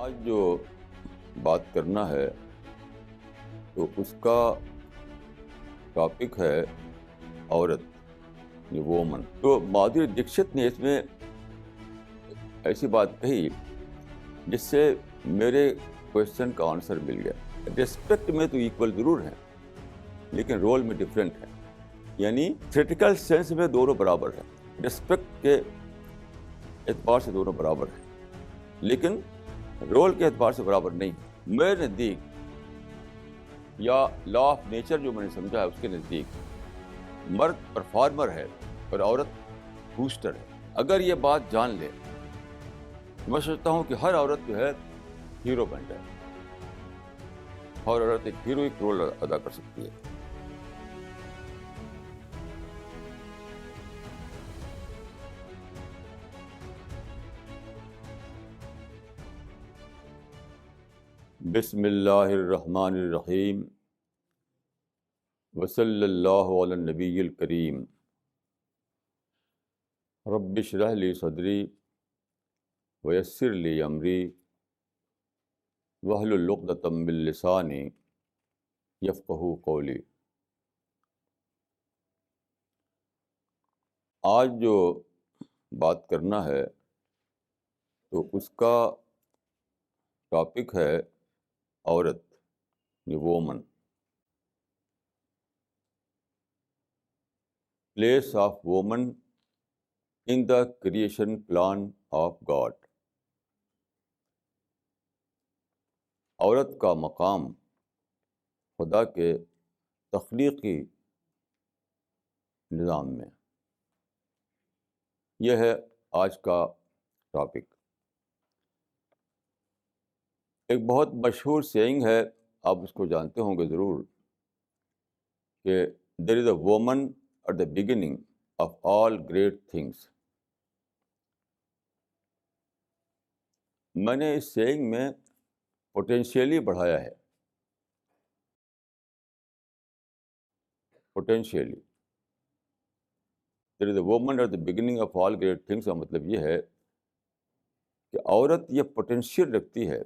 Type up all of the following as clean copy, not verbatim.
آج جو بات کرنا ہے تو اس کا ٹاپک ہے عورت، یہ وومن. تو مادھوری دکشت نے اس میں ایسی بات کہی جس سے میرے کوشچن کا آنسر مل گیا. ریسپیکٹ میں تو ایکول ضرور ہیں لیکن رول میں ڈفرینٹ ہے. یعنی تھیٹیکل سینس میں دونوں برابر ہیں، ریسپیکٹ کے اعتبار سے دونوں برابر ہیں لیکن رول کے اعتبار سے برابر نہیں. میرے نزدیک یا لا آف نیچر جو میں نے سمجھا ہے اس کے نزدیک مرد پرفارمر ہے اور عورت بوسٹر ہے. اگر یہ بات جان لے میں سمجھتا ہوں کہ ہر عورت جو ہے ہیرو بن جائے. ہر عورت ایک ہیروئک رول ادا کر سکتی ہے. بسم اللہ الرحمن الرحیم وصلی اللہ علی النبی الکریم. رب اشرح لی صدری ویسر لی امری واحلل عقدۃ من لسانی یفقہوا قولی. آج جو بات کرنا ہے تو اس کا ٹاپک ہے عورت، یہ woman. Place of woman in the creation plan of God. عورت کا مقام خدا کے تخلیقی نظام میں، یہ ہے آج کا ٹاپک. ایک بہت مشہور سیئنگ ہے، آپ اس کو جانتے ہوں گے ضرور، کہ there is a woman at the beginning of all great things. میں نے اس سیئنگ میں پوٹینشیلی بڑھایا ہے. Potentially there is a woman at the beginning of all great things کا مطلب یہ ہے کہ عورت یہ پوٹینشیل رکھتی ہے.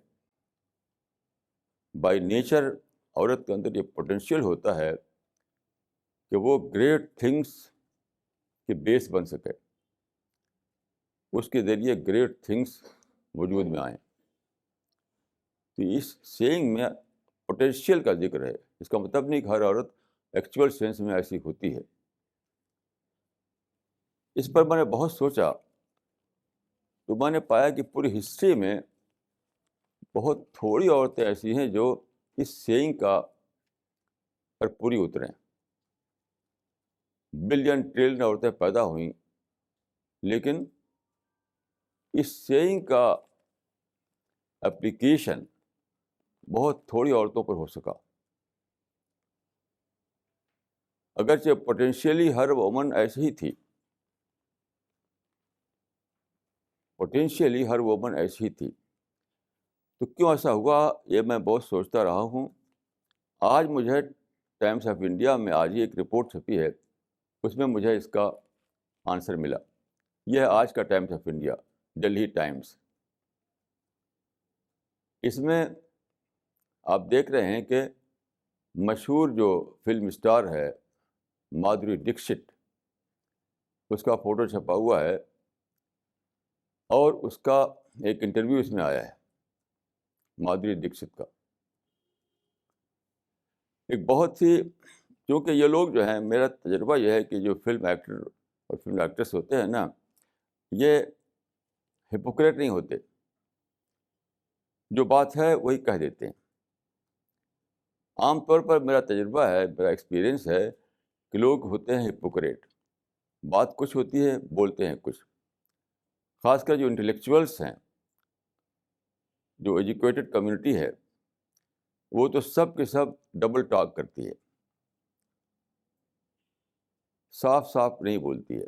بائی نیچر عورت کے اندر یہ پوٹینشیل ہوتا ہے کہ وہ گریٹ تھنگس کی بیس بن سکے، اس کے ذریعے گریٹ تھنگس وجود میں آئیں. تو اس سیئنگ میں پوٹینشیل کا ذکر ہے. اس کا مطلب نہیں کہ ہر عورت ایکچوئل سینس میں ایسی ہوتی ہے. اس پر میں نے بہت سوچا تو میں نے پایا کہ پوری ہسٹری میں بہت تھوڑی عورتیں ایسی ہیں جو اس سیئنگ کا پر پوری اتریں. بلین ٹریلین عورتیں پیدا ہوئیں لیکن اس سیئنگ کا اپلیکیشن بہت تھوڑی عورتوں پر ہو سکا. اگرچہ پوٹینشیلی ہر وومن ایسی ہی تھی، پوٹینشیلی ہر وومن ایسی ہی تھی، تو کیوں ایسا ہوا یہ میں بہت سوچتا رہا ہوں. آج مجھے ٹائمس آف انڈیا میں آج ہی ایک رپورٹ چھپی ہے، اس میں مجھے اس کا آنسر ملا. یہ ہے آج کا Times of India, Delhi Times. اس میں آپ دیکھ رہے ہیں کہ مشہور جو فلم اسٹار ہے مادھوری دکشت، اس کا فوٹو چھپا ہوا ہے اور اس کا ایک انٹرویو اس میں آیا ہے مادھوری دکشت کا. ایک بہت ہی، کیونکہ یہ لوگ جو ہیں، میرا تجربہ یہ ہے کہ جو فلم ایکٹر اور فلم ایکٹریس ہوتے ہیں نا، یہ ہپوکریٹ نہیں ہوتے. جو بات ہے وہی کہہ دیتے ہیں. عام طور پر میرا تجربہ ہے، میرا ایکسپیرئنس ہے کہ لوگ ہوتے ہیں ہپوکریٹ. بات کچھ ہوتی ہے، بولتے ہیں کچھ. خاص کر جو انٹلیکچوئلس ہیں، جو ایجوکیٹڈ کمیونٹی ہے، وہ تو سب کے سب ڈبل ٹاک کرتی ہے، صاف صاف نہیں بولتی ہے.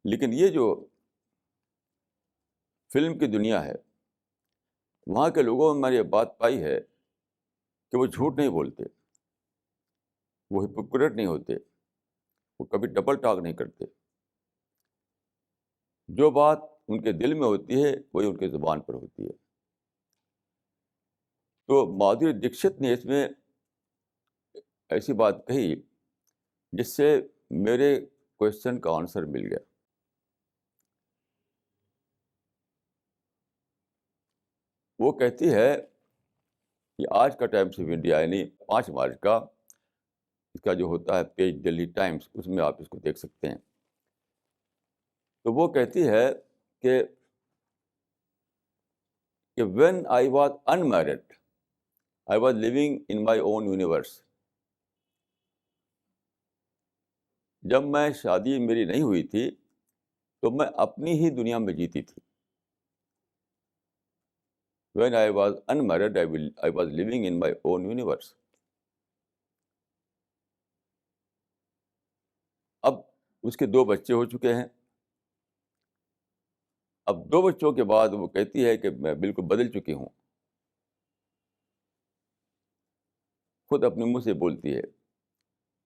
لیکن یہ جو فلم کی دنیا ہے، وہاں کے لوگوں میں نے یہ بات پائی ہے کہ وہ جھوٹ نہیں بولتے، وہ ہپوکریٹ نہیں ہوتے، وہ کبھی ڈبل ٹاک نہیں کرتے. جو بات ان کے دل میں ہوتی ہے وہی ان کے زبان پر ہوتی ہے. تو مادھوری دکشت نے اس میں ایسی بات کہی جس سے میرے کوشچن کا آنسر مل گیا. وہ کہتی ہے کہ آج کا ٹائمس آف انڈیا یعنی 5 مارچ کا اس کا جو ہوتا ہے پیج دہلی ٹائمس، اس میں آپ اس کو دیکھ سکتے ہیں. تو وہ کہتی ہے کہ when I was unmarried, I was living in my own universe. جب میں شادی میری نہیں ہوئی تھی تو میں اپنی ہی دنیا میں جیتی تھی. When I was unmarried, I was living in my own universe. اب اس کے 2 بچے ہو چکے ہیں. اب 2 بچوں کے بعد وہ کہتی ہے کہ میں بالکل بدل چکی ہوں. خود اپنے منہ سے بولتی ہے.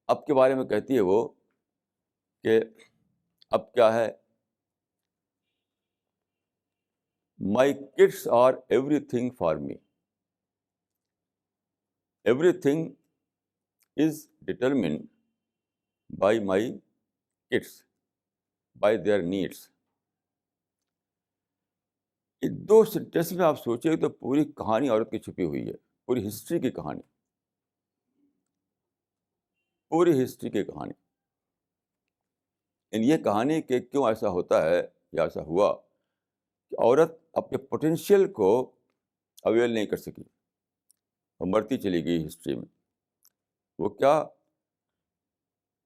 اب کے بارے میں کہتی ہے وہ کہ اب کیا ہے، my kids are everything for me. Everything is determined by my kids, by their needs. یہ 2 سینٹینس میں آپ سوچیں تو پوری کہانی عورت کی چھپی ہوئی ہے، پوری ہسٹری کی کہانی، پوری ہسٹری کی کہانی. یہ کہانی کہ کیوں ایسا ہوتا ہے یا ایسا ہوا کہ عورت اپنے پوٹینشیل کو اویل نہیں کر سکی، وہ مرتی چلی گئی ہسٹری میں. وہ کیا،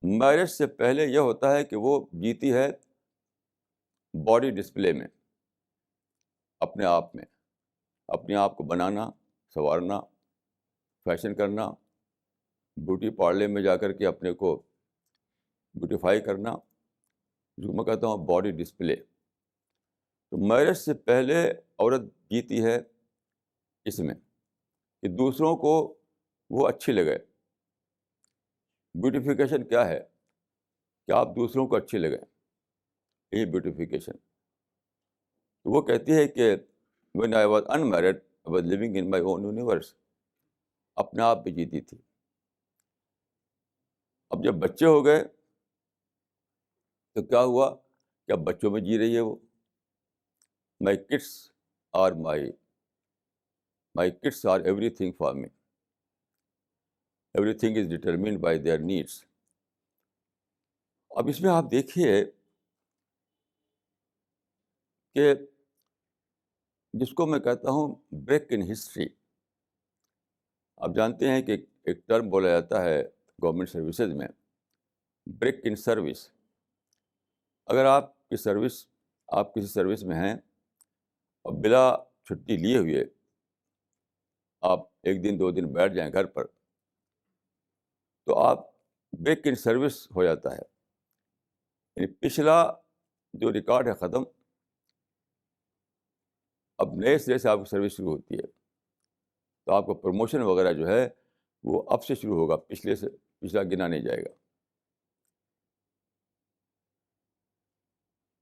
میرج سے پہلے یہ ہوتا ہے کہ وہ جیتی ہے باڈی ڈسپلے میں، اپنے آپ میں، اپنے آپ کو بنانا، سنوارنا، فیشن کرنا، بیوٹی پارلر میں جا کر کے اپنے کو بیوٹیفائی کرنا، جو میں کہتا ہوں باڈی ڈسپلے. تو میرج سے پہلے عورت جیتی ہے اس میں کہ دوسروں کو وہ اچھی لگے. بیوٹیفیکیشن کیا ہے کہ آپ دوسروں کو اچھی لگیں، یہی بیوٹیفیکیشن. وہ کہتی ہے کہ when I was unmarried, I was living in my own universe. اپنے آپ بھی جیتی تھی. اب جب بچے ہو گئے تو کیا ہوا کہ اب بچوں میں جی رہی ہے وہ. My kids are my kids are everything for me. Everything is determined by their needs. اب اس میں آپ دیکھیے کہ جس کو میں کہتا ہوں بریک ان ہسٹری. آپ جانتے ہیں کہ ایک ٹرم بولا جاتا ہے گورنمنٹ سروسز میں، بریک ان سروس. اگر آپ کسی سروس میں ہیں اور بلا چھٹی لیے ہوئے آپ 1 دن 2 دن بیٹھ جائیں گھر پر، تو آپ بریک ان سروس ہو جاتا ہے. یعنی پچھلا جو ریکارڈ ہے ختم، اب نئے سرے سے آپ کی سروس شروع ہوتی ہے. تو آپ کا پروموشن وغیرہ جو ہے وہ اب سے شروع ہوگا، پچھلا گنا نہیں جائے گا.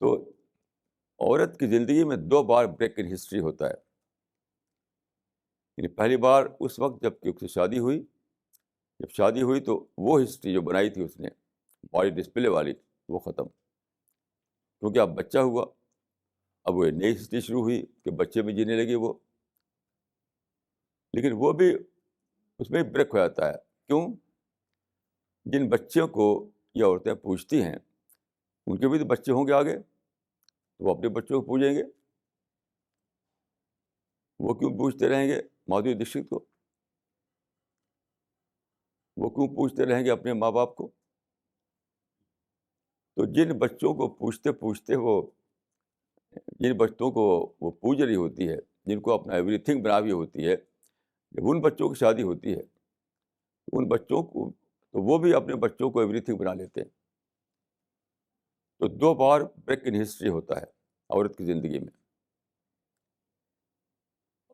تو عورت کی زندگی میں 2 بار بریک ان ہسٹری ہوتا ہے. یعنی پہلی بار اس وقت جب کہ اس کی شادی ہوئی، جب شادی ہوئی تو وہ ہسٹری جو بنائی تھی اس نے باڈی ڈسپلے والی، وہ ختم، کیونکہ اب بچہ ہوا. اب وہ نئی ہسٹری شروع ہوئی کہ بچے میں جینے لگے وہ. لیکن وہ بھی اس میں بریک ہو جاتا ہے. کیوں؟ جن بچوں کو یہ عورتیں پوچھتی ہیں ان کے بھی تو بچے ہوں گے آگے، تو وہ اپنے بچوں کو پوجیں گے. وہ کیوں پوچھتے رہیں گے مادھوری دکشت کو؟ وہ کیوں پوچھتے رہیں گے اپنے ماں باپ کو؟ تو جن بچوں کو پوچھتے پوچھتے جن بچوں کو وہ پوج رہی ہوتی ہے، جن کو اپنا ایوری تھنگ بنا ہوئی ہوتی ہے، جب ان بچوں کی شادی ہوتی ہے ان بچوں کو، تو وہ بھی اپنے بچوں کو ایوری تھنگ بنا لیتے ہیں. تو 2 بار بریک ان ہسٹری ہوتا ہے عورت کی زندگی میں.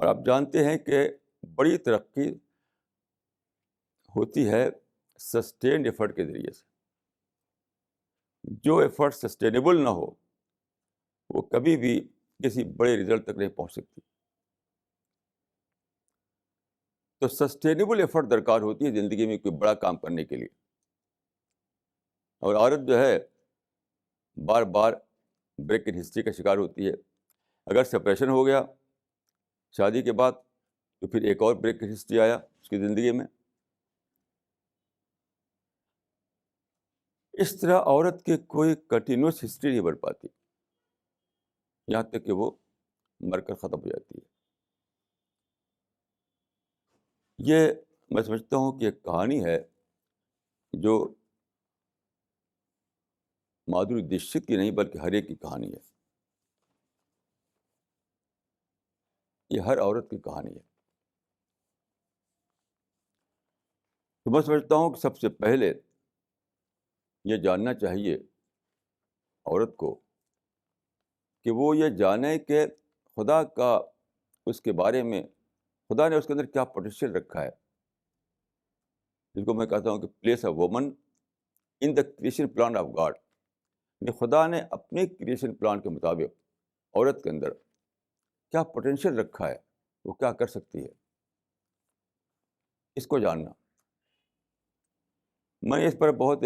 اور آپ جانتے ہیں کہ بڑی ترقی ہوتی ہے سسٹینڈ ایفرٹ کے ذریعے سے. جو ایفرٹ سسٹینیبل نہ ہو وہ کبھی بھی کسی بڑے رزلٹ تک نہیں پہنچ سکتی. تو سسٹینیبل ایفرٹ درکار ہوتی ہے زندگی میں کوئی بڑا کام کرنے کے لیے. اور عورت جو ہے بار بار بریک ان ہسٹری کا شکار ہوتی ہے. اگر سپریشن ہو گیا شادی کے بعد تو پھر ایک اور بریک ان ہسٹری آیا اس کی زندگی میں. اس طرح عورت کی کوئی کنٹینیوس ہسٹری نہیں بن پاتی یہاں تک کہ وہ مر کر ختم ہو جاتی ہے. یہ میں سمجھتا ہوں کہ ایک کہانی ہے جو مادھوری دکشت کی نہیں بلکہ ہر ایک کی کہانی ہے. یہ ہر عورت کی کہانی ہے. تو میں سمجھتا ہوں کہ سب سے پہلے یہ جاننا چاہیے عورت کو کہ وہ یہ جانے کہ خدا کا اس کے بارے میں خدا نے اس کے اندر کیا پوٹینشیل رکھا ہے, جس کو میں کہتا ہوں کہ place a woman in the creation plan of God. خدا نے اپنے کریشن پلان کے مطابق عورت کے اندر کیا پوٹینشیل رکھا ہے, وہ کیا کر سکتی ہے, اس کو جاننا. میں نے اس پر بہت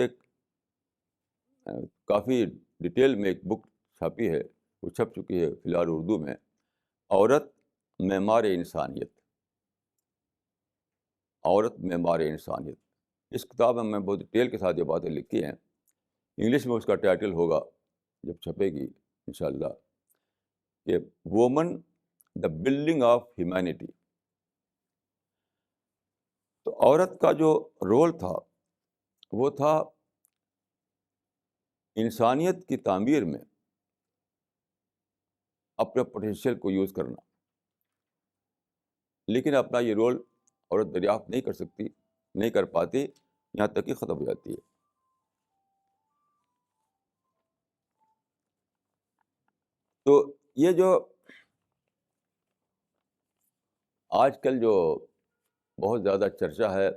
کافی ڈیٹیل میں ایک بک چھاپی ہے, وہ چھپ چکی ہے فی الحال اردو میں, عورت معمار انسانیت. عورت معمار انسانیت. اس کتاب میں بہت ڈیٹیل کے ساتھ یہ باتیں لکھی ہیں. انگلش میں اس کا ٹائٹل ہوگا جب چھپے گی انشاءاللہ کہ woman the building of humanity. تو عورت کا جو رول تھا وہ تھا انسانیت کی تعمیر میں اپنے پوٹینشیل کو یوز کرنا. لیکن اپنا یہ رول عورت دریافت نہیں کر سکتی, نہیں کر پاتی, یہاں تک کہ ختم ہو جاتی ہے. تو یہ جو آج کل جو بہت زیادہ چرچا ہے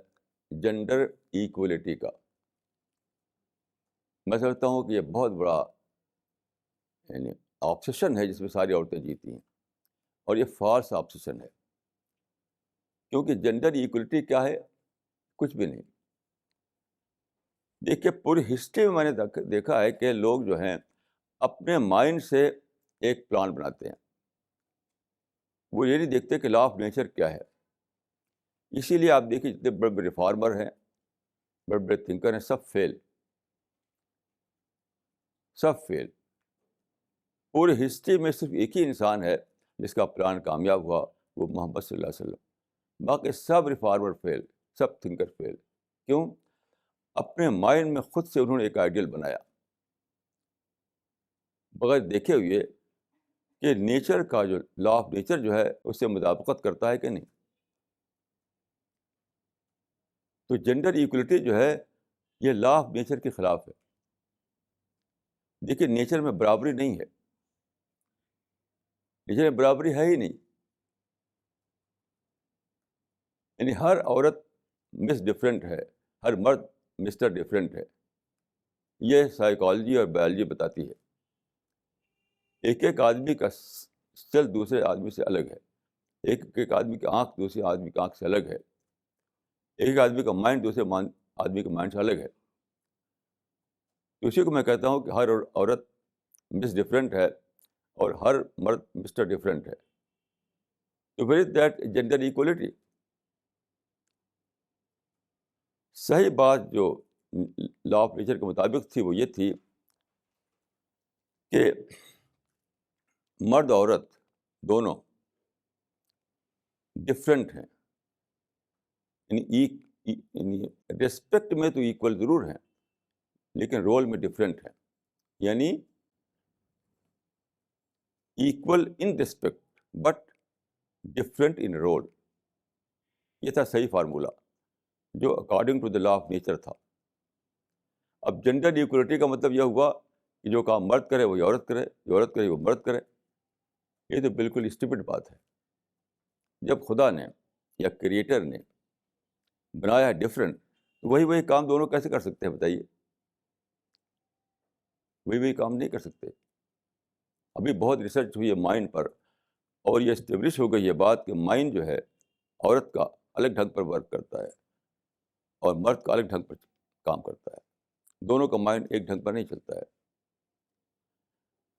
جینڈر ایکولیٹی کا, میں سمجھتا ہوں کہ یہ بہت بڑا یعنی آبسیشن ہے جس میں ساری عورتیں جیتی ہیں, اور یہ فالس آبسیشن ہے. کیونکہ جینڈر ایکولیٹی کیا ہے؟ کچھ بھی نہیں. دیکھیے پوری ہسٹری میں نے دیکھا ہے کہ لوگ جو ہیں اپنے مائنڈ سے ایک پلان بناتے ہیں, وہ یہ نہیں دیکھتے کہ لا آف نیچر کیا ہے. اسی لیے آپ دیکھیے جتنے بڑے بڑے ریفارمر ہیں, بڑے بڑے تھنکر ہیں, سب فیل. پوری ہسٹری میں صرف ایک ہی انسان ہے جس کا پلان کامیاب ہوا, وہ محمد صلی اللہ علیہ وسلم. باقی سب ریفارمر فیل, سب تھنکر فیل. کیوں؟ اپنے مائنڈ میں خود سے انہوں نے ایک آئیڈیل بنایا بغیر دیکھے ہوئے کہ نیچر کا جو لا آف نیچر جو ہے اس سے مطابقت کرتا ہے کہ نہیں. تو جینڈر ایکولیٹی جو ہے یہ لا آف نیچر کے خلاف ہے. دیکھیے نیچر میں برابری نہیں ہے, نیچر میں برابری ہے ہی نہیں. یعنی ہر عورت مس ڈفرینٹ ہے, ہر مرد مسٹر ڈفرینٹ ہے. یہ سائیکالوجی اور بایولوجی بتاتی ہے. ایک ایک آدمی کا سیل دوسرے آدمی سے الگ ہے, ایک ایک آدمی کی آنکھ دوسرے آدمی کی آنکھ سے الگ ہے, ایک آدمی کا مائنڈ دوسرے آدمی کے مائنڈ سے الگ ہے. اسی کو میں کہتا ہوں کہ ہر عورت مس ڈفرینٹ ہے اور ہر مرد مسٹر ڈفرینٹ ہے. تو where is that gender equality? صحیح بات جو لا آف نیچر کے مطابق تھی وہ یہ تھی کہ مرد عورت دونوں ڈفرینٹ ہیں. یعنی ریسپیکٹ میں تو ایکول ضرور ہیں لیکن رول میں ڈفرینٹ ہیں. یعنی equal in respect but different in role. یہ تھا صحیح فارمولہ جو according to the law of nature تھا. اب جینڈر ایکولیٹی کا مطلب یہ ہوا کہ جو کام مرد کرے وہی عورت کرے, جو عورت کرے وہ مرد کرے. یہ تو بالکل اسٹوپڈ بات ہے. جب خدا نے یا کریٹر نے بنایا ہے ڈفرینٹ, وہی کام دونوں کیسے کر سکتے ہیں بتائیے؟ وہی کام نہیں کر سکتے. ابھی بہت ریسرچ ہوئی ہے مائنڈ پر, اور یہ اسٹیبلش ہو گئی یہ بات کہ مائنڈ جو ہے عورت کا الگ ڈھنگ پر ورک کرتا ہے اور مرد کا الگ ڈھنگ پر کام کرتا ہے، دونوں کا مائنڈ ایک ڈھنگ پر نہیں چلتا ہے.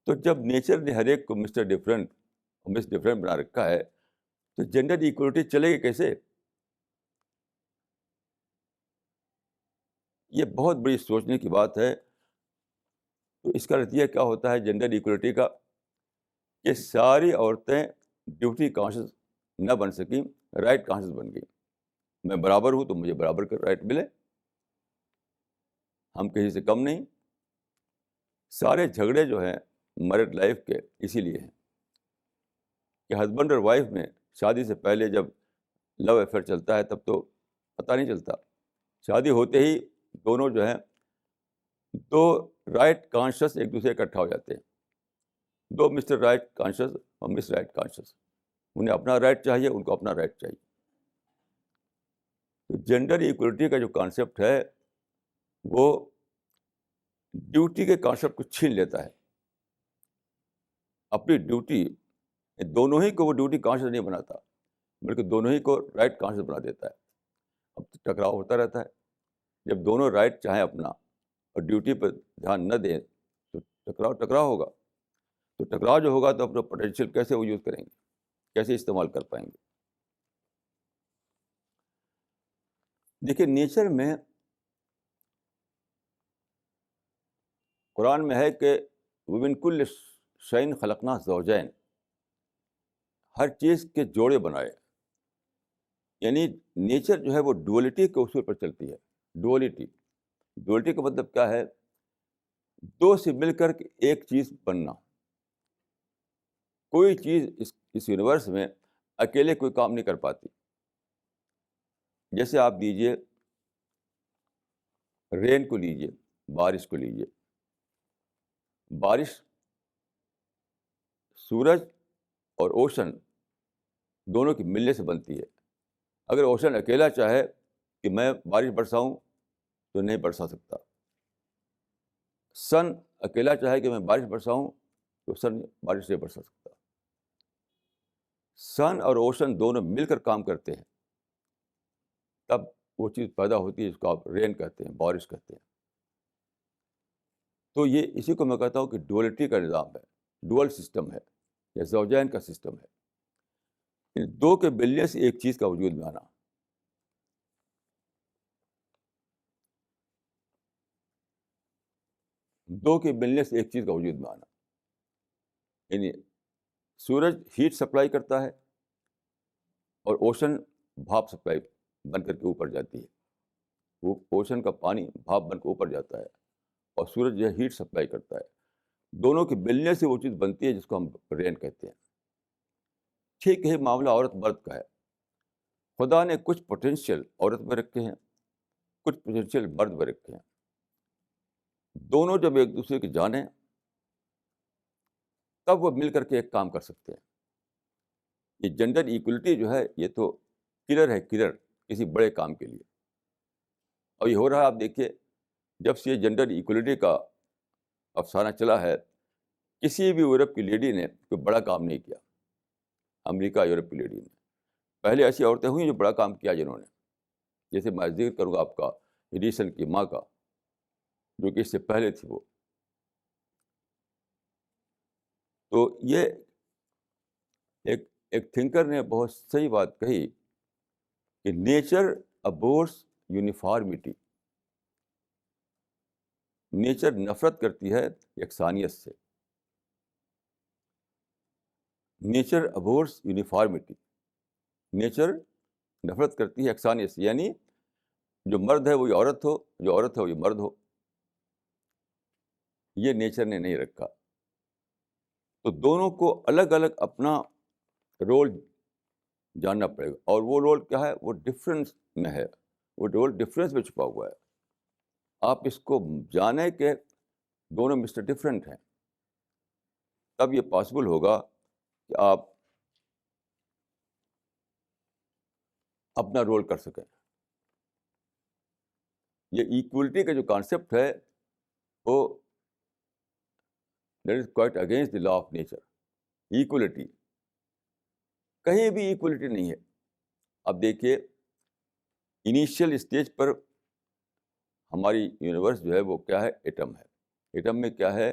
تو جب نیچر نے ہر ایک کو مسٹر ڈفرینٹ اور مس ڈفرینٹ بنا رکھا ہے تو جینڈر ایکولیٹی چلے گی کیسے؟ یہ بہت بڑی سوچنے کی بات ہے. تو اس کا نتیجہ کیا ہوتا ہے جینڈر ایکولیٹی کا؟ کہ ساری عورتیں ڈیوٹی کانشیس نہ بن سکیں، رائٹ کانشیس بن گئی. میں برابر ہوں تو مجھے برابر کا رائٹ ملے، ہم کسی سے کم نہیں. سارے جھگڑے جو ہیں میرڈ لائف کے اسی لیے ہیں کہ ہسبینڈ اور وائف میں شادی سے پہلے جب لو افیئر چلتا ہے تب تو پتہ نہیں چلتا، شادی ہوتے ہی دونوں جو ہیں دو رائٹ کانشیس ایک دوسرے اکٹھا ہو جاتے ہیں، دو مسٹر رائٹ کانشیس اور مس رائٹ کانشیس. انہیں اپنا رائٹ چاہیے، ان کو اپنا رائٹ چاہیے. تو جینڈر ایکولیٹی کا جو کانسیپٹ ہے وہ ڈیوٹی کے کانسیپٹ کو چھین لیتا ہے. اپنی ڈیوٹی دونوں ہی کو وہ ڈیوٹی کانشیس نہیں بناتا بلکہ دونوں ہی کو رائٹ کانشیس بنا دیتا ہے. اب تو ٹکراؤ ہوتا رہتا ہے. جب دونوں رائٹ چاہیں اپنا اور ڈیوٹی پہ دھیان نہ دیں تو ٹکراؤ ہوگا. تو ٹکراؤ جو ہوگا تو اپنا پوٹینشیل کیسے وہ یوز کریں گے، کیسے استعمال کر پائیں گے؟ دیکھیے نیچر میں قرآن میں ہے کہ ومن کل شیء خلقنا زوجین، ہر چیز کے جوڑے بنائے. یعنی نیچر جو ہے وہ ڈولیٹی کے اصول پر چلتی ہے. ڈولیٹی کا مطلب کیا ہے؟ دو سے مل کر کے ایک چیز بننا. کوئی چیز اس یونیورس میں اکیلے کوئی کام نہیں کر پاتی. جیسے آپ دیجئے رین کو لیجئے، بارش کو لیجئے. بارش سورج اور اوشن دونوں کے ملنے سے بنتی ہے. اگر اوشن اکیلا چاہے کہ میں بارش برساؤں تو نہیں برسا سکتا. سن اکیلا چاہے کہ میں بارش برساؤں تو سن بارش نہیں برسا سکتا. سن اور اوشن دونوں مل کر کام کرتے ہیں تب وہ چیز پیدا ہوتی ہے جس کو آپ رین کہتے ہیں، بارش کہتے ہیں. تو یہ اسی کو میں کہتا ہوں کہ ڈولیٹی کا نظام ہے، ڈوئل سسٹم ہے یا زوجین کا سسٹم ہے. دو کے ملنے سے ایک چیز کا وجود میں آنا. دو کے ملنے سے ایک چیز کا وجود میں آنا. یعنی سورج ہیٹ سپلائی کرتا ہے اور اوشن بھاپ سپلائی بن کر کے اوپر جاتی ہے. وہ اوشن کا پانی بھاپ بن کے اوپر جاتا ہے اور سورج جو ہے ہیٹ سپلائی کرتا ہے. دونوں کے ملنے سے وہ چیز بنتی ہے جس کو ہم رین کہتے ہیں. ٹھیک ہے معاملہ عورت مرد کا ہے. خدا نے کچھ پوٹینشیل عورت میں رکھے ہیں، کچھ پوٹینشیل مرد میں رکھے ہیں. دونوں جب ایک دوسرے کی جانیں تب وہ مل کر کے ایک کام کر سکتے ہیں. یہ جینڈر ایکولیٹی جو ہے یہ تو کلر ہے، کلر کسی بڑے کام کے لیے. اور یہ ہو رہا ہے، آپ دیکھیے جب سے یہ جینڈر ایکولیٹی کا افسانہ چلا ہے کسی بھی یورپ کی لیڈی نے کوئی بڑا کام نہیں کیا. امریکہ یورپ کی لیڈی نے، پہلے ایسی عورتیں ہوئیں جو بڑا کام کیا جنہوں نے. جیسے میں ذکر کروں گا آپ کا ایڈیسن کی ماں کا، جو کہ اس سے پہلے تھی. وہ تو یہ ایک تھنکر نے بہت صحیح بات کہی کہ نیچر ابورس یونیفارمٹی. نیچر نفرت کرتی ہے یکسانیت سے. Nature ابورس uniformity. نیچر نفرت کرتی ہے یکسانیت سے. یعنی جو مرد ہے وہی عورت ہو، جو عورت ہے وہی مرد ہو. یہ نیچر نے نہیں رکھا. تو دونوں کو الگ الگ اپنا رول جاننا پڑے گا. اور وہ رول کیا ہے؟ وہ ڈفرینس میں ہے، وہ رول ڈفرینس میں چھپا ہوا ہے. آپ اس کو جانیں کہ دونوں مسٹر ڈفرینٹ ہیں تب یہ پاسبل ہوگا کہ آپ اپنا رول کر سکیں. یہ ایکولیٹی کا جو کانسیپٹ ہے وہ that is quite against the law of nature. Equality کہیں بھی ایکولیٹی نہیں ہے. اب دیکھیے انیشیل اسٹیج پر ہماری یونیورس جو ہے وہ کیا ہے؟ ایٹم ہے. ایٹم میں کیا ہے؟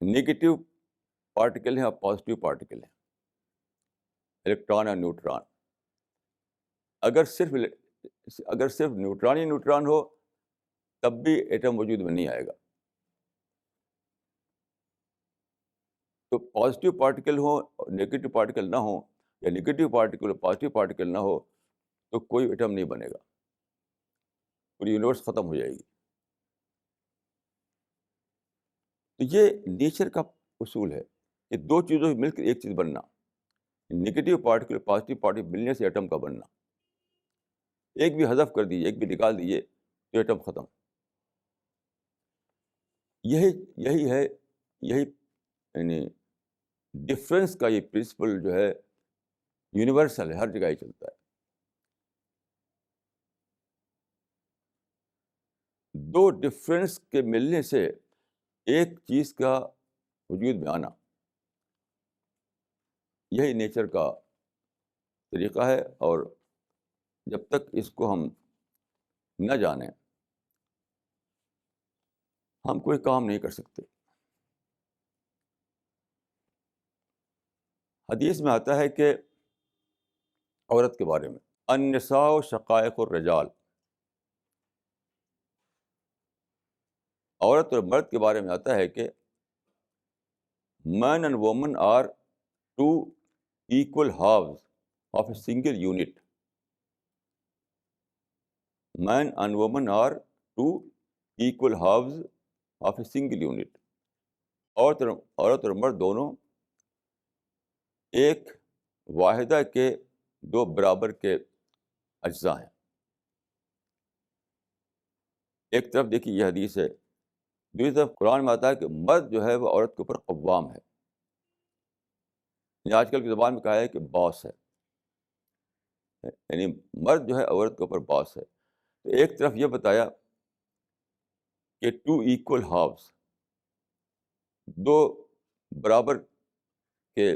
نیگیٹو پارٹیکل ہیں اور پازیٹیو پارٹیکل ہیں, الیکٹران اور نیوٹران. اگر صرف نیوٹران ہی نیوٹران ہو تب بھی ایٹم وجود میں نہیں آئے گا. تو پازیٹیو پارٹیکل ہو اور نیگیٹو پارٹیکل نہ ہو, یا نیگیٹو پارٹیکل اور پازیٹیو پارٹیکل نہ ہو, تو کوئی ایٹم نہیں بنے گا, پوری یونیورس ختم ہو جائے گی. تو یہ نیچر کا اصول ہے. یہ دو چیزوں سے مل کر ایک چیز بننا, نیگیٹو پارٹیکل اور پازیٹیو پارٹیکل ملنے سے ایٹم کا بننا. ایک بھی حذف کر دیجیے, ایک بھی نکال دیجیے تو ایٹم ختم. یہی ہے, یہی یعنی ڈفرینس کا یہ پرنسپل جو ہے یونیورسل ہے, ہر جگہ ہی چلتا ہے. دو ڈفرینس کے ملنے سے ایک چیز کا وجود میں آنا, یہی نیچر کا طریقہ ہے. اور جب تک اس کو ہم نہ جانیں ہم کوئی کام نہیں کر سکتے. حدیث میں آتا ہے کہ عورت کے بارے میں, النساء شقائق الرجال, عورت اور مرد کے بارے میں آتا ہے کہ man and woman are two equal halves of a single unit. Man and woman are two equal halves of a single unit. عورت اور مرد دونوں ایک واحدہ کے دو برابر کے اجزاء ہیں. ایک طرف دیکھیے یہ حدیث ہے, دوسری طرف قرآن میں آتا ہے کہ مرد جو ہے وہ عورت کے اوپر قوام ہے. آج کل کی زبان میں کہا ہے کہ باس ہے, یعنی مرد جو ہے عورت کے اوپر باس ہے. تو ایک طرف یہ بتایا کہ ٹو ایکول ہاؤس, دو برابر کے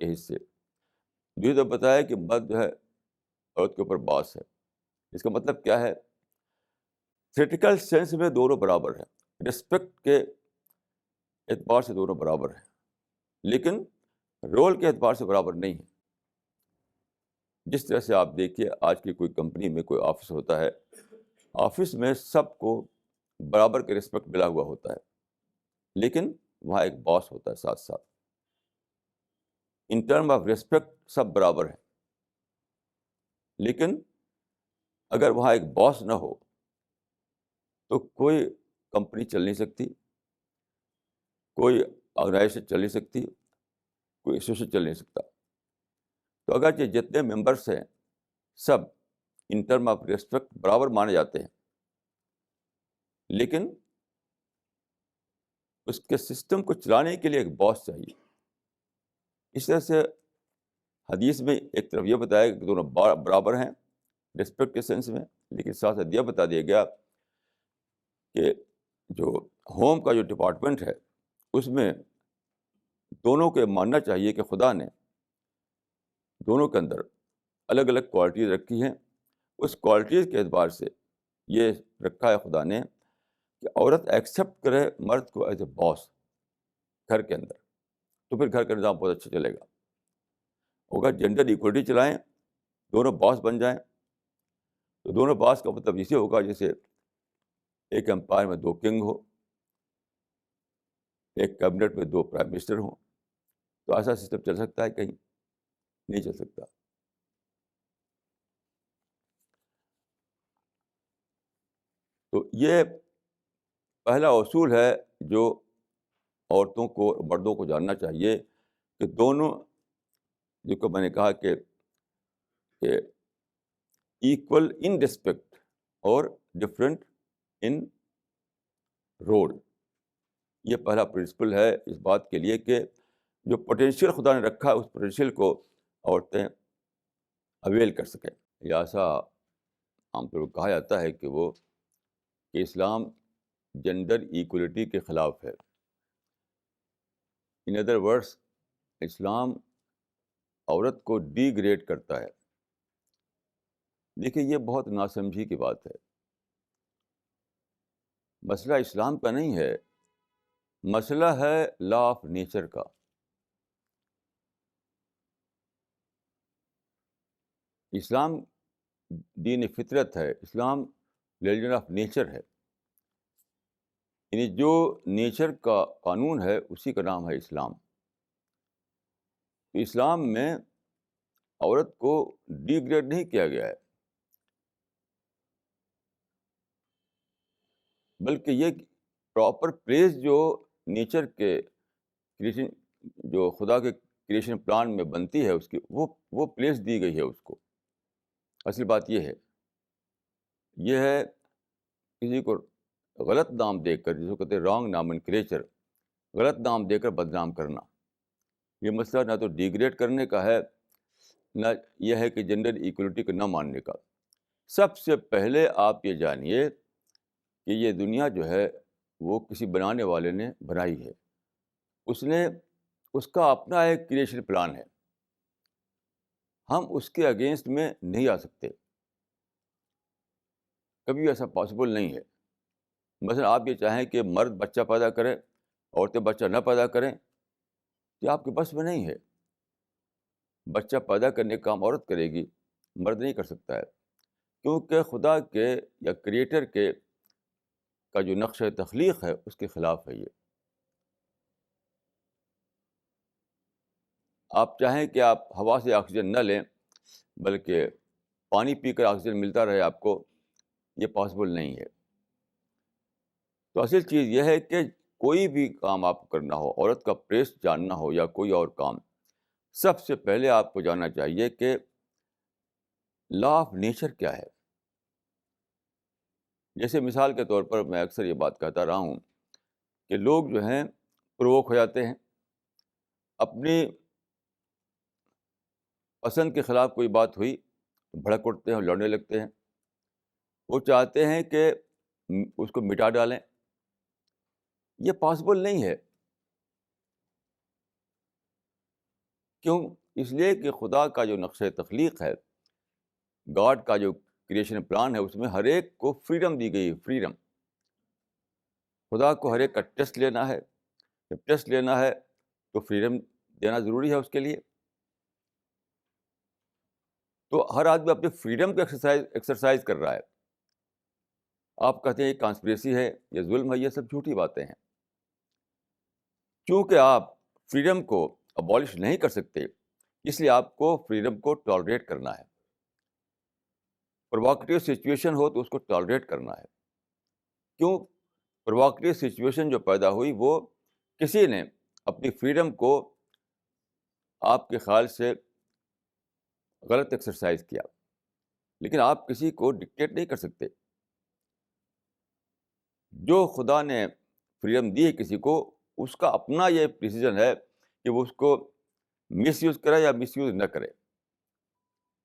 حصے. دوسری طرف بتایا کہ مرد جو ہے عورت کے اوپر باس ہے. اس کا مطلب کیا ہے؟ تھیٹیکل سینس میں دونوں برابر ہیں, رسپیکٹ کے اعتبار سے دونوں برابر ہیں, لیکن رول کے اعتبار سے برابر نہیں ہیں. جس طرح سے آپ دیکھیے آج کی کوئی کمپنی میں کوئی آفس ہوتا ہے, آفس میں سب کو برابر کے رسپیکٹ ملا ہوا ہوتا ہے, لیکن وہاں ایک باس ہوتا ہے ساتھ ساتھ. ان ٹرم آف ریسپیکٹ سب برابر ہیں, لیکن اگر وہاں ایک باس نہ ہو تو کوئی کمپنی چل نہیں سکتی, کوئی آرگنائزیشن چل نہیں سکتی, کوئی ایسوسیشن چل نہیں سکتا. تو اگرچہ جتنے ممبرس ہیں سب ان ٹرم آف ریسپیکٹ برابر مانے جاتے ہیں, لیکن اس کے سسٹم کو چلانے کے لیے ایک باس چاہیے. اس طرح سے حدیث میں ایک طرف یہ بتایا کہ دونوں برابر ہیں ریسپیکٹ کے سینس میں, لیکن ساتھ ساتھ یہ بتا دیا گیا کہ جو ہوم کا جو ڈپارٹمنٹ ہے اس میں دونوں کو ماننا چاہیے کہ خدا نے دونوں کے اندر الگ الگ کوالٹیز رکھی ہیں. اس کوالٹیز کے اعتبار سے یہ رکھا ہے خدا نے کہ عورت ایکسیپٹ کرے مرد کو ایز اے باس گھر کے اندر, تو پھر گھر کا نظام بہت اچھا چلے گا. ہوگا جینڈر ایکولیٹی چلائیں, دونوں باس بن جائیں, تو دونوں باس کا مطلب اسے ہوگا جیسے ایک امپائر میں دو کنگ ہو, ایک کیبنٹ میں دو پرائم منسٹر ہوں. تو ایسا سسٹم چل سکتا ہے؟ کہیں نہیں چل سکتا. تو یہ پہلا اصول ہے جو عورتوں کو مردوں کو جاننا چاہیے کہ دونوں, جو کہ میں نے کہا کہ ایکول ان ریسپیکٹ اور ڈفرینٹ ان رول. یہ پہلا پرنسپل ہے اس بات کے لیے کہ جو پوٹینشیل خدا نے رکھا ہے اس پوٹینشیل کو عورتیں اویل کر سکیں. یا ایسا عام طور پر کہا جاتا ہے کہ اسلام جینڈر ایکولیٹی کے خلاف ہے. ان ادر ورڈس اسلام عورت کو ڈی گریڈ کرتا ہے. دیکھیے یہ بہت ناسمجھی کی بات ہے. مسئلہ اسلام کا نہیں ہے، مسئلہ ہے لا آف نیچر کا. اسلام دین فطرت ہے، اسلام ریلیجن آف نیچر ہے. یعنی جو نیچر کا قانون ہے اسی کا نام ہے اسلام. اسلام میں عورت کو ڈی گریڈ نہیں کیا گیا ہے، بلکہ یہ پراپر پلیس جو نیچر کے کریشن، جو خدا کے کریشن پلان میں بنتی ہے اس کی، وہ پلیس دی گئی ہے اس کو. اصل بات یہ ہے کسی کو غلط نام دے کر، جس کو کہتے ہیں رانگ نامنکلیچر، غلط نام دے کر بدنام کرنا. یہ مسئلہ نہ تو ڈیگریڈ کرنے کا ہے، نہ یہ ہے کہ جنڈر ایکولیٹی کو نہ ماننے کا. سب سے پہلے آپ یہ جانیے کہ یہ دنیا جو ہے وہ کسی بنانے والے نے بنائی ہے. اس کا اپنا ایک کریشن پلان ہے. ہم اس کے اگینسٹ میں نہیں آ سکتے، کبھی ایسا پاسبل نہیں ہے. مثلا آپ یہ چاہیں کہ مرد بچہ پیدا کریں، عورتیں بچہ نہ پیدا کریں، یہ آپ کے بس میں نہیں ہے. بچہ پیدا کرنے کا کام عورت کرے گی، مرد نہیں کر سکتا ہے، کیونکہ خدا کے یا کریٹر کے کا جو نقشہ تخلیق ہے اس کے خلاف ہے. یہ آپ چاہیں کہ آپ ہوا سے آکسیجن نہ لیں بلکہ پانی پی کر آکسیجن ملتا رہے آپ کو، یہ پاسبل نہیں ہے. تو اصل چیز یہ ہے کہ کوئی بھی کام آپ کو کرنا ہو، عورت کا پریس جاننا ہو یا کوئی اور کام، سب سے پہلے آپ کو جاننا چاہیے کہ لا آف نیچر کیا ہے. جیسے مثال کے طور پر میں اکثر یہ بات کہتا رہا ہوں کہ لوگ جو ہیں پرووک ہو جاتے ہیں، اپنی پسند کے خلاف کوئی بات ہوئی تو بھڑک اٹھتے ہیں اور لڑنے لگتے ہیں. وہ چاہتے ہیں کہ اس کو مٹا ڈالیں. یہ پاسبل نہیں ہے. کیوں؟ اس لیے کہ خدا کا جو نقشہ تخلیق ہے، گاڈ کا جو کریشن پلان ہے، اس میں ہر ایک کو فریڈم دی گئی ہے. فریڈم. خدا کو ہر ایک کا ٹیسٹ لینا ہے. جب ٹیسٹ لینا ہے تو فریڈم دینا ضروری ہے اس کے لیے. تو ہر آدمی اپنی فریڈم کو ایکسرسائز کر رہا ہے. آپ کہتے ہیں یہ کانسپریسی ہے، یہ ظلم ہے، یہ سب جھوٹی باتیں ہیں. کیونکہ آپ فریڈم کو ابالش نہیں کر سکتے، اس لیے آپ کو فریڈم کو ٹالریٹ کرنا ہے. پرووکیٹیو سچویشن ہو تو اس کو ٹالریٹ کرنا ہے. کیوں؟ پرووکیٹیو سچویشن جو پیدا ہوئی وہ کسی نے اپنی فریڈم کو آپ کے خیال سے غلط ایکسرسائز کیا، لیکن آپ کسی کو ڈکٹیٹ نہیں کر سکتے. جو خدا نے فریڈم دی ہے کسی کو، اس کا اپنا یہ ڈیسیژن ہے کہ وہ اس کو مس یوز کرے یا مس یوز نہ کرے.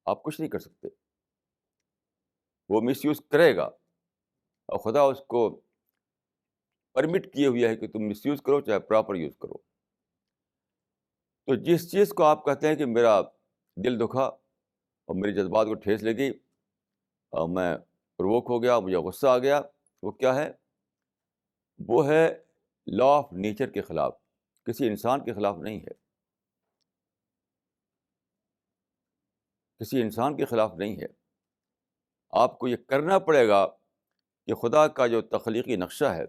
آپ کچھ نہیں کر سکتے. وہ مس یوز کرے گا اور خدا اس کو پرمٹ کیے ہوئے ہے کہ تم مس یوز کرو چاہے پراپر یوز کرو. تو جس چیز کو آپ کہتے ہیں کہ میرا دل دکھا اور میرے جذبات کو ٹھیس لگی اور میں پرووک ہو گیا، مجھے غصہ آ گیا، وہ کیا ہے؟ وہ ہے لا آف نیچر کے خلاف، کسی انسان کے خلاف نہیں ہے. کسی انسان کے خلاف نہیں ہے. آپ کو یہ کرنا پڑے گا کہ خدا کا جو تخلیقی نقشہ ہے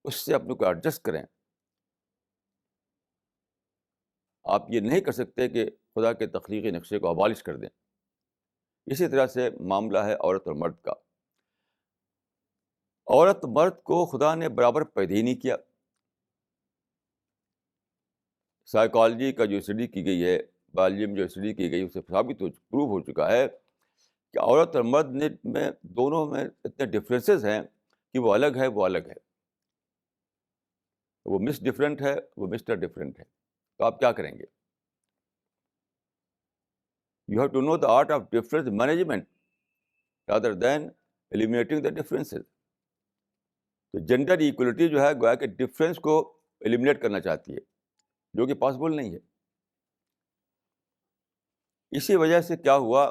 اس سے اپنے کو ایڈجسٹ کریں. آپ یہ نہیں کر سکتے کہ خدا کے تخلیقی نقشے کو ابالش کر دیں. اسی طرح سے معاملہ ہے عورت اور مرد کا. عورت مرد کو خدا نے برابر پیدا ہی نہیں کیا. سائیکالوجی کا جو اسٹڈی کی گئی ہے، بایولوجی میں جو اسٹڈی کی گئی، اسے ثابت پروو ہو چکا ہے کہ عورت اور مرد میں دونوں میں اتنے ڈفرینسز ہیں کہ وہ الگ ہے، وہ الگ ہے. وہ مس ڈفرینٹ ہے، وہ مسٹر ڈفرینٹ ہے. تو آپ کیا کریں گے؟ You have to know the art of difference management rather than eliminating the differences. تو جینڈر ایکولیٹی جو ہے گویا کہ ڈفرینس کو ایلیمینیٹ کرنا چاہتی ہے، جو کہ پاسبل نہیں ہے. اسی وجہ سے کیا ہوا،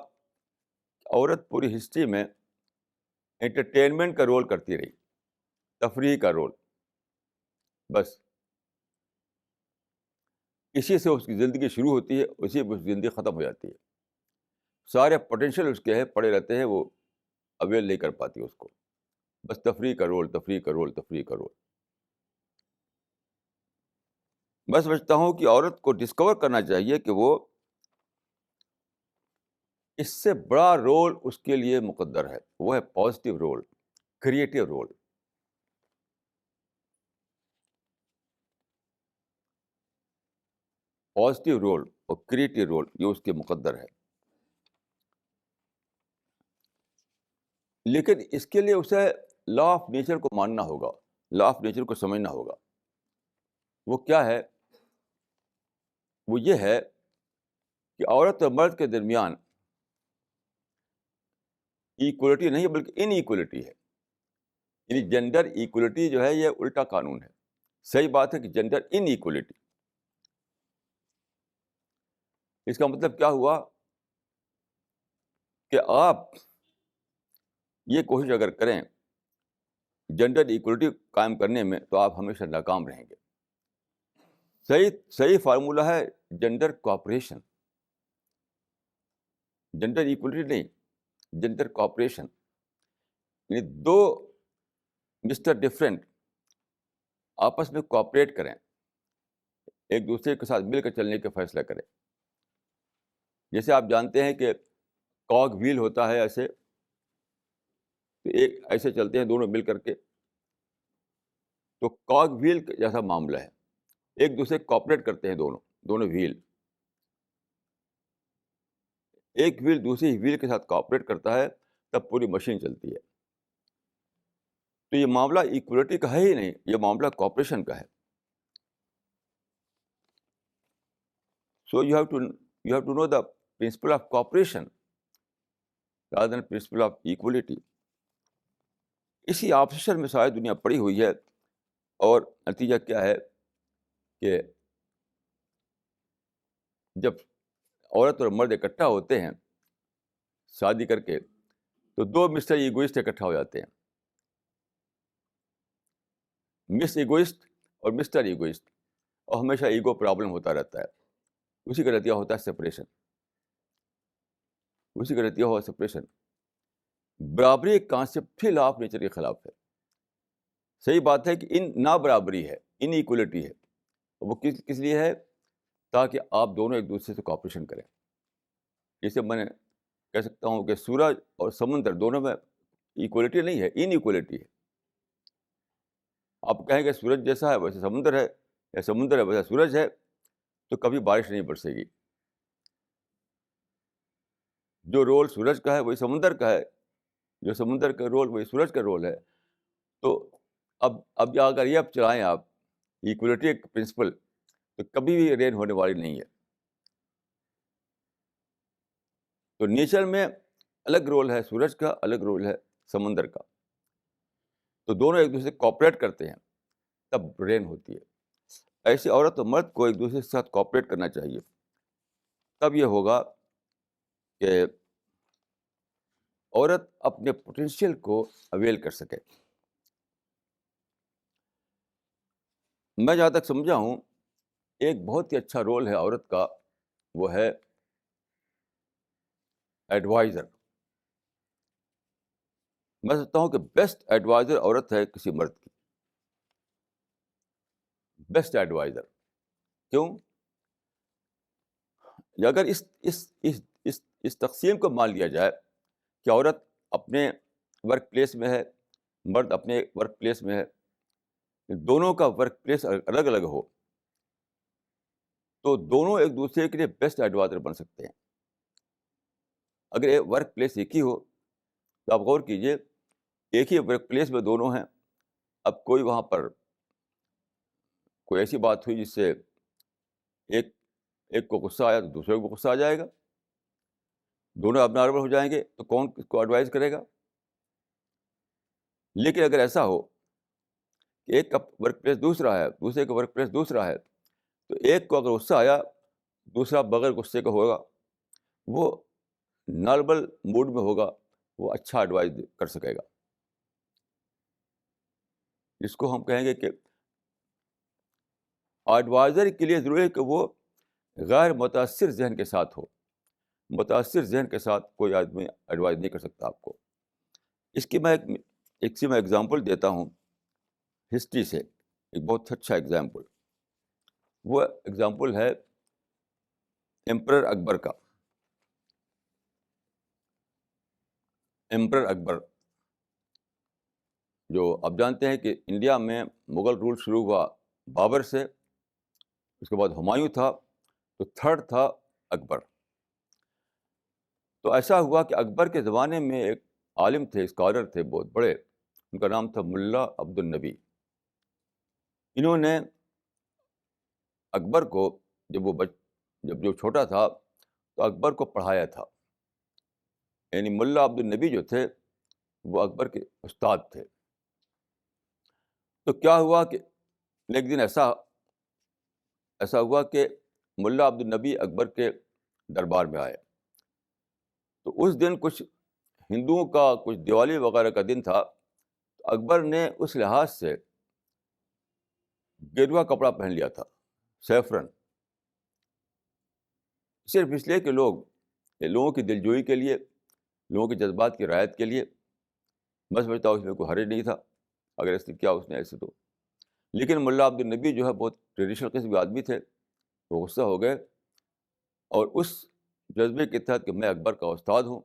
عورت پوری ہسٹری میں انٹرٹینمنٹ کا رول کرتی رہی، تفریح کا رول، بس اسی سے اس کی زندگی شروع ہوتی ہے، اسی پہ اس کی زندگی ختم ہو جاتی ہے. سارے پوٹینشیل اس کے ہیں پڑے رہتے ہیں، وہ اویل نہیں کر پاتی اس کو، بس تفریح کا رول، تفریح کا رول، تفریح کا رول. میں سمجھتا ہوں کہ عورت کو ڈسکور کرنا چاہیے کہ وہ اس سے بڑا رول اس کے لیے مقدر ہے، وہ ہے positive role, creative role. Positive role اور کریٹو رول یہ اس کے مقدر ہے. لیکن اس کے لیے اسے لا آف نیچر کو ماننا ہوگا، لا آف نیچر کو سمجھنا ہوگا. وہ کیا ہے؟ وہ یہ ہے کہ عورت اور مرد کے درمیان ایکولیٹی نہیں ہے بلکہ ان ایکولیٹی ہے. یعنی جینڈر ایکولیٹی جو ہے یہ الٹا قانون ہے. صحیح بات ہے کہ جینڈر ان ایکولیٹی. اس کا مطلب کیا ہوا کہ آپ یہ کوشش اگر کریں جینڈر ایکولیٹی قائم کرنے میں تو آپ ہمیشہ ناکام رہیں گے. صحیح فارمولہ ہے جینڈر کوآپریشن، جینڈر ایکولیٹی نہیں، جینڈر کوآپریشن. یعنی دو مسٹر ڈفرینٹ آپس میں کوآپریٹ کریں، ایک دوسرے کے ساتھ مل کر چلنے کا فیصلہ کریں. جیسے آپ جانتے ہیں کہ کاگ ویل ہوتا ہے ایسے، تو ایک ایسے چلتے ہیں دونوں مل کر کے، تو کاگ ویل جیسا معاملہ ہے. ایک دوسرے کوآپریٹ کرتے ہیں دونوں ویل. ایک ویل دوسری ویل کے ساتھ کوآپریٹ کرتا ہے تب پوری مشین چلتی ہے. تو یہ معاملہ ایکولیٹی کا ہے ہی نہیں، یہ معاملہ کوآپریشن کا ہے. So you have to know the principle of cooperation rather than principle of equality. اسی آبسیشن میں ساری دنیا پڑی ہوئی ہے. اور نتیجہ کیا ہے کہ جب عورت اور مرد اکٹھا ہوتے ہیں شادی کر کے تو دو مسٹر ایگوئسٹ اکٹھا ہو جاتے ہیں، مس ایگوئسٹ اور مسٹر ایگوئسٹ، اور ہمیشہ ایگو پرابلم ہوتا رہتا ہے. اسی کا نتیجہ ہوتا ہے سپریشن، اسی کا نتیجہ ہوا سپریشن. برابری ایک concept he law of nature کے خلاف ہے. صحیح بات ہے کہ ان نا برابری ہے، ان ایکولیٹی ہے. وہ کس لیے ہے؟ تاکہ آپ دونوں ایک دوسرے سے کوآپریشن کریں. جیسے میں نے کہہ سکتا ہوں کہ سورج اور سمندر دونوں میں ایکولیٹی نہیں ہے، ان ایکولیٹی ہے. آپ کہیں کہ سورج جیسا ہے ویسے سمندر ہے، یا سمندر ہے ویسا سورج ہے، تو کبھی بارش نہیں برسے گی. جو رول سورج کا ہے وہی سمندر کا ہے، جو سمندر کا رول وہی سورج کا رول ہے. تو اب اگر یہ چلائیں آپ ایکولیٹی ایک پرنسپل، تو کبھی بھی رین ہونے والی نہیں ہے. تو نیچر میں الگ رول ہے سورج کا، الگ رول ہے سمندر کا. تو دونوں ایک دوسرے سے کوآپریٹ کرتے ہیں تب رین ہوتی ہے. ایسی عورت اور مرد کو ایک دوسرے کے ساتھ کوآپریٹ کرنا چاہیے. تب یہ ہوگا کہ عورت اپنے پوٹینشیل کو اویل کر سکے. میں جہاں تک سمجھا ہوں ایک بہت ہی اچھا رول ہے عورت کا، وہ ہے ایڈوائزر. میں سمجھتا ہوں کہ بیسٹ ایڈوائزر عورت ہے کسی مرد کی. بیسٹ ایڈوائزر کیوں؟ اگر اس تقسیم کو مان لیا جائے کہ عورت اپنے ورک پلیس میں ہے، مرد اپنے ورک پلیس میں ہے، دونوں کا ورک پلیس الگ الگ ہو، تو دونوں ایک دوسرے کے لیے بیسٹ ایڈوائزر بن سکتے ہیں. اگر ورک پلیس ایک ہی ہو تو آپ غور کیجئے، ایک ہی ورک پلیس میں دونوں ہیں، اب کوئی وہاں پر کوئی ایسی بات ہوئی جس سے ایک کو غصہ آیا تو دوسرے کو غصہ آ جائے گا، دونوں اب نارمل ہو جائیں گے، تو کون کس کو ایڈوائز کرے گا؟ لیکن اگر ایسا ہو کہ ایک کا ورک پلیس دوسرا ہے، دوسرے کا ورک پلیس دوسرا ہے، تو ایک کو اگر غصہ آیا دوسرا بغیر غصے کا ہوگا، وہ نارمل موڈ میں ہوگا وہ اچھا ایڈوائز کر سکے گا، جس کو ہم کہیں گے کہ ایڈوائزر کے لیے ضروری ہے کہ وہ غیر متاثر ذہن کے ساتھ ہو. متاثر ذہن کے ساتھ کوئی آدمی ایڈوائز نہیں کر سکتا آپ کو. اس کی میں ایک سی میں ایگزامپل دیتا ہوں ہسٹری سے، ایک بہت اچھا ایگزامپل. وہ ایگزامپل ہے ایمپرر اکبر کا. ایمپرر اکبر جو آپ جانتے ہیں کہ انڈیا میں مغل رول شروع ہوا بابر سے، اس کے بعد ہمایوں تھا، تو تھرڈ تھا اکبر. تو ایسا ہوا کہ اکبر کے زمانے میں ایک عالم تھے، اسکالر تھے بہت بڑے، ان کا نام تھا ملا عبد النبی. انہوں نے اکبر کو جب چھوٹا تھا تو اکبر کو پڑھایا تھا. یعنی ملا عبد النبی جو تھے وہ اکبر کے استاد تھے. تو کیا ہوا کہ ایک دن ایسا ہوا کہ ملا عبد النبی اکبر کے دربار میں آئے. تو اس دن کچھ ہندوؤں کا کچھ دیوالی وغیرہ کا دن تھا. اکبر نے اس لحاظ سے گیروا کپڑا پہن لیا تھا، سیفرن، صرف اس لیے کہ لوگوں کی دلجوئی کے لیے، لوگوں کے جذبات کی رعایت کے لیے. میں سمجھتا ہوں اس میں کوئی حرج نہیں تھا اگر ایسے کیا اس نے ایسے. تو لیکن ملا عبد النبی جو ہے بہت ٹریڈیشنل قسم کے آدمی تھے، وہ غصہ ہو گئے اور اس جذبے کے تحت کہ میں اکبر کا استاد ہوں،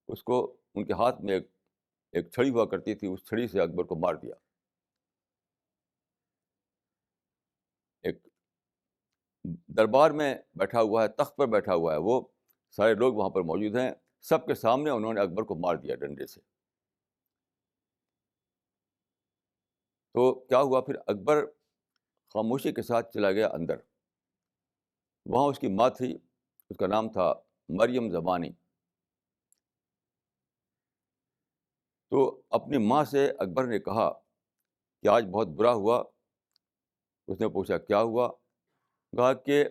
اس کو ان کے ہاتھ میں ایک چھڑی ہوا کرتی تھی، اس چھڑی سے اکبر کو مار دیا. ایک دربار میں بیٹھا ہوا ہے، تخت پر بیٹھا ہوا ہے، وہ سارے لوگ وہاں پر موجود ہیں، سب کے سامنے انہوں نے اکبر کو مار دیا ڈنڈے سے. تو کیا ہوا پھر؟ اکبر خاموشی کے ساتھ چلا گیا اندر. وہاں اس کی ماں تھی، اس کا نام تھا مریم زمانی. تو اپنی ماں سے اکبر نے کہا کہ آج بہت برا ہوا. اس نے پوچھا کیا ہوا؟ کہا کہ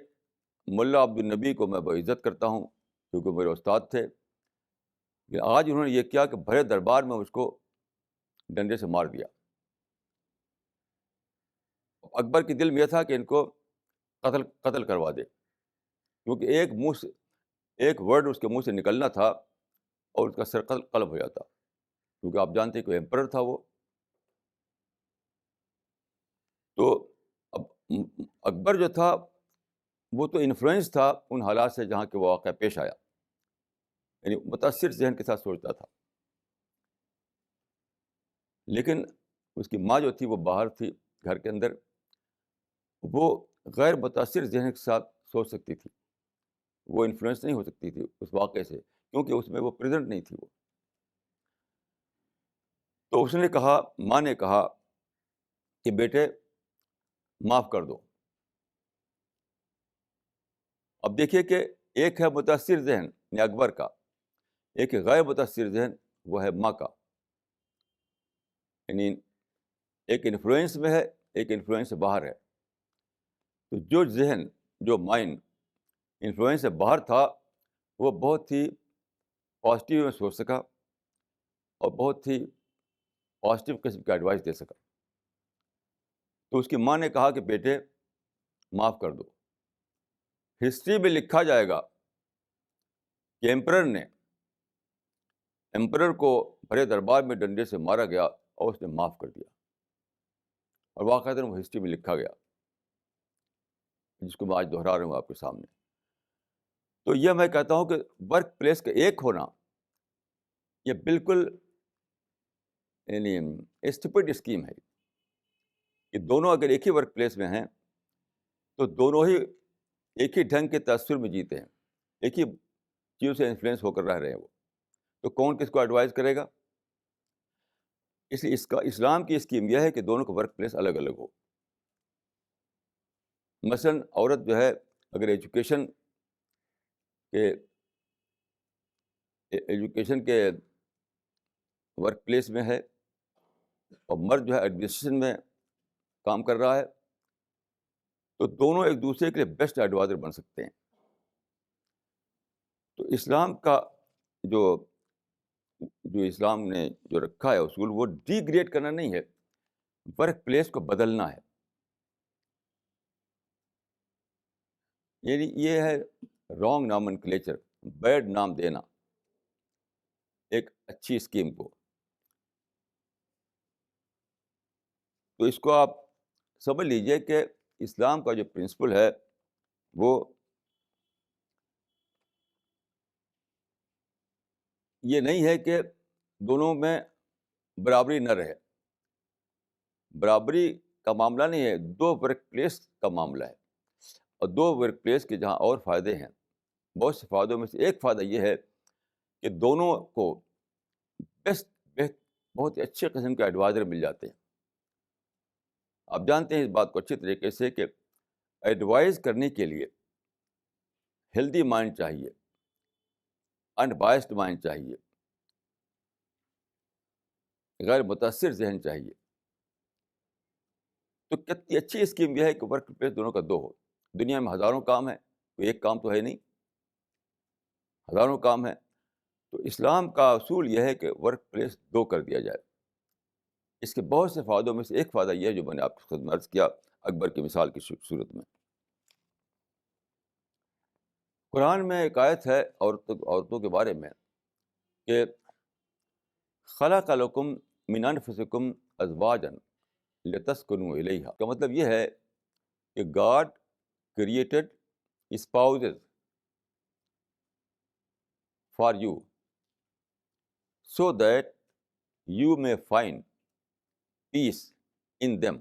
ملا عبد النبی کو میں عزت کرتا ہوں کیونکہ میرے استاد تھے، کہ آج انہوں نے یہ کیا کہ بھرے دربار میں اس کو ڈنڈے سے مار دیا. اکبر کے دل میں یہ تھا کہ ان کو قتل کروا دے، کیونکہ ایک ورڈ اس کے منہ سے نکلنا تھا اور اس کا سر قلب ہو جاتا، کیونکہ آپ جانتے ہیں کہ ایمپرر تھا وہ. تو اب اکبر جو تھا وہ تو انفلوئنس تھا ان حالات سے جہاں کہ وہ واقعہ پیش آیا، یعنی متاثر ذہن کے ساتھ سوچتا تھا. لیکن اس کی ماں جو تھی وہ باہر تھی گھر کے اندر، وہ غیر متاثر ذہن کے ساتھ سوچ سکتی تھی، وہ انفلوئنس نہیں ہو سکتی تھی اس واقعے سے، کیونکہ اس میں وہ پریزنٹ نہیں تھی وہ. تو اس نے کہا، ماں نے کہا کہ بیٹے معاف کر دو. اب دیکھیے کہ ایک ہے متاثر ذہن یعنی اکبر کا، ایک غیر متاثر ذہن وہ ہے ماں کا. یعنی ایک انفلوئنس میں ہے، ایک انفلوئنس سے باہر ہے. تو جو ذہن، جو مائنڈ انفلوئنس سے باہر تھا وہ بہت ہی پازیٹیو میں سوچ سکا اور بہت ہی پازیٹیو قسم کا ایڈوائس دے سکا. تو اس کی ماں نے کہا کہ بیٹے معاف کر دو. ہسٹری میں لکھا جائے گا کہ ایمپرر کو بھرے دربار میں ڈنڈے سے مارا گیا اور اس نے معاف کر دیا، اور واقعتاً وہ ہسٹری میں لکھا گیا، جس کو میں آج دہرا رہا ہوں آپ کے سامنے. تو یہ میں کہتا ہوں کہ ورک پلیس کا ایک ہونا یہ بالکل یعنی اسٹوپڈ اسکیم ہے کہ دونوں اگر ایک ہی ورک پلیس میں ہیں تو دونوں ہی ایک ہی ڈھنگ کے تاثر میں جیتے ہیں، ایک ہی چیز سے انفلوئنس ہو کر رہ رہے ہیں وہ، تو کون کس کو ایڈوائز کرے گا؟ اس لیے اسلام کی اسکیم یہ ہے کہ دونوں کا ورک پلیس الگ الگ ہو. مثلاً عورت جو ہے اگر ایجوکیشن کے ورک پلیس میں ہے اور مرد جو ہے ایڈمنسٹریشن میں کام کر رہا ہے، تو دونوں ایک دوسرے کے لیے بیسٹ ایڈوائزر بن سکتے ہیں. تو اسلام کا جو جو اسلام نے جو رکھا ہے اصول، وہ ڈی گریڈ کرنا نہیں ہے، ورک پلیس کو بدلنا ہے. یعنی یہ ہے رانگ نامنکلیچر، بیڈ نام دینا ایک اچھی اسکیم کو. تو اس کو آپ سمجھ لیجئے کہ اسلام کا جو پرنسپل ہے وہ یہ نہیں ہے کہ دونوں میں برابری نہ رہے. برابری کا معاملہ نہیں ہے، دو ورک پلیس کا معاملہ ہے. اور دو ورک پلیس کے جہاں اور فائدے ہیں، بہت سے فائدوں میں سے ایک فائدہ یہ ہے کہ دونوں کو بیسٹ بہت ہی اچھے قسم کے ایڈوائزر مل جاتے ہیں. آپ جانتے ہیں اس بات کو اچھی طریقے سے کہ ایڈوائز کرنے کے لیے ہیلدی مائنڈ چاہیے، ان بائسڈ مائنڈ چاہیے، غیر متاثر ذہن چاہیے. تو کتنی اچھی اسکیم یہ ہے کہ ورک پلیس دونوں کا دو ہو. دنیا میں ہزاروں کام ہیں، کوئی ایک کام تو ہے نہیں، ہزاروں کام ہیں. تو اسلام کا اصول یہ ہے کہ ورک پلیس دو کر دیا جائے. اس کے بہت سے فائدوں میں سے ایک فائدہ یہ ہے جو میں نے آپ کی خدمت میں عرض کیا اکبر کی مثال کی صورت میں. قرآن میں ایک آیت ہے عورتوں کے بارے میں کہ خلق لکم من انفسکم ازواجا لتسکنوا الیہا. کا مطلب یہ ہے کہ God created spouses for you so that you may find peace in them.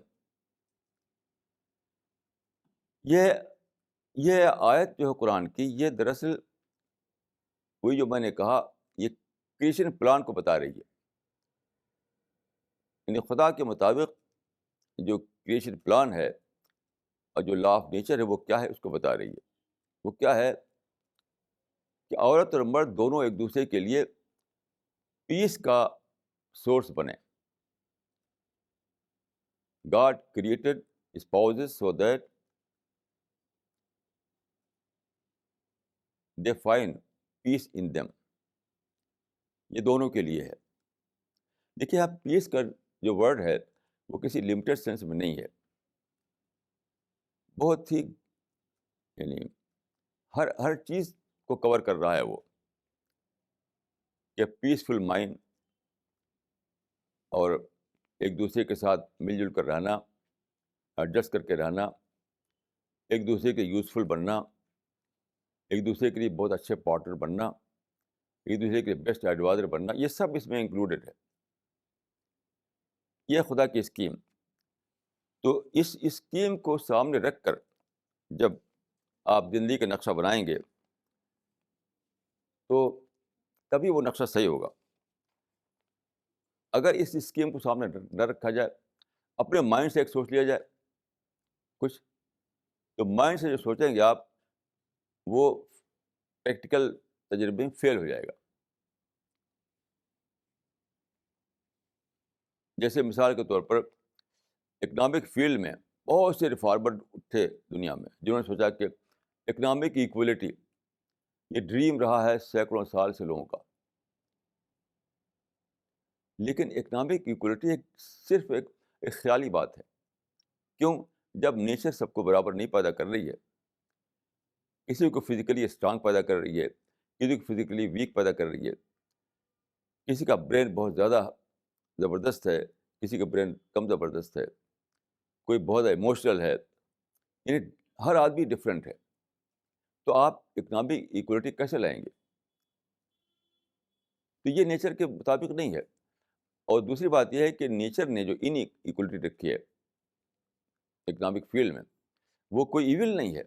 یہ آیت جو ہے قرآن کی، یہ دراصل وہی جو میں نے کہا یہ کریشن پلان کو بتا رہی ہے. یعنی خدا کے مطابق جو کریشن پلان ہے اور جو لا آف نیچر ہے وہ کیا ہے اس کو بتا رہی ہے. وہ کیا ہے کہ عورت اور مرد دونوں ایک دوسرے کے لیے پیس کا سورس بنے. God created spouses so that they find peace in them. یہ دونوں کے لیے ہے. دیکھیے آپ، پیس کا جو ورڈ ہے وہ کسی لمیٹڈ سینس میں نہیں ہے، بہت ہی یعنی ہر چیز کو کور کر رہا ہے وہ، کہ پیسفل مائنڈ اور ایک دوسرے کے ساتھ مل جل کر رہنا، ایڈجسٹ کر کے رہنا، ایک دوسرے کے یوزفل بننا، ایک دوسرے کے لیے بہت اچھے پارٹنر بننا، ایک دوسرے کے بیسٹ ایڈوائزر بننا، یہ سب اس میں انکلوڈیڈ ہے. یہ خدا کی اسکیم. تو اس اسکیم کو سامنے رکھ کر جب آپ زندگی کا نقشہ بنائیں گے تو تبھی وہ نقشہ صحیح ہوگا. اگر اس اسکیم کو سامنے نہ رکھا جائے، اپنے مائنڈ سے ایک سوچ لیا جائے کچھ، تو مائنڈ سے جو سوچیں گے آپ وہ پریکٹیکل تجربے میں فیل ہو جائے گا. جیسے مثال کے طور پر اکنامک فیلڈ میں بہت سے ریفارمر تھے دنیا میں جنہوں نے سوچا کہ اکنامک ایکولیٹی یہ ڈریم رہا ہے سینکڑوں سال سے لوگوں کا. لیکن اکنامک ایکولیٹی صرف ایک خیالی بات ہے. کیوں؟ جب نیچر سب کو برابر نہیں پیدا کر رہی ہے، کسی کو فزیکلی اسٹرانگ پیدا کر رہی ہے، کسی کو فزیکلی ویک پیدا کر رہی ہے، کسی کا برین بہت زیادہ زبردست ہے، کسی کا برین کم زبردست ہے، کوئی بہت ایموشنل ہے، یعنی ہر آدمی ڈفرینٹ ہے. تو آپ اکنامک ایکولیٹی کیسے لائیں گے؟ تو یہ نیچر کے مطابق نہیں ہے. اور دوسری بات یہ ہے کہ نیچر نے جو ان ایکولیٹی رکھی ہے اکنامک فیلڈ میں، وہ کوئی ایول نہیں ہے،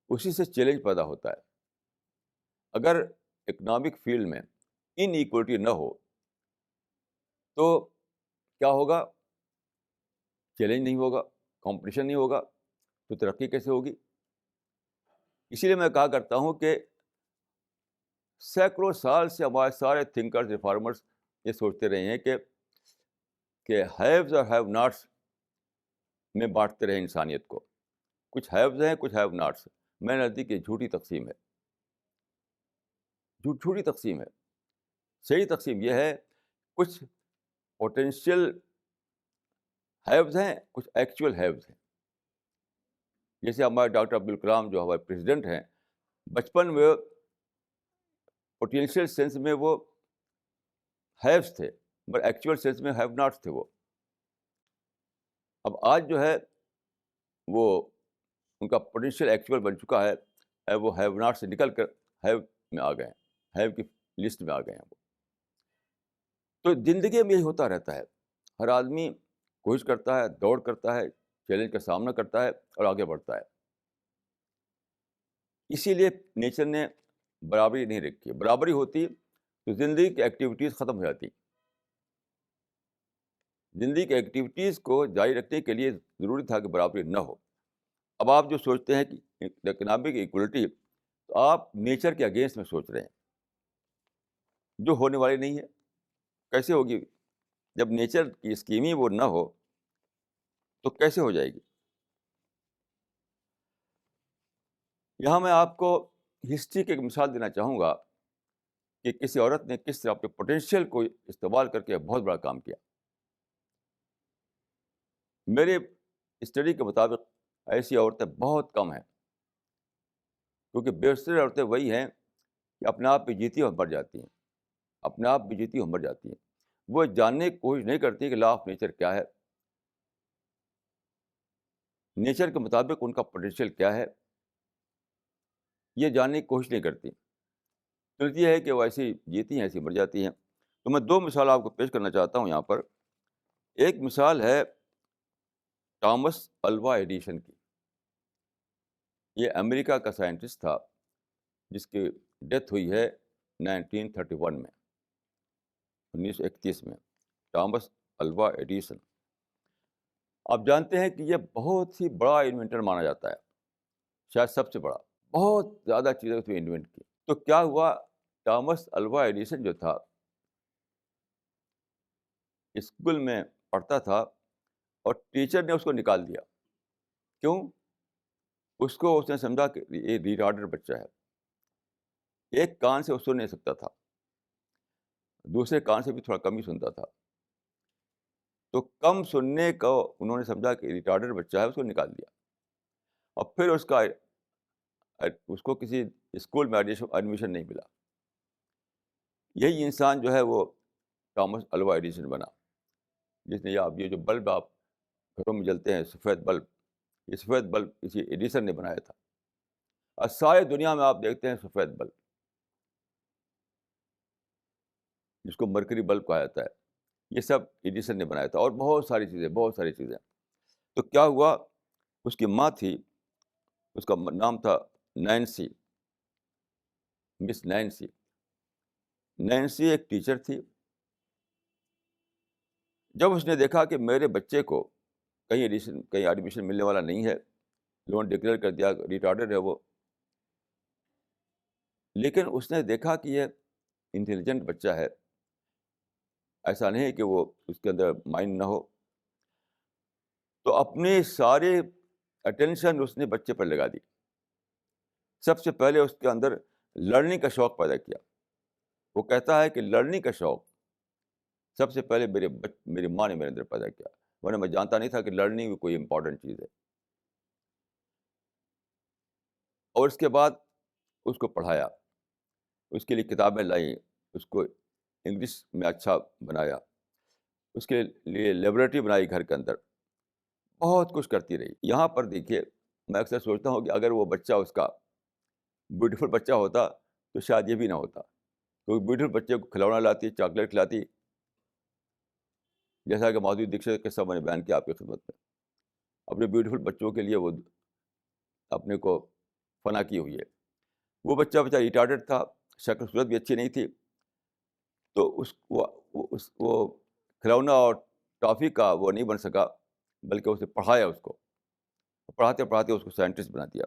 اسی سے چیلنج پیدا ہوتا ہے. اگر اکنامک فیلڈ میں ان ایکولیٹی نہ ہو تو کیا ہوگا؟ چیلنج نہیں ہوگا، کمپٹیشن نہیں ہوگا، تو ترقی کیسے ہوگی؟ اسی لیے میں کہا کرتا ہوں کہ سینکڑوں سال سے ہمارے سارے تھنکرز ریفارمرز یہ سوچتے رہے ہیں کہ ہیوز اور ہیو ناٹس میں بانٹتے رہے انسانیت کو. کچھ ہیوز ہیں، کچھ ہیو ناٹس. میں نزدیک یہ جھوٹی تقسیم ہے. جھوٹی تقسیم ہے. صحیح تقسیم یہ ہے کچھ پوٹینشیل ہیوز ہیں, کچھ ایکچوئل ہیوز ہیں. جیسے ہمارے ڈاکٹر عبدالکلام جو ہمارے پریزیڈنٹ ہیں, بچپن میں پوٹینشیل سینس میں وہ ہیوز تھے, مگر ایکچوئل سینس میں ہیو ناٹس تھے وہ. اب آج جو ہے وہ ان کا پوٹینشیل ایکچوئل بن چکا ہے, وہ ہیو ناٹ سے نکل کر ہیو میں آ گئے ہیں, ہیو کی لسٹ میں آ گئے ہیں وہ. تو زندگی میں یہی ہوتا رہتا ہے. ہر آدمی کوشش کرتا ہے, دوڑ کرتا ہے, چیلنج کا سامنا کرتا ہے اور آگے بڑھتا ہے. اسی لیے نیچر نے برابری نہیں رکھی. برابری ہوتی تو زندگی کی ایکٹیویٹیز ختم ہو جاتی. زندگی کی ایکٹیویٹیز کو جاری رکھنے کے لیے ضروری تھا کہ برابری نہ ہو. اب آپ جو سوچتے ہیں کہ اکنامک ایکولیٹی, تو آپ نیچر کے اگینسٹ میں سوچ رہے ہیں, جو ہونے والی نہیں ہے. کیسے ہوگی؟ جب نیچر کی اسکیم ہی وہ نہ ہو تو کیسے ہو جائے گی؟ یہاں میں آپ کو ہسٹری کی ایک مثال دینا چاہوں گا کہ کسی عورت نے کس طرح اپنے پوٹینشیل کو استعمال کر کے بہت بڑا کام کیا. میرے اسٹڈی کے مطابق ایسی عورتیں بہت کم ہیں, کیونکہ بیشتر عورتیں وہی ہیں کہ اپنے آپ پہ جیتی اور مر جاتی ہیں, اپنے آپ بھی جیتی اور مر جاتی ہیں. وہ جاننے کی کوشش نہیں کرتی کہ لا آف نیچر کیا ہے, نیچر کے مطابق ان کا پوٹینشیل کیا ہے, یہ جاننے کی کوشش نہیں کرتی. غلطی ہے کہ وہ ایسی جیتی ہیں ایسی مر جاتی ہیں. تو میں دو مثال آپ کو پیش کرنا چاہتا ہوں یہاں پر. ایک مثال ہے ٹامس الوا ایڈیشن کی. یہ امریکہ کا سائنٹسٹ تھا جس کی ڈیتھ ہوئی ہے 1931 میں, 1931 میں. ٹامس الوا ایڈیشن, آپ جانتے ہیں کہ یہ بہت ہی بڑا انوینٹر مانا جاتا ہے, شاید سب سے بڑا. بہت زیادہ چیزیں اس میں انوینٹ کی. تو کیا ہوا, ٹامس الوا ایڈیشن جو تھا اسکول میں پڑھتا تھا اور ٹیچر نے اس کو نکال دیا. کیوں؟ اس نے سمجھا کہ یہ ریٹارڈر بچہ ہے. ایک کان سے وہ سن نہیں سکتا تھا, دوسرے کان سے بھی تھوڑا کم ہی سنتا تھا. تو کم سننے کو انہوں نے سمجھا کہ ریٹارڈر بچہ ہے, اس کو نکال دیا. اور پھر اس کو کسی اسکول میں ایڈمیشن نہیں ملا. یہی انسان جو ہے وہ ٹامس الوا ایڈیشن بنا, جس نے یہ جو بلب آپ گھروں میں جلتے ہیں, سفید بلب, یہ سفید بلب کسی ایڈیشن نے بنایا تھا. اور ساری دنیا میں آپ دیکھتے ہیں سفید بلب, جس کو مرکری بلب کہا جاتا ہے, یہ سب ایڈیشن نے بنایا تھا. اور بہت ساری چیزیں. تو کیا ہوا, اس کی ماں تھی, اس کا نام تھا نینسی, مس نینسی. نینسی ایک ٹیچر تھی. جب اس نے دیکھا کہ میرے بچے کو کہیں ایڈمیشن ملنے والا نہیں ہے, لوگوں نے ڈکلیئر کر دیا ریٹارڈر ہے وہ, لیکن اس نے دیکھا کہ یہ انٹیلیجنٹ بچہ ہے, ایسا نہیں ہے کہ وہ اس کے اندر مائنڈ نہ ہو. تو اپنی سارے اٹینشن اس نے بچے پر لگا دی. سب سے پہلے اس کے اندر لرننگ کا شوق پیدا کیا. وہ کہتا ہے کہ لرننگ کا شوق سب سے پہلے میری ماں نے میرے اندر پیدا کیا, ورنہ میں جانتا نہیں تھا کہ لرننگ بھی کوئی امپورٹنٹ چیز ہے. اور اس کے بعد اس کو پڑھایا, اس کے لیے کتابیں لائیں, اس کو انگلش میں اچھا بنایا, اس کے لیے لیبورٹری بنائی گھر کے اندر, بہت کچھ کرتی رہی. یہاں پر دیکھیے, میں اکثر سوچتا ہوں کہ اگر وہ بچہ اس کا بیوٹیفل بچہ ہوتا تو شاید یہ بھی نہ ہوتا, کیونکہ بیوٹیفل بچے کو کھلونا لاتی, چاکلیٹ کھلاتی, جیسا کہ مادھوری دکشت کا قصہ میں نے بیان کیا آپ کی خدمت میں. اپنے بیوٹیفل بچوں کے لیے وہ اپنے کو فنا کی ہوئی ہے. وہ بچہ ریٹارڈڈ تھا, شکل صورت بھی اچھی نہیں تھی, تو وہ کھلونا اور ٹافی کا وہ نہیں بن سکا, بلکہ اسے پڑھایا, اس کو پڑھاتے پڑھاتے اس کو سائنٹسٹ بنا دیا.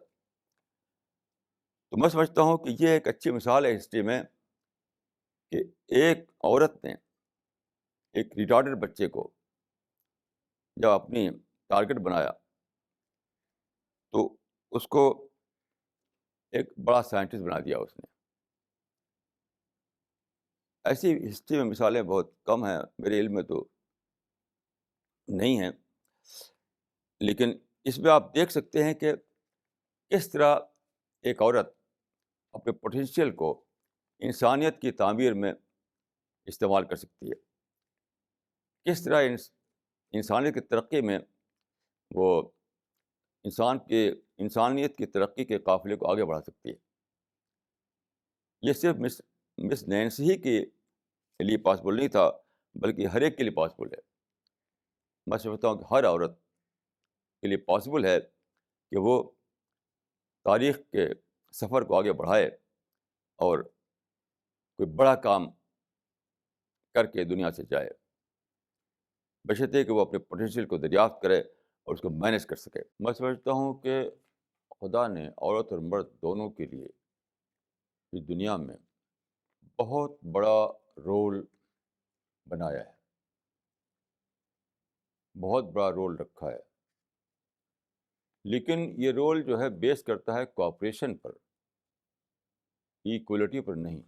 تو میں سمجھتا ہوں کہ یہ ایک اچھی مثال ہے ہسٹری میں کہ ایک عورت نے ایک ریٹارڈڈ بچے کو جب اپنی ٹارگٹ بنایا تو اس کو ایک بڑا سائنٹسٹ بنا دیا اس نے. ایسی ہسٹری میں مثالیں بہت کم ہیں، میرے علم میں تو نہیں ہیں، لیکن اس میں آپ دیکھ سکتے ہیں کہ کس طرح ایک عورت اپنے پوٹینشیل کو انسانیت کی تعمیر میں استعمال کر سکتی ہے، کس طرح انسانیت کی ترقی میں وہ انسانیت کی ترقی کے قافلے کو آگے بڑھا سکتی ہے۔ یہ صرف مس نینسی ہی کے لیے پاسبل نہیں تھا، بلکہ ہر ایک کے لیے پاسبل ہے۔ میں سمجھتا ہوں کہ ہر عورت کے لیے پاسبل ہے کہ وہ تاریخ کے سفر کو آگے بڑھائے اور کوئی بڑا کام کر کے دنیا سے جائے، بشرطے کہ وہ اپنے پوٹینشیل کو دریافت کرے اور اس کو مینیج کر سکے۔ میں سمجھتا ہوں کہ خدا نے عورت اور مرد دونوں کے لیے اس دنیا میں بہت بڑا رول بنایا ہے، بہت بڑا رول رکھا ہے، لیکن یہ رول جو ہے بیس کرتا ہے کوآپریشن پر، ایکولیٹی پر نہیں۔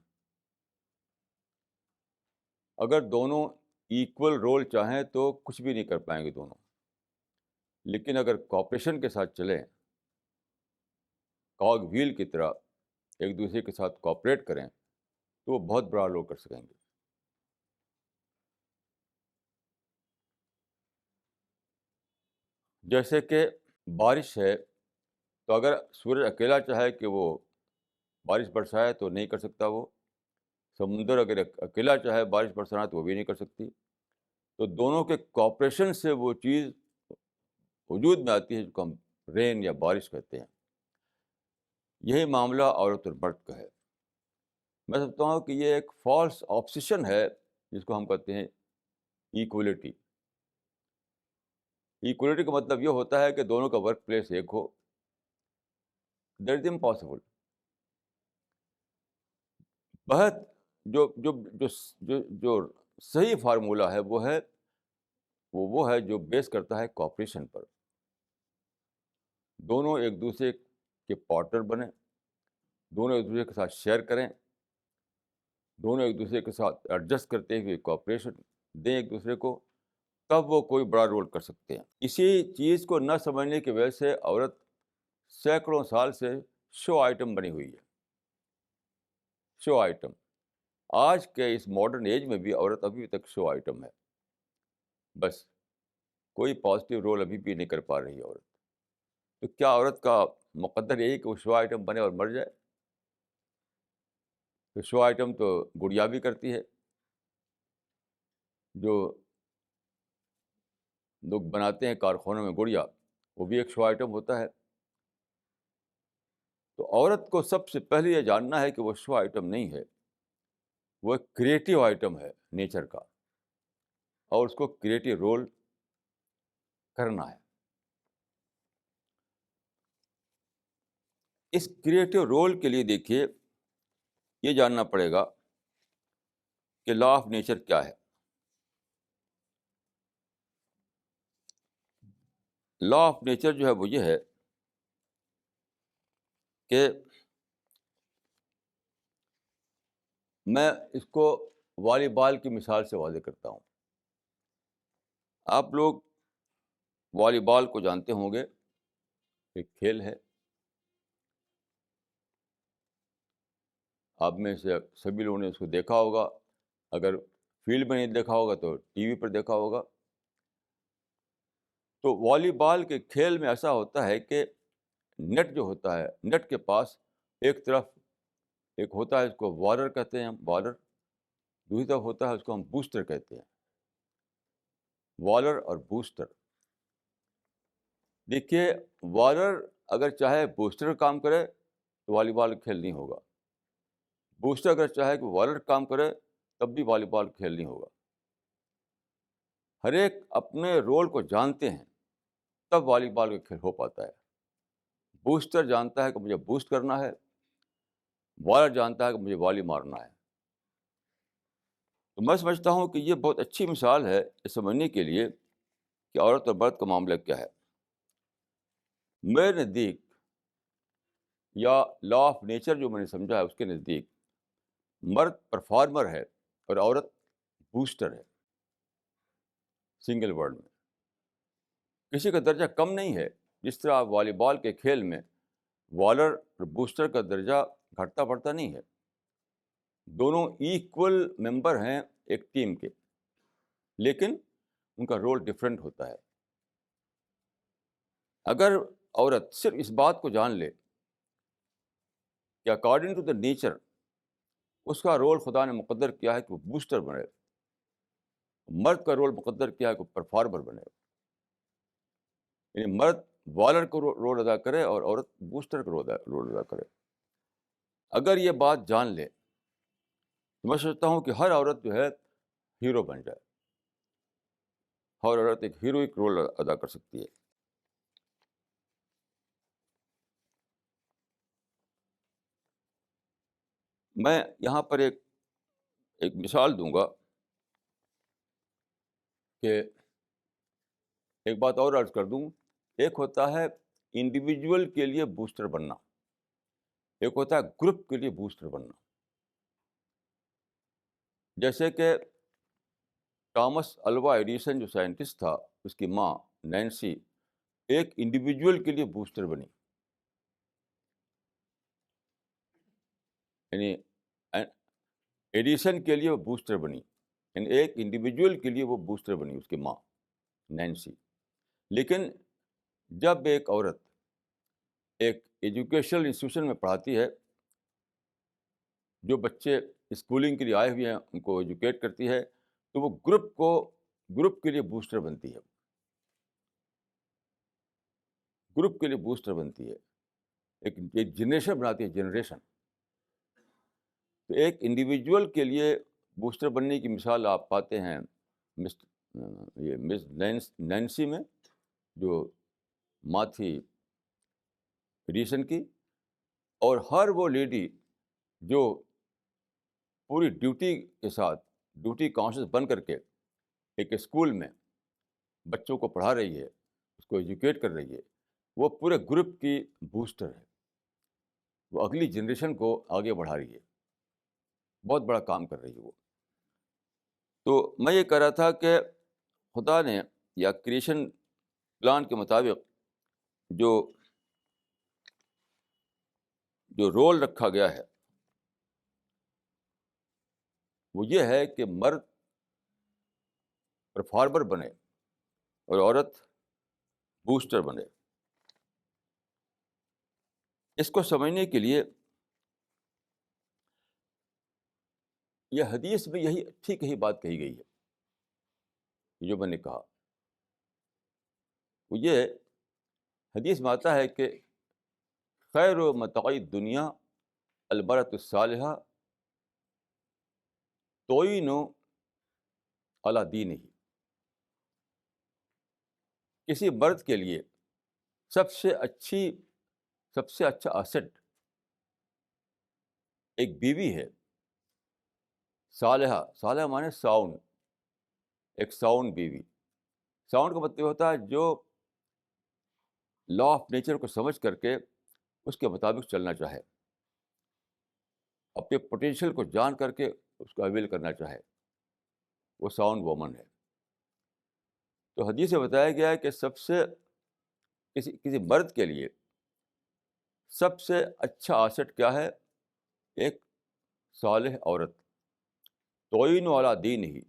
اگر دونوں ایکول رول چاہیں تو کچھ بھی نہیں کر پائیں گے دونوں، لیکن اگر کوآپریشن کے ساتھ چلیں، کاگ ویل کی طرح ایک دوسرے کے ساتھ کوآپریٹ کریں، تو وہ بہت بڑا رول کر سکیں گے۔ جیسے کہ بارش ہے، تو اگر سورج اکیلا چاہے کہ وہ بارش برسائے تو نہیں کر سکتا وہ، سمندر اگر اکیلا چاہے بارش برسانا تو وہ بھی نہیں کر سکتی۔ تو دونوں کے کوآپریشن سے وہ چیز وجود میں آتی ہے جس کو ہم رین یا بارش کہتے ہیں۔ یہی معاملہ عورت اور مرد کا ہے۔ میں سمجھتا ہوں کہ یہ ایک فالس آبسیشن ہے جس کو ہم کہتے ہیں ایکولیٹی۔ ایکولیٹی کا مطلب یہ ہوتا ہے کہ دونوں کا ورک پلیس ایک ہو، دیٹ از امپاسبل۔ بہت جو جو جو جو جو صحیح فارمولہ ہے وہ ہے جو بیس کرتا ہے کوآپریشن پر۔ دونوں ایک دوسرے کے پارٹنر بنیں، دونوں ایک دوسرے کے ساتھ شیئر کریں، دونوں ایک دوسرے کے ساتھ ایڈجسٹ کرتے ہوئے کوآپریشن دیں ایک دوسرے کو، تب وہ کوئی بڑا رول کر سکتے ہیں۔ اسی چیز کو نہ سمجھنے کی وجہ سے عورت سینکڑوں سال سے شو آئٹم بنی ہوئی ہے، شو آئٹم۔ آج کے اس ماڈرن ایج میں بھی عورت ابھی تک شو آئٹم ہے، بس کوئی پازیٹیو رول ابھی بھی نہیں کر پا رہی ہے عورت۔ تو کیا عورت کا مقدر یہی کہ وہ شو آئٹم بنے اور مر جائے؟ تو شو آئٹم تو گڑیا بھی کرتی ہے، جو لوگ بناتے ہیں کارخانوں میں گڑیا، وہ بھی ایک شو آئٹم ہوتا ہے۔ تو عورت کو سب سے پہلے یہ جاننا ہے کہ وہ شو آئٹم نہیں ہے، وہ ایک کریٹو آئٹم ہے نیچر کا، اور اس کو کریٹو رول کرنا ہے۔ اس کریٹو رول کے لیے دیکھیے، یہ جاننا پڑے گا کہ لا آف نیچر کیا ہے۔ لا آف نیچر جو ہے وہ یہ ہے کہ میں اس کو والی بال کی مثال سے واضح کرتا ہوں۔ آپ لوگ والی بال کو جانتے ہوں گے، ایک کھیل ہے، آپ میں سے سبھی لوگوں نے اس کو دیکھا ہوگا، اگر فیلڈ میں نہیں دیکھا ہوگا تو ٹی وی پر دیکھا ہوگا۔ تو والی بال کے کھیل میں ایسا ہوتا ہے کہ نیٹ جو ہوتا ہے، نیٹ کے پاس ایک طرف ایک ہوتا ہے، اس کو والر کہتے ہیں ہم، والر، دوسری طرف ہوتا ہے اس کو ہم بوسٹر کہتے ہیں، والر اور بوسٹر۔ دیکھیے، والر اگر چاہے بوسٹر کام کرے تو والی بال کھیل نہیں ہوگا، بوسٹر اگر چاہے کہ والر کام کرے تب بھی والی بال کھیل نہیں ہوگا۔ ہر ایک اپنے رول کو جانتے ہیں تب والی بال کا کھیل ہو پاتا ہے۔ بوسٹر جانتا ہے کہ مجھے بوسٹ کرنا ہے، والر جانتا ہے کہ مجھے والی مارنا ہے۔ تو میں سمجھتا ہوں کہ یہ بہت اچھی مثال ہے یہ سمجھنے کے لیے کہ عورت اور مرد کا معاملہ کیا ہے۔ میرے نزدیک، یا لا آف نیچر جو میں نے سمجھا ہے اس کے نزدیک، مرد پرفارمر ہے اور عورت بوسٹر ہے سنگل ورڈ میں. کسی کا درجہ کم نہیں ہے. جس طرح والی بال کے کھیل میں والر اور بوسٹر کا درجہ گھٹتا بڑھتا نہیں ہے. دونوں ایکول ممبر ہیں ایک ٹیم کے، لیکن ان کا رول ڈفرینٹ ہوتا ہے. اگر عورت صرف اس بات کو جان لے کہ اکارڈنگ ٹو دا نیچر اس کا رول خدا نے مقدر کیا ہے کہ وہ بوسٹر بنے، مرد کا رول مقدر کیا ہے کہ وہ پرفارمر بنے. یعنی مرد والر کو رول ادا کرے اور عورت بوسٹر کا رول ادا کرے. اگر یہ بات جان لے تو میں سمجھتا ہوں کہ ہر عورت جو ہے ہیرو بن جائے. ہر عورت ایک ہیروئک رول ادا کر سکتی ہے. میں یہاں پر ایک مثال دوں گا کہ ایک بات اور عرض کر دوں. ایک ہوتا ہے انڈیویجول کے لیے بوسٹر بننا، ایک ہوتا ہے گروپ کے لیے بوسٹر بننا. جیسے کہ ٹامس الوا ایڈیسن جو سائنٹسٹ تھا، اس کی ماں نینسی ایک انڈیویجول کے لیے بوسٹر بنی. یعنی ایڈیسن کے لیے وہ بوسٹر بنی، یعنی ایک انڈیویجول کے لیے وہ بوسٹر بنی اس کی ماں نینسی. لیکن جب ایک عورت ایک ایجوکیشنل انسٹیٹیوشن میں پڑھاتی ہے، جو بچے اسکولنگ کے لیے آئے ہوئے ہیں ان کو ایجوکیٹ کرتی ہے، تو وہ گروپ کے لیے بوسٹر بنتی ہے. گروپ کے لیے بوسٹر بنتی ہے، ایک جنریشن بناتی ہے، جنریشن. تو ایک انڈیویجول کے لیے بوسٹر بننے کی مثال آپ پاتے ہیں مس نینسی میں، جو ماں تھی ایڈیسن کی. اور ہر وہ لیڈی جو پوری ڈیوٹی کے ساتھ ڈیوٹی کانشیس بن کر کے ایک اسکول میں بچوں کو پڑھا رہی ہے، اس کو ایجوکیٹ کر رہی ہے، وہ پورے گروپ کی بوسٹر ہے. وہ اگلی جنریشن کو آگے بڑھا رہی ہے، بہت بڑا کام کر رہی ہے وہ. تو میں یہ کہہ رہا تھا کہ خدا نے یا کریشن پلان کے مطابق جو رول رکھا گیا ہے وہ یہ ہے کہ مرد پرفارمر بنے اور عورت بوسٹر بنے. اس کو سمجھنے کے لیے یہ حدیث میں یہی بات کہی گئی ہے جو میں نے کہا. وہ یہ حدیث میں آتا ہے کہ خیر و متاع دنیا البرۃ الصالحہ تعین علی دینہ. کسی مرد کے لیے سب سے اچھا ایسٹ ایک بیوی ہے صالحہ مانے ساؤنڈ، ایک ساؤنڈ بیوی. ساؤنڈ کا مطلب ہوتا ہے جو لا آف نیچر کو سمجھ کر کے اس کے مطابق چلنا چاہے، اپنے پوٹینشیل کو جان کر کے اس کو اویل کرنا چاہے، وہ ساؤنڈ وومن ہے. تو حدیث میں بتایا گیا ہے کہ کسی مرد کے لیے سب سے اچھا آسٹ کیا ہے؟ ایک صالح عورت، تعین علی دین ہی،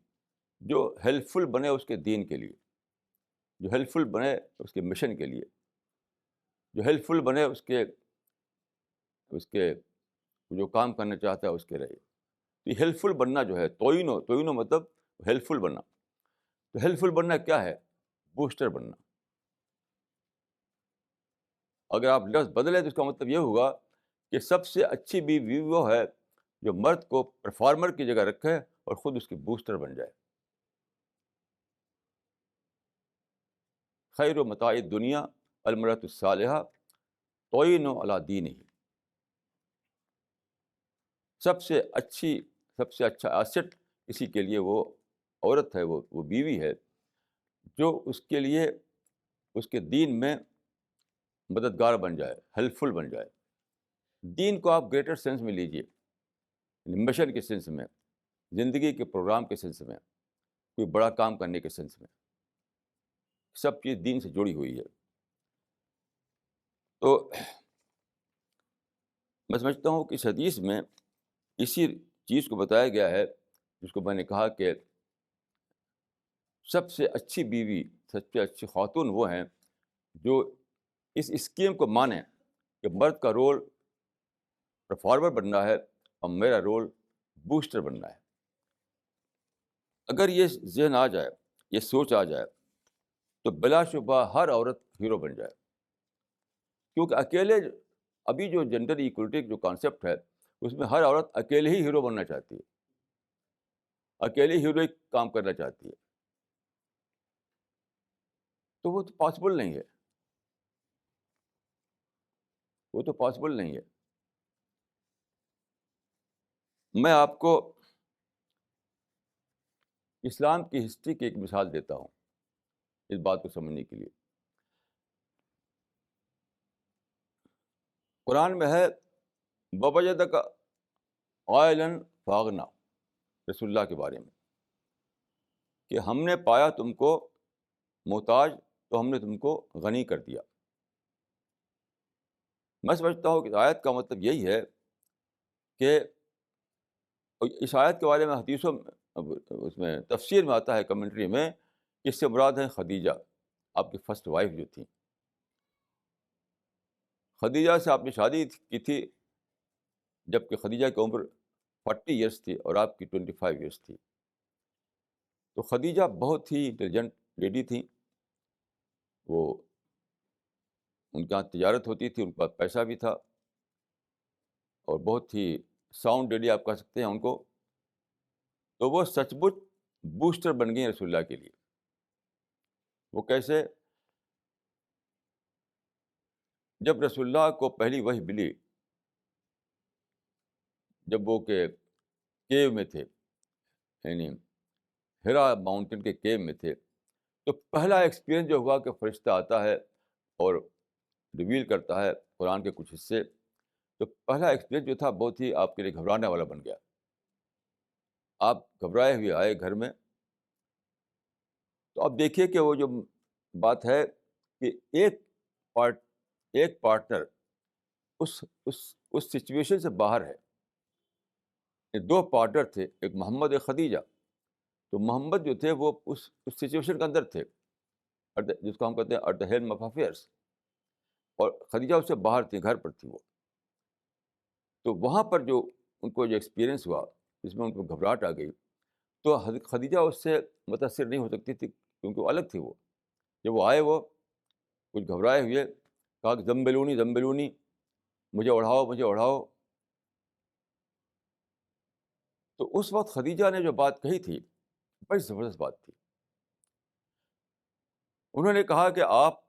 جو ہیلپ فل بنے اس کے دین کے لیے، جو ہیلپ فل بنے اس کے مشن کے لیے، جو ہیلپ فل بنے اس کے جو کام کرنا چاہتا ہے اس کے رہے. تو یہ ہیلپ فل بننا جو ہے توئین مطلب ہیلپ فل بننا. تو ہیلپ فل بننا کیا ہے؟ بوسٹر بننا. اگر آپ لفظ بدلیں تو اس کا مطلب یہ ہوگا کہ سب سے اچھی بیوی وہ ہے جو مرد کو پرفارمر کی جگہ رکھے اور خود اس کی بوسٹر بن جائے. خیر و متاع دنیا المرأۃ الصالحہ تعین علی دینہ. سب سے اچھا ایسٹ کسی کے لیے وہ عورت ہے، وہ بیوی ہے جو اس کے لیے اس کے دین میں مددگار بن جائے، ہیلپ فل بن جائے. دین کو آپ گریٹر سینس میں لیجیے، مشن کے سینس میں. زندگی کے پروگرام کے سلسلے میں، کوئی بڑا کام کرنے کے سلسلے میں، سب چیز دین سے جڑی ہوئی ہے. تو میں سمجھتا ہوں کہ اس حدیث میں اسی چیز کو بتایا گیا ہے جس کو میں نے کہا کہ سب سے اچھی بیوی، سب سے اچھی خاتون وہ ہیں جو اس اسکیم کو مانیں کہ مرد کا رول پرفارمر بننا ہے اور میرا رول بوسٹر بننا ہے. اگر یہ ذہن آ جائے، یہ سوچ آ جائے، تو بلا شبہ ہر عورت ہیرو بن جائے. کیونکہ اکیلے ابھی جو جینڈر ایکولیٹی جو کانسیپٹ ہے اس میں ہر عورت اکیلے ہی ہیرو بننا چاہتی ہے، اکیلے ہیروئک کام کرنا چاہتی ہے. تو وہ تو پاسبل نہیں ہے، وہ تو پاسبل نہیں ہے. میں آپ کو اسلام کی ہسٹری کی ایک مثال دیتا ہوں اس بات کو سمجھنے کے لیے. قرآن میں ہے وَوَجَدَكَ عَائِلًا فَأَغْنَىٰ، رسول اللہ کے بارے میں کہ ہم نے پایا تم کو محتاج تو ہم نے تم کو غنی کر دیا. میں سمجھتا ہوں کہ آیت کا مطلب یہی ہے کہ اس آیت کے بارے میں حدیثوں میں، اس میں تفسیر میں آتا ہے کمنٹری میں، اس سے مراد ہے خدیجہ، آپ کی فرسٹ وائف جو تھی. خدیجہ سے آپ نے شادی کی تھی جبکہ خدیجہ کی عمر 40 ایئرس تھی اور آپ کی 25 ایئرس تھی. تو خدیجہ بہت ہی انٹیلیجنٹ لیڈی تھی. وہ ان کے یہاں تجارت ہوتی تھی، ان کے پاس پیسہ بھی تھا، اور بہت ہی ساؤنڈ لیڈی آپ کہہ سکتے ہیں ان کو. تو وہ سچ مچ بوسٹر بن گئی رسول اللہ کے لیے. وہ کیسے؟ جب رسول اللہ کو پہلی وحی ملی، جب وہ کہ کیو میں تھے، یعنی ہیرا ماؤنٹین کے کیو میں تھے، تو پہلا ایکسپیرئنس جو ہوا کہ فرشتہ آتا ہے اور ریویل کرتا ہے قرآن کے کچھ حصے، تو پہلا ایکسپیرئنس جو تھا بہت ہی آپ کے لیے گھبرانے والا بن گیا. آپ گھبرائے ہوئے آئے گھر میں. تو اب دیکھیے کہ وہ جو بات ہے کہ ایک پارٹنر اس اس اس سچویشن سے باہر ہے. یہ دو پارٹنر تھے، ایک محمد، ایک خدیجہ. تو محمد جو تھے وہ اس سچویشن کے اندر تھے، جس کو ہم کہتے ہیں at the helm of affairs, اور خدیجہ اس سے باہر تھی، گھر پر تھی وہ. تو وہاں پر جو ان کو جو ایکسپیرئنس ہوا جس میں ان کو گھبراہٹ آ گئی، تو خدیجہ اس سے متاثر نہیں ہو سکتی تھی کیونکہ وہ الگ تھی. وہ جب وہ آئے، وہ کچھ گھبرائے ہوئے، کہا کہ زمبلونی زمبلونی، مجھے اڑھاؤ مجھے اڑھاؤ. تو اس وقت خدیجہ نے جو بات کہی تھی بڑی زبردست بات تھی. انہوں نے کہا کہ آپ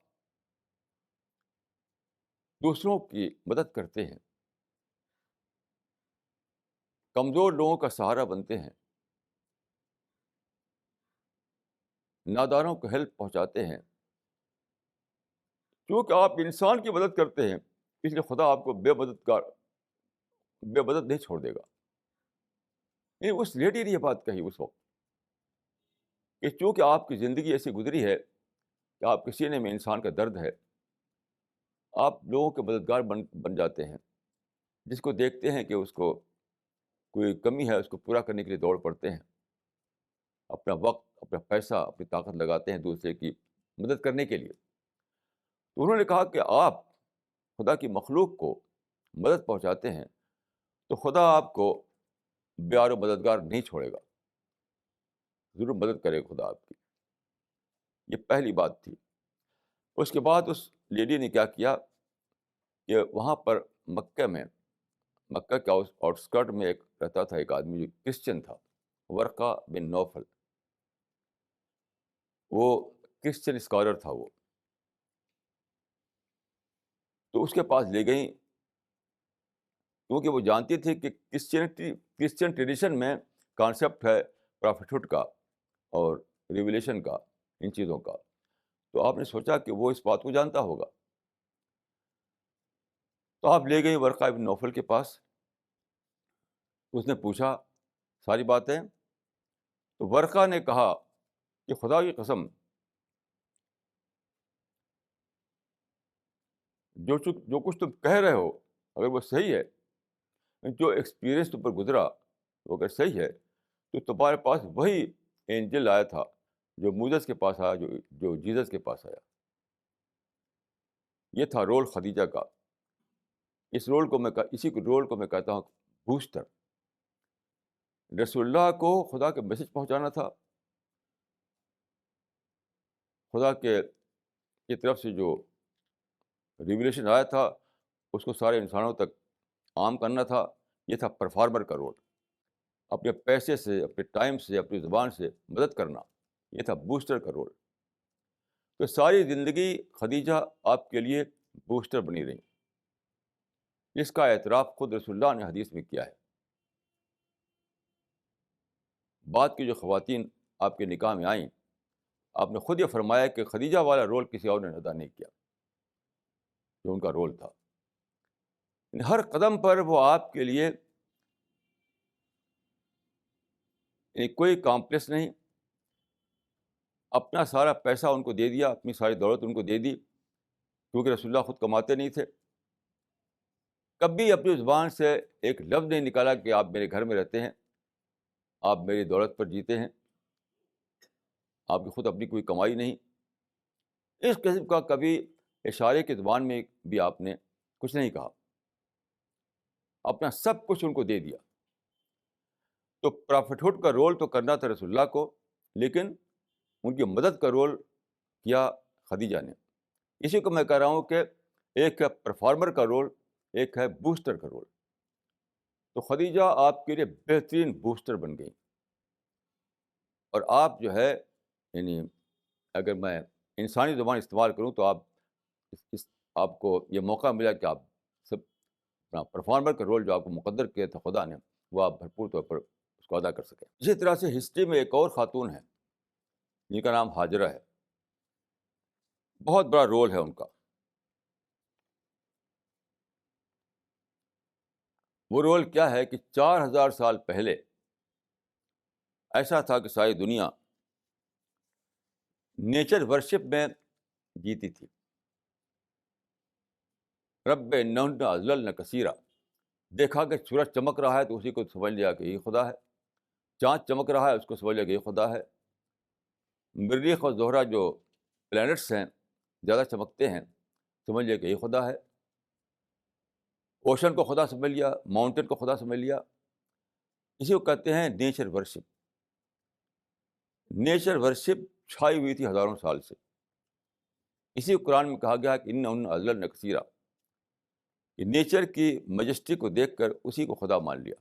دوسروں کی مدد کرتے ہیں، کمزور لوگوں کا سہارا بنتے ہیں، ناداروں کو ہیلپ پہنچاتے ہیں. کیونکہ آپ انسان کی مدد کرتے ہیں اس لیے خدا آپ کو بے مدد نہیں چھوڑ دے گا. اس لیڈی نے یہ بات کہی اس وقت کہ چونکہ آپ کی زندگی ایسی گزری ہے کہ آپ کے سینے میں انسان کا درد ہے، آپ لوگوں کے مددگار بن جاتے ہیں. جس کو دیکھتے ہیں کہ اس کو کوئی کمی ہے اس کو پورا کرنے کے لیے دوڑ پڑتے ہیں، اپنا وقت، اپنا پیسہ، اپنی طاقت لگاتے ہیں دوسرے کی مدد کرنے کے لیے. تو انہوں نے کہا کہ آپ خدا کی مخلوق کو مدد پہنچاتے ہیں تو خدا آپ کو بیار و مددگار نہیں چھوڑے گا، ضرور مدد کرے گا خدا آپ کی. یہ پہلی بات تھی. اس کے بعد اس لیڈی نے کیا کیا کہ وہاں پر مکہ کے آؤٹ اسکرٹ میں ایک رہتا تھا، ایک آدمی جو کرسچن تھا، ورقہ بن نوفل. وہ کرسچن اسکالر تھا وہ. تو اس کے پاس لے گئیں کیونکہ وہ جانتی تھی کہ کرسچن ٹریڈیشن میں کانسیپٹ ہے پرافٹہڈ کا اور ریویلیشن کا، ان چیزوں کا. تو آپ نے سوچا کہ وہ اس بات کو جانتا ہوگا. تو آپ لے گئے ورقہ بن نوفل کے پاس. اس نے پوچھا ساری باتیں. تو ورقہ نے کہا کہ خدا کی قسم جو کچھ تم کہہ رہے ہو اگر وہ صحیح ہے، جو ایکسپیرئنس تم پر گزرا وہ اگر صحیح ہے، تو تمہارے پاس وہی اینجل آیا تھا جو موسیٰ کے پاس آیا، جو جیسس کے پاس آیا. یہ تھا رول خدیجہ کا. اسی رول کو میں کہتا ہوں بوسٹر. رسول اللہ کو خدا کے میسج پہنچانا تھا، خدا کی طرف سے جو ریویلیشن آیا تھا اس کو سارے انسانوں تک عام کرنا تھا. یہ تھا پرفارمر کا رول. اپنے پیسے سے، اپنے ٹائم سے، اپنی زبان سے مدد کرنا، یہ تھا بوسٹر کا رول. تو ساری زندگی خدیجہ آپ کے لیے بوسٹر بنی رہی. اس کا اعتراف خود رسول اللہ نے حدیث میں کیا ہے. بعد کی جو خواتین آپ کے نکاح میں آئیں، آپ نے خود یہ فرمایا کہ خدیجہ والا رول کسی اور نے ادا نہیں کیا، جو ان کا رول تھا. ہر قدم پر وہ آپ کے لیے کوئی کامپلیکس نہیں، اپنا سارا پیسہ ان کو دے دیا، اپنی ساری دولت ان کو دے دی، کیونکہ رسول اللہ خود کماتے نہیں تھے. کبھی اپنی زبان سے ایک لفظ نہیں نکالا کہ آپ میرے گھر میں رہتے ہیں، آپ میری دولت پر جیتے ہیں، آپ کی خود اپنی کوئی کمائی نہیں. اس قسم کا کبھی اشارے کی زبان میں بھی آپ نے کچھ نہیں کہا، اپنا سب کچھ ان کو دے دیا. تو پرافٹہڈ کا رول تو کرنا تھا رسول اللہ کو، لیکن ان کی مدد کا رول کیا خدیجہ نے. اسی کو میں کہہ رہا ہوں کہ ایک ہے پرفارمر کا رول، ایک ہے بوسٹر کا رول. تو خدیجہ آپ کے لیے بہترین بوسٹر بن گئی. اور آپ جو ہے یعنی اگر میں انسانی زبان استعمال کروں تو آپ کو یہ موقع ملا کہ آپ سب اپنا پرفارمر کا رول جو آپ کو مقدر کیا تھا خدا نے، وہ آپ بھرپور طور پر اس کو ادا کر سکیں. اسی طرح سے ہسٹری میں ایک اور خاتون ہے جن کا نام ہاجرہ ہے. بہت بڑا رول ہے ان کا. وہ رول کیا ہے کہ 4000 سال پہلے ایسا تھا کہ ساری دنیا نیچر ورشپ میں جیتی تھی. رب انہن اضللن کثیرا، دیکھا کہ سورج چمک رہا ہے تو اسی کو سمجھ لیا کہ یہ خدا ہے. چاند چمک رہا ہے اس کو سمجھ لیا کہ یہ خدا ہے. مریخ اور زہرہ جو پلانٹس ہیں زیادہ چمکتے ہیں، سمجھ لیا کہ یہ خدا ہے. اوشن کو خدا سمجھ لیا، ماؤنٹین کو خدا سمجھ لیا. اسی کو کہتے ہیں نیچر ورشپ. نیچر ورشپ چھائی ہوئی تھی ہزاروں سال سے. اسی کو قرآن میں کہا گیا کہ انہن اضللن کثیرا، کہ نیچر کی میجسٹی کو دیکھ کر اسی کو خدا مان لیا،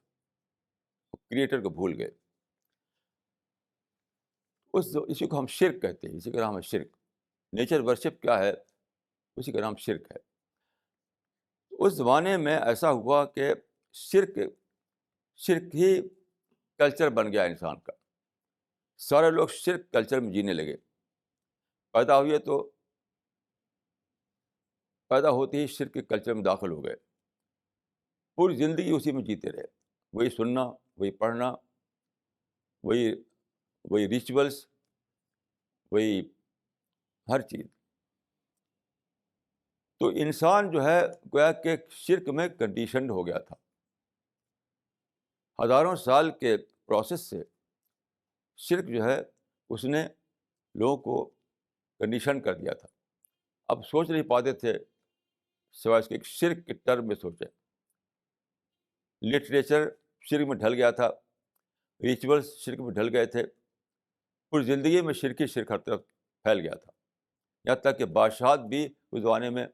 کریٹر کو بھول گئے. اسی کو ہم شرک کہتے ہیں، اسی کا نام ہے شرک. نیچر ورشپ کیا ہے؟ اسی کا نام شرک ہے. اس زمانے میں ایسا ہوا کہ شرک ہی کلچر بن گیا انسان کا. سارے لوگ شرک کلچر میں جینے لگے. پیدا ہوئے تو پیدا ہوتے ہی شرک کے کلچر میں داخل ہو گئے، پوری زندگی اسی میں جیتے رہے. وہی سننا، وہی پڑھنا، وہی ریچولس، وہی ہر چیز. تو انسان جو ہے گویا کہ شرک میں کنڈیشنڈ ہو گیا تھا. ہزاروں سال کے پروسیس سے شرک جو ہے اس نے لوگوں کو کنڈیشن کر دیا تھا. اب سوچ نہیں پاتے تھے سوائے اس کے شرک کے ٹرم میں سوچیں. لٹریچر شرک میں ڈھل گیا تھا، ریچولس شرک میں ڈھل گئے تھے، پوری زندگی میں شرک ہر طرف پھیل گیا تھا. یہاں تک کہ بادشاہت بھی اس زمانے میں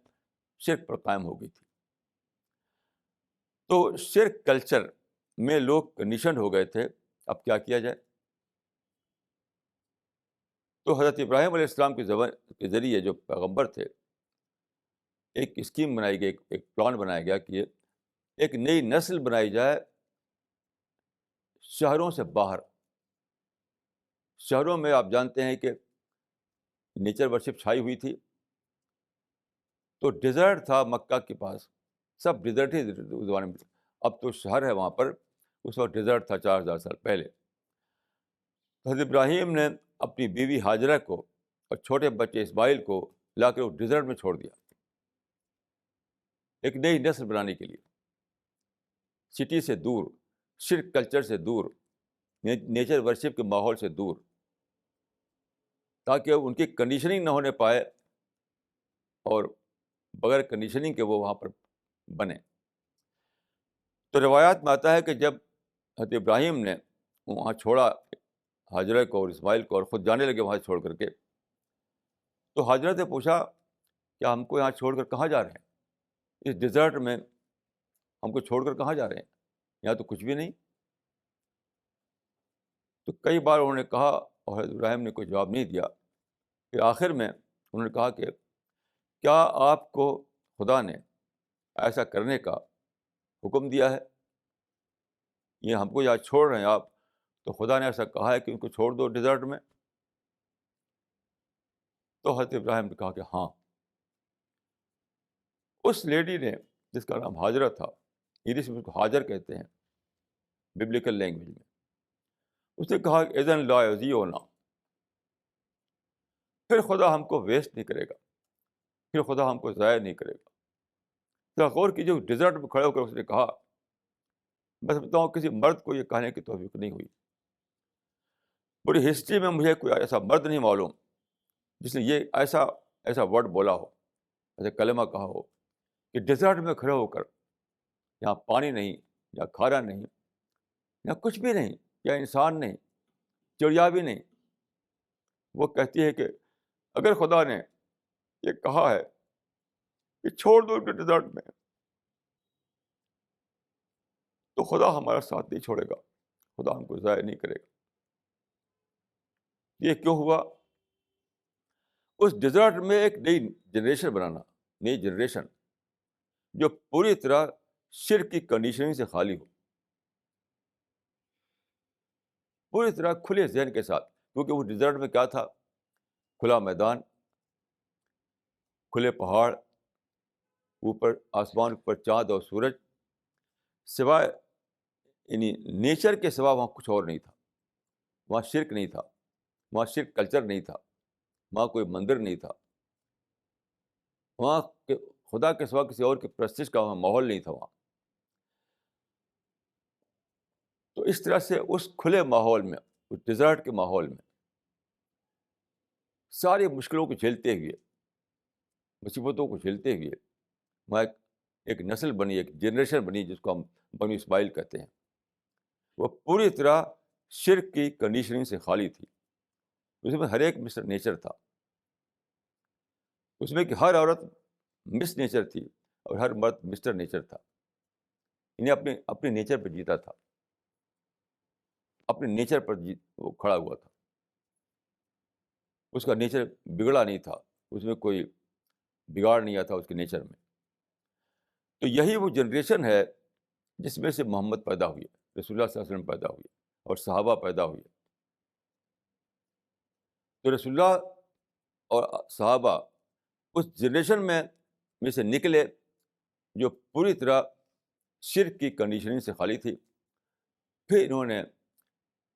شرک پر قائم ہو گئی تھی. تو شرک کلچر میں لوگ کنڈیشن ہو گئے تھے. اب کیا کیا جائے؟ تو حضرت ابراہیم علیہ السلام کے ذریعے جو پیغمبر تھے، ایک اسکیم بنائی گئی، ایک پلان بنایا گیا کہ ایک نئی نسل بنائی جائے شہروں سے باہر. شہروں میں آپ جانتے ہیں کہ نیچر ورشپ چھائی ہوئی تھی، تو ڈیزرٹ تھا مکہ کے پاس، سب ڈیزرٹ ہی اس زمانے میں. اب تو شہر ہے وہاں پر، اس وقت ڈیزرٹ تھا 4000 سال پہلے. تو حضرت ابراہیم نے اپنی بیوی ہاجرہ کو اور چھوٹے بچے اسماعیل کو لا کر اس ڈیزرٹ میں چھوڑ دیا ایک نئی نسل بنانے کے لیے، سٹی سے دور، شرک کلچر سے دور، نیچر ورشپ کے ماحول سے دور، تاکہ ان کی کنڈیشننگ نہ ہونے پائے اور بغیر کنڈیشننگ کے وہ وہاں پر بنے. تو روایات میں آتا ہے کہ جب حضرت ابراہیم نے وہاں چھوڑا حاجرہ کو اور اسماعیل کو اور خود جانے لگے وہاں چھوڑ کر کے، تو حاجرہ سے پوچھا کہ ہم کو یہاں چھوڑ کر کہاں جا رہے ہیں؟ اس ڈیزرٹ میں ہم کو چھوڑ کر کہاں جا رہے ہیں؟ یہاں تو کچھ بھی نہیں. تو کئی بار انہوں نے کہا اور حضرت ابراہیم نے کوئی جواب نہیں دیا. پھر آخر میں انہوں نے کہا کہ کیا آپ کو خدا نے ایسا کرنے کا حکم دیا ہے؟ یہ ہم کو یہاں چھوڑ رہے ہیں آپ، تو خدا نے ایسا کہا ہے کہ ان کو چھوڑ دو ڈیزرٹ میں؟ تو حضرت ابراہیم نے کہا کہ ہاں. اس لیڈی نے جس کا نام ہاجرہ تھا، انگلش میں اس کو ہاجر کہتے ہیں ببلیکل لینگویج میں، اس نے کہا اذن لا یضیعنا، پھر خدا ہم کو ویسٹ نہیں کرے گا، پھر خدا ہم کو ضائع نہیں کرے گا. تو غور کی جو ڈیزرٹ میں کھڑے ہو کر اس نے کہا، بس بتاؤں کسی مرد کو یہ کہنے کی توفیق نہیں ہوئی. پوری ہسٹری میں مجھے کوئی ایسا مرد نہیں معلوم جس نے یہ ایسا ورڈ بولا ہو، ایسا کلمہ کہا ہو کہ ڈیزرٹ میں کھڑے ہو کر، یہاں پانی نہیں، یا کھانا نہیں، یا کچھ بھی نہیں، یا انسان نہیں، چڑیا بھی نہیں، وہ کہتی ہے کہ اگر خدا نے یہ کہا ہے کہ چھوڑ دو ڈیزرٹ میں، تو خدا ہمارا ساتھ نہیں چھوڑے گا، خدا ہم کو ضائع نہیں کرے گا. یہ کیوں ہوا؟ اس ڈیزرٹ میں ایک نئی جنریشن بنانا، نئی جنریشن جو پوری طرح شرک کی کنڈیشننگ سے خالی ہو، پوری طرح کھلے ذہن کے ساتھ. کیونکہ وہ ڈیزرٹ میں کیا تھا؟ کھلا میدان، کھلے پہاڑ، اوپر آسمان پر چاند اور سورج، سوائے یعنی نیچر کے سوا وہاں کچھ اور نہیں تھا. وہاں شرک نہیں تھا، وہاں شرک کلچر نہیں تھا، وہاں کوئی مندر نہیں تھا، وہاں خدا کے سوا کسی اور کی پرستش کا وہاں ماحول نہیں تھا وہاں. تو اس طرح سے اس کھلے ماحول میں، اس ڈیزرٹ کے ماحول میں ساری مشکلوں کو جھیلتے ہوئے، مصیبتوں کو جھیلتے ہوئے وہاں ایک نسل بنی، ایک جنریشن بنی جس کو ہم بنو اسماعیل کہتے ہیں. وہ پوری طرح شرک کی کنڈیشننگ سے خالی تھی. اس میں ہر ایک مسٹر نیچر تھا، اس میں کہ ہر عورت مس نیچر تھی اور ہر مرد مسٹر نیچر تھا. انہیں اپنے نیچر پہ جیتا تھا، اپنے نیچر پر وہ کھڑا ہوا تھا. اس کا نیچر بگڑا نہیں تھا، اس میں کوئی بگاڑ نہیں آیا تھا اس کے نیچر میں. تو یہی وہ جنریشن ہے جس میں سے محمد پیدا ہوئے، رسول اللہ صلی اللہ علیہ وسلم پیدا ہوئے اور صحابہ پیدا ہوئے. تو رسول اللہ اور صحابہ اس جنریشن میں سے نکلے جو پوری طرح شرک کی کنڈیشننگ سے خالی تھی. پھر انہوں نے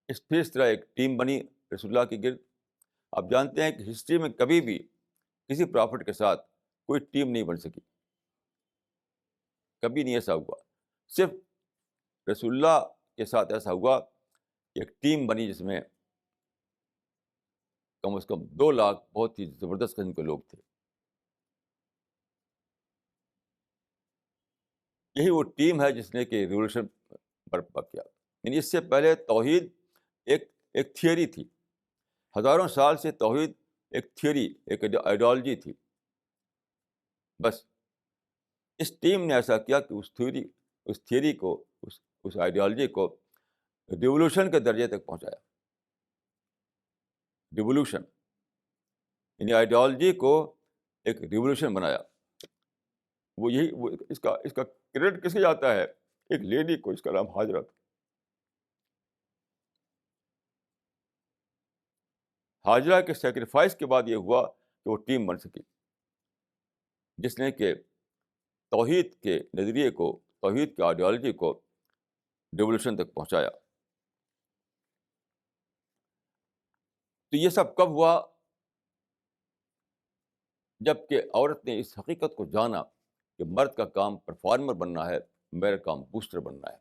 اس طرح ایک ٹیم بنی رسول اللہ کے گرد. آپ جانتے ہیں کہ ہسٹری میں کبھی بھی کسی پرافٹ کے ساتھ کوئی ٹیم نہیں بن سکی، کبھی نہیں ایسا ہوا. صرف رسول اللہ کے ساتھ ایسا ہوا کہ ایک ٹیم بنی جس میں کم از کم 2 لاکھ بہت ہی زبردست قسم کے لوگ تھے. یہی وہ ٹیم ہے جس نے کہ ریولوشن برپا کیا. یعنی اس سے پہلے توحید ایک تھیوری تھی. ہزاروں سال سے توحید ایک تھیوری، ایک آئیڈیالوجی تھی. بس اس ٹیم نے ایسا کیا کہ اس تھیوری کو، اس آئیڈیالوجی کو ریولوشن کے درجے تک پہنچایا. ریولوشن یعنی آئیڈیالوجی کو ایک ریولوشن بنایا. وہ اس کا کریڈٹ کس کو جاتا ہے؟ ایک لیڈی کو، اس کا نام ہاجرہ تھا. ہاجرہ کے سیکریفائس کے بعد یہ ہوا کہ وہ ٹیم بن سکی جس نے کہ توحید کے نظریے کو، توحید کے آئیڈیالوجی کو ریولوشن تک پہنچایا. تو یہ سب کب ہوا؟ جب کہ عورت نے اس حقیقت کو جانا کہ مرد کا کام پرفارمر بننا ہے، میرا کام بوسٹر بننا ہے.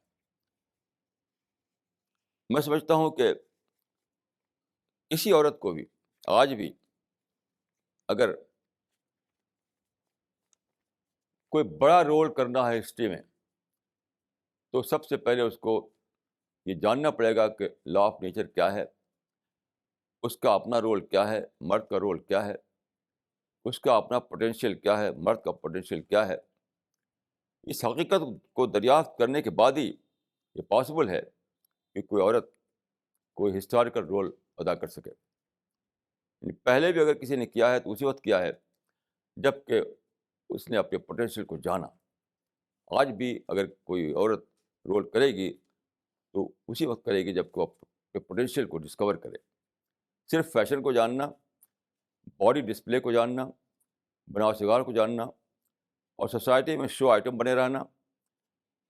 میں سمجھتا ہوں کہ کسی عورت کو بھی آج بھی اگر کوئی بڑا رول کرنا ہے ہسٹری میں، تو سب سے پہلے اس کو یہ جاننا پڑے گا کہ لا آف نیچر کیا ہے، اس کا اپنا رول کیا ہے، مرد کا رول کیا ہے، اس کا اپنا پوٹینشیل کیا ہے، مرد کا پوٹینشیل کیا ہے. اس حقیقت کو دریافت کرنے کے بعد ہی یہ پاسبل ہے کہ کوئی عورت کوئی ہسٹوریکل رول ادا کر سکے. یعنی پہلے بھی اگر کسی نے کیا ہے تو اسی وقت کیا ہے جب کہ اس نے اپنے پوٹینشیل کو جانا. آج بھی اگر کوئی عورت رول کرے گی تو اسی وقت کرے گی جب کہ وہ اپنے پوٹینشیل کو ڈسکور کرے. صرف فیشن کو جاننا، باڈی ڈسپلے کو جاننا، بناؤ سگار کو جاننا اور سوسائٹی میں شو آئٹم بنے رہنا،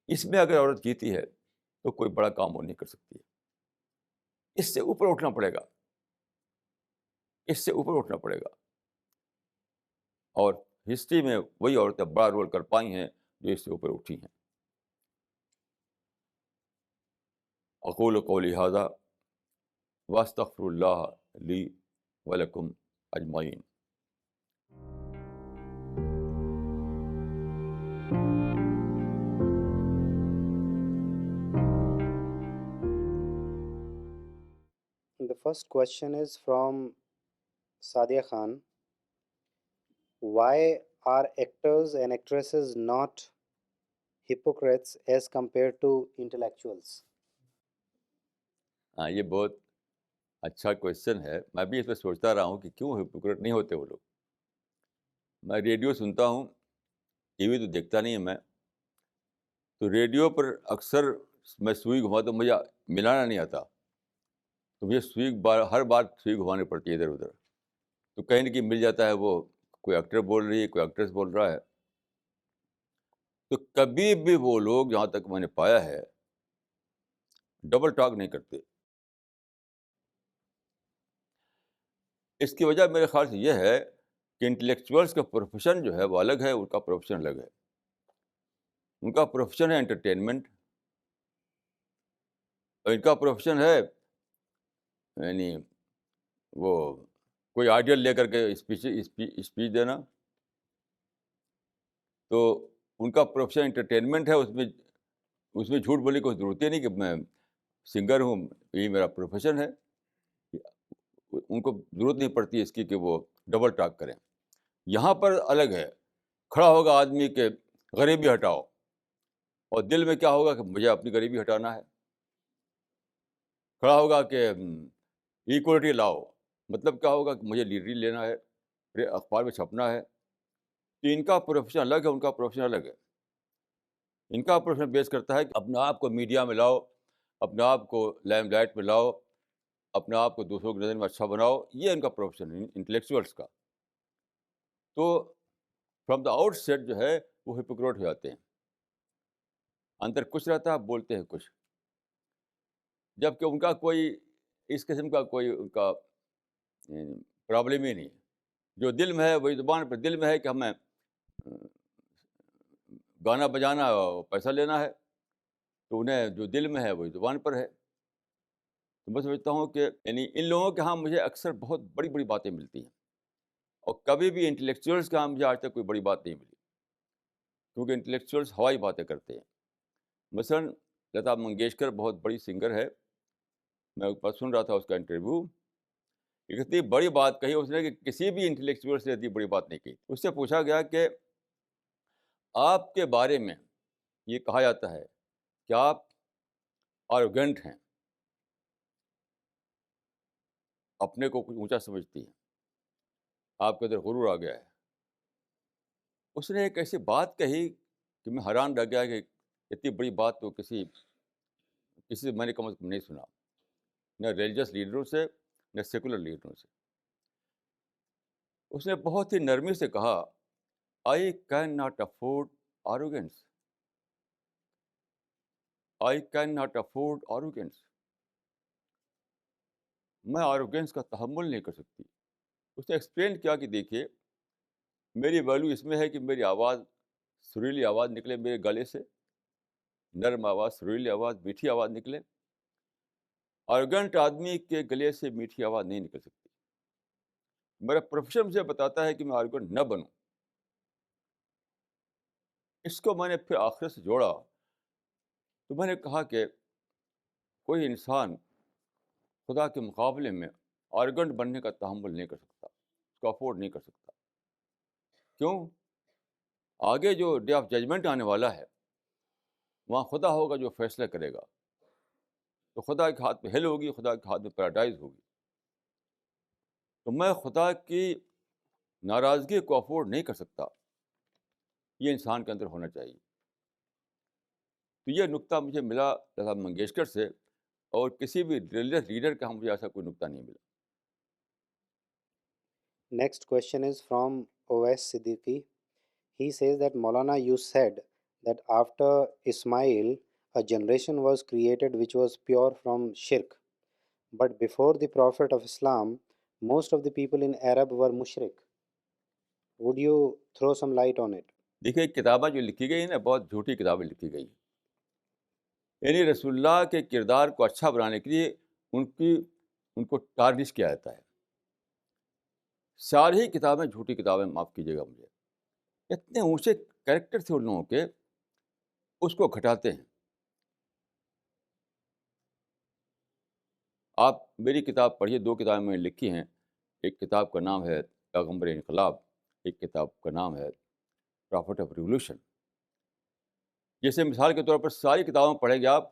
اس میں اگر عورت جیتی ہے تو کوئی بڑا کام وہ نہیں کر سکتی ہے. اس سے اوپر اٹھنا پڑے گا، اس سے اوپر اٹھنا پڑے گا. اور ہسٹری میں وہی عورتیں بڑا رول کر پائی ہیں جو اس سے اوپر اٹھی ہیں. اقول قولی ھذا واستغفر اللہ لی ولکم اجمعین. The first question is from Sadia Khan. Why are actors and actresses not hypocrites as compared to intellectuals? ہاں، یہ بہت اچھا کویشچن ہے. میں بھی اس پہ سوچتا رہا ہوں کہ کیوں ہپوکریٹ نہیں ہوتے وہ لوگ. میں ریڈیو سنتا ہوں، ٹی وی تو دیکھتا نہیں ہے میں. تو ریڈیو پر اکثر میں سوئی گھماتا تو مجھے ملانا نہیں آتا، تو مجھے ہر بار سوئی گھمانی پڑتی ہے ادھر ادھر. تو کہیں نہ کہیں مل جاتا ہے، وہ کوئی ایکٹر بول رہی ہے، کوئی ایکٹریس بول رہا ہے. تو کبھی بھی وہ لوگ جہاں تک میں نے پایا ہے ڈبل ٹاک نہیں کرتے. اس کی وجہ میرے خیال سے یہ ہے کہ انٹلیکچوئلس کا پروفیشن جو ہے وہ الگ ہے، ان کا پروفیشن الگ ہے. ان کا پروفیشن ہے انٹرٹینمنٹ، اور ان کا پروفیشن ہے یعنی وہ کوئی آئیڈیل لے کر کے اسپیچ دینا. تو ان کا پروفیشن انٹرٹینمنٹ ہے، اس میں جھوٹ بولنے کی کوئی ضرورت ہی نہیں کہ میں سنگر ہوں، یہی میرا پروفیشن ہے. ان کو ضرورت نہیں پڑتی اس کی کہ وہ ڈبل ٹاک کریں. یہاں پر الگ ہے، کھڑا ہوگا آدمی کہ غریبی ہٹاؤ، اور دل میں کیا ہوگا کہ مجھے اپنی غریبی ہٹانا ہے. کھڑا ہوگا کہ ایکولیٹی لاؤ، مطلب کیا ہوگا کہ مجھے لیڈری لینا ہے، پھر اخبار میں چھپنا ہے. تو ان کا پروفیشن الگ ہے، ان کا پروفیشن الگ ہے. ان کا پروفیشن بیس کرتا ہے کہ اپنے آپ کو میڈیا میں لاؤ، اپنے آپ کو لائم لائٹ میں لاؤ، اپنے آپ کو دوسروں کی نظر میں اچھا بناؤ. یہ ان کا پروفیشن ہے انٹلیکچوئلس کا. تو فرام دا آؤٹ سیٹ جو ہے وہ ہپوکریٹ ہو جاتے ہیں. اندر کچھ رہتا ہے، بولتے ہیں کچھ، جبکہ ان کا کوئی اس قسم کا کوئی ان کا پرابلم ہی نہیں ہے. جو دل میں ہے وہی زبان پر. دل میں ہے کہ ہمیں گانا بجانا اور پیسہ لینا ہے، تو انہیں جو دل میں ہے وہی زبان پر ہے. تو میں سمجھتا ہوں کہ یعنی ان لوگوں کے ہاں مجھے اکثر بہت بڑی بڑی باتیں ملتی ہیں، اور کبھی بھی انٹلیکچوئلس کے ہاں مجھے آج تک کوئی بڑی بات نہیں ملی، کیونکہ انٹلیکچوئلس ہوائی باتیں کرتے ہیں. مثلاً لتا منگیشکر بہت بڑی سنگر ہے. میں ایک بار سن رہا تھا اس کا انٹرویو، اتنی بڑی بات کہی اس نے کہ کسی بھی انٹلیکچوئل سے اتنی بڑی بات نہیں کی. اس سے پوچھا گیا کہ آپ کے بارے میں یہ کہا جاتا ہے کہ آپ آروگنٹ ہیں، اپنے کو کچھ اونچا سمجھتی ہیں، آپ کے اندر غرور آ گیا ہے. اس نے ایک ایسی بات کہی کہ میں حیران رہ گیا کہ اتنی بڑی بات تو کسی سے میں نے کم از کم نہیں سنا، نہ ریلیجس لیڈروں سے نہ سیکولر لیڈروں سے. اس نے بہت ہی نرمی سے کہا، I can not afford arrogance. I can not afford arrogance. میں آروگینس کا تحمل نہیں کر سکتی. اس نے ایکسپلین کیا کہ دیکھیے میری ویلیو اس میں ہے کہ میری آواز سریلی آواز نکلے میرے گلے سے، نرم آواز، سریلی آواز، میٹھی آواز نکلے. آروگینٹ آدمی کے گلے سے میٹھی آواز نہیں نکل سکتی. میرا پروفیشن مجھے بتاتا ہے کہ میں آروگینٹ نہ بنوں. اس کو میں نے پھر آخرت سے جوڑا تو میں نے کہا کہ کوئی انسان خدا کے مقابلے میں آرگنٹ بننے کا تحمل نہیں کر سکتا، اس کو افورڈ نہیں کر سکتا. کیوں؟ آگے جو ڈے آف ججمنٹ آنے والا ہے وہاں خدا ہوگا جو فیصلہ کرے گا. تو خدا کے ہاتھ میں ہیل ہوگی، خدا کے ہاتھ میں پیراڈائز ہوگی. تو میں خدا کی ناراضگی کو افورڈ نہیں کر سکتا. یہ انسان کے اندر ہونا چاہیے. تو یہ نقطہ مجھے ملا لتا منگیشکر سے، اور کسی بھی ریلیجس لیڈر کا مجھے ایسا کوئی نقطہ نہیں ملا. Next question is from OS Siddiqui. He says that Maulana, you said that after Ismail, a generation was created which was pure from shirk. But before the Prophet of Islam, most of the people in Arab were mushrik. Would you throw some light on it? دیکھیے کتابیں جو لکھی گئی ہیں نا بہت جھوٹی کتابیں لکھی گئی ہیں. یعنی رسول اللہ کے کردار کو اچھا بنانے کے لیے ان کو ٹارنش کیا جاتا ہے. ساری کتابیں جھوٹی کتابیں، معاف کیجیے گا مجھے. اتنے اونچے کریکٹر تھے ان لوگوں کے، اس کو گھٹاتے ہیں. آپ میری کتاب پڑھیے، 2 کتابیں میں نے لکھی ہیں. ایک کتاب کا نام ہے پیغمبر انقلاب، ایک کتاب کا نام ہے پرافٹ آف ریولوشن. جیسے مثال کے طور پر ساری کتابوں میں پڑھیں گے آپ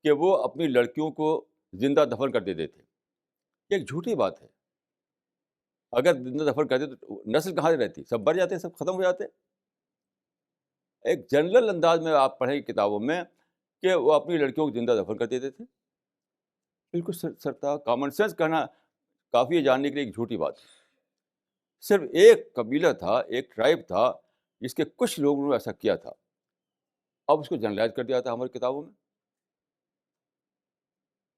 کہ وہ اپنی لڑکیوں کو زندہ دفن کر دیتے تھے. یہ ایک جھوٹی بات ہے. اگر زندہ دفن کر دیتے تو نسل کہاں سے رہتی؟ سب مر جاتے، سب ختم ہو جاتے. ایک جنرل انداز میں آپ پڑھیں کتابوں میں کہ وہ اپنی لڑکیوں کو زندہ دفن کر دیتے تھے. بالکل سرتا کامن سینس کہنا کافی ہے جاننے کے لیے ایک جھوٹی بات ہے. صرف ایک قبیلہ تھا، ایک ٹرائب تھا جس کے کچھ لوگوں نے ایسا کیا تھا. اب اس کو جنرلائز کر دیا تھا ہماری کتابوں میں.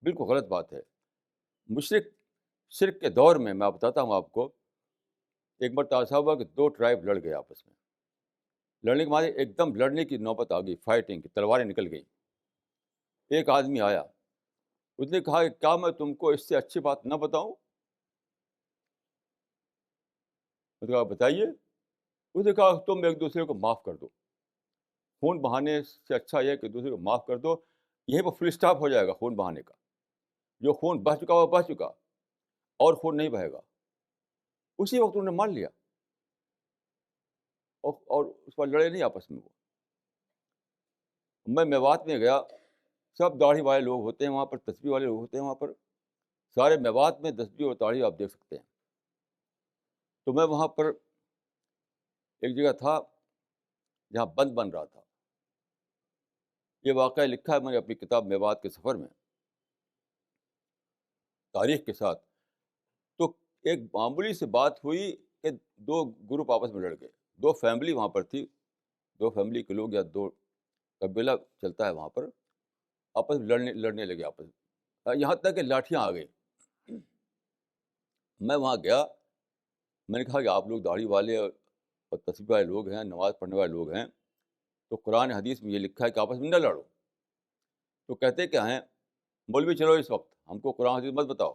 بالکل غلط بات ہے. شرک کے دور میں میں بتاتا ہوں آپ کو، ایک مرتبہ ایسا ہوا کہ 2 ٹرائب لڑ گئے آپس میں. لڑنے کے بعد ایک دم لڑنے کی نوبت آ گئی، فائٹنگ کی، تلواریں نکل گئی. ایک آدمی آیا، اس نے کہا کہ کیا میں تم کو اس سے اچھی بات نہ بتاؤں؟ اس نے کہا بتائیے. اس نے کہا تم ایک دوسرے کو معاف کر دو. خون بہانے سے اچھا یہ کہ دوسرے کو معاف کر دو. یہیں پر فل اسٹاپ ہو جائے گا خون بہانے کا. جو خون بہہ چکا وہ بہہ چکا، اور خون نہیں بہے گا. اسی وقت انہوں نے مان لیا اور اس پر لڑے نہیں آپس میں. وہ میں میوات میں گیا، سب داڑھی والے لوگ ہوتے ہیں وہاں پر، تسبیح والے لوگ ہوتے ہیں وہاں پر. سارے میوات میں تسبیح اور داڑھی آپ دیکھ سکتے ہیں. تو میں وہاں پر ایک جگہ تھا جہاں بند بن رہا تھا. یہ واقعہ لکھا ہے میں نے اپنی کتاب میوات کے سفر میں، تاریخ کے ساتھ. تو ایک معمولی سے بات ہوئی کہ 2 گروپ آپس میں لڑ گئے. 2 فیملی وہاں پر تھی، 2 فیملی کے لوگ یا 2 قبیلہ چلتا ہے وہاں پر، آپس میں لڑنے لگے آپس میں، یہاں تک کہ لاٹھیاں آ گئی. میں وہاں گیا، میں نے کہا کہ آپ لوگ داڑھی والے اور تسبیح والے لوگ ہیں، نماز پڑھنے والے لوگ ہیں، تو قرآن حدیث میں یہ لکھا ہے کہ آپس میں نہ لڑو. تو کہتے کیا ہیں مولوی چلو اس وقت ہم کو قرآن حدیث مت بتاؤ.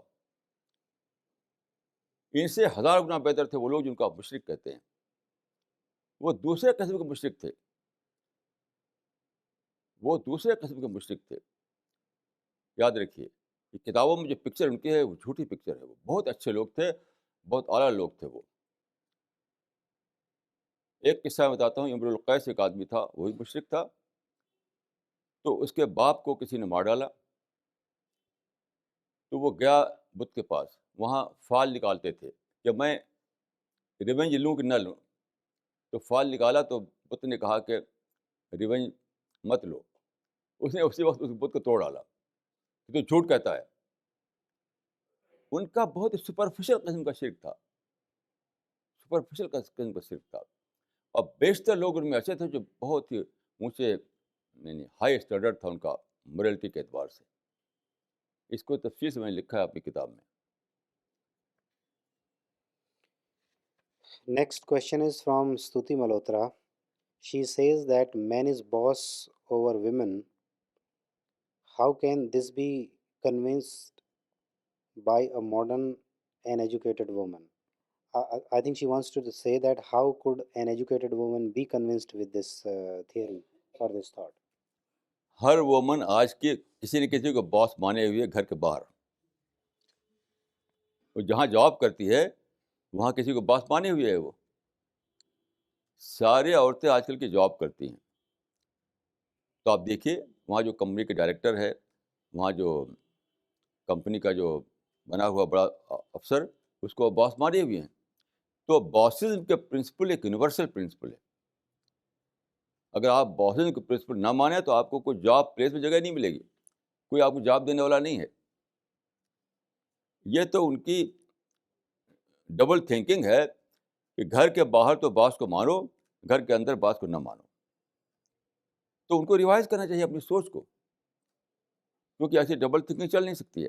ان سے 1000 گنا بہتر تھے وہ لوگ جن کو آپ مشرک کہتے ہیں. وہ دوسرے قسم کے مشرک تھے، وہ دوسرے قسم کے مشرک تھے. یاد رکھیے کہ کتابوں میں جو پکچر ان کی ہے وہ جھوٹی پکچر ہے. وہ بہت اچھے لوگ تھے، بہت اعلیٰ لوگ تھے. وہ ایک قصہ میں بتاتا ہوں. امرؤ القیس ایک آدمی تھا، وہی مشرک تھا. تو اس کے باپ کو کسی نے مار ڈالا. تو وہ گیا بت کے پاس، وہاں فال نکالتے تھے کہ میں ریونج لوں کہ نہ لوں. تو فال نکالا تو بت نے کہا کہ ریونج مت لو. اس نے اسی وقت اس بت کو توڑ ڈالا. تو جھوٹ کہتا ہے. ان کا بہت سپرفیشل قسم کا شرک تھا، سپرفیشل قسم کا شرک تھا. اور بیشتر لوگ ان میں ایسے تھے جو بہت ہی اونچے، یعنی ہائی اسٹینڈرڈ تھا ان کا morality کے اعتبار سے. اس کو تفصیل سے میں نے لکھا ہے اپنی کتاب میں. Next question is from Stuti Malhotra. She says that man is boss over women. How can this be convinced by a modern and educated woman? I think she wants to say that how could an educated woman be convinced with this theory or this thought? ہر woman آج کے کسی نہ کسی کو باس مانے ہوئے گھر کے باہر. وہ جہاں جاب کرتی ہے وہاں کسی کو باس مانے ہوئے ہے. وہ سارے عورتیں آج کل کی جاب کرتی ہیں. تو آپ دیکھیے وہاں جو کمپنی کے ڈائریکٹر ہے, وہاں جو کمپنی کا جو بنا ہوا بڑا افسر, اس کو باس مانے ہوئے ہیں. تو باسزم کے پرنسپل ایک یونیورسل پرنسپل ہے. اگر آپ باسزم کے پرنسپل نہ مانیں تو آپ کو کوئی جاب پلیس میں جگہ نہیں ملے گی, کوئی آپ کو جاب دینے والا نہیں ہے. یہ تو ان کی ڈبل تھنکنگ ہے کہ گھر کے باہر تو باس کو مانو, گھر کے اندر باس کو نہ مانو. تو ان کو ریوائز کرنا چاہیے اپنی سوچ کو, کیونکہ ایسی ڈبل تھنکنگ چل نہیں سکتی ہے.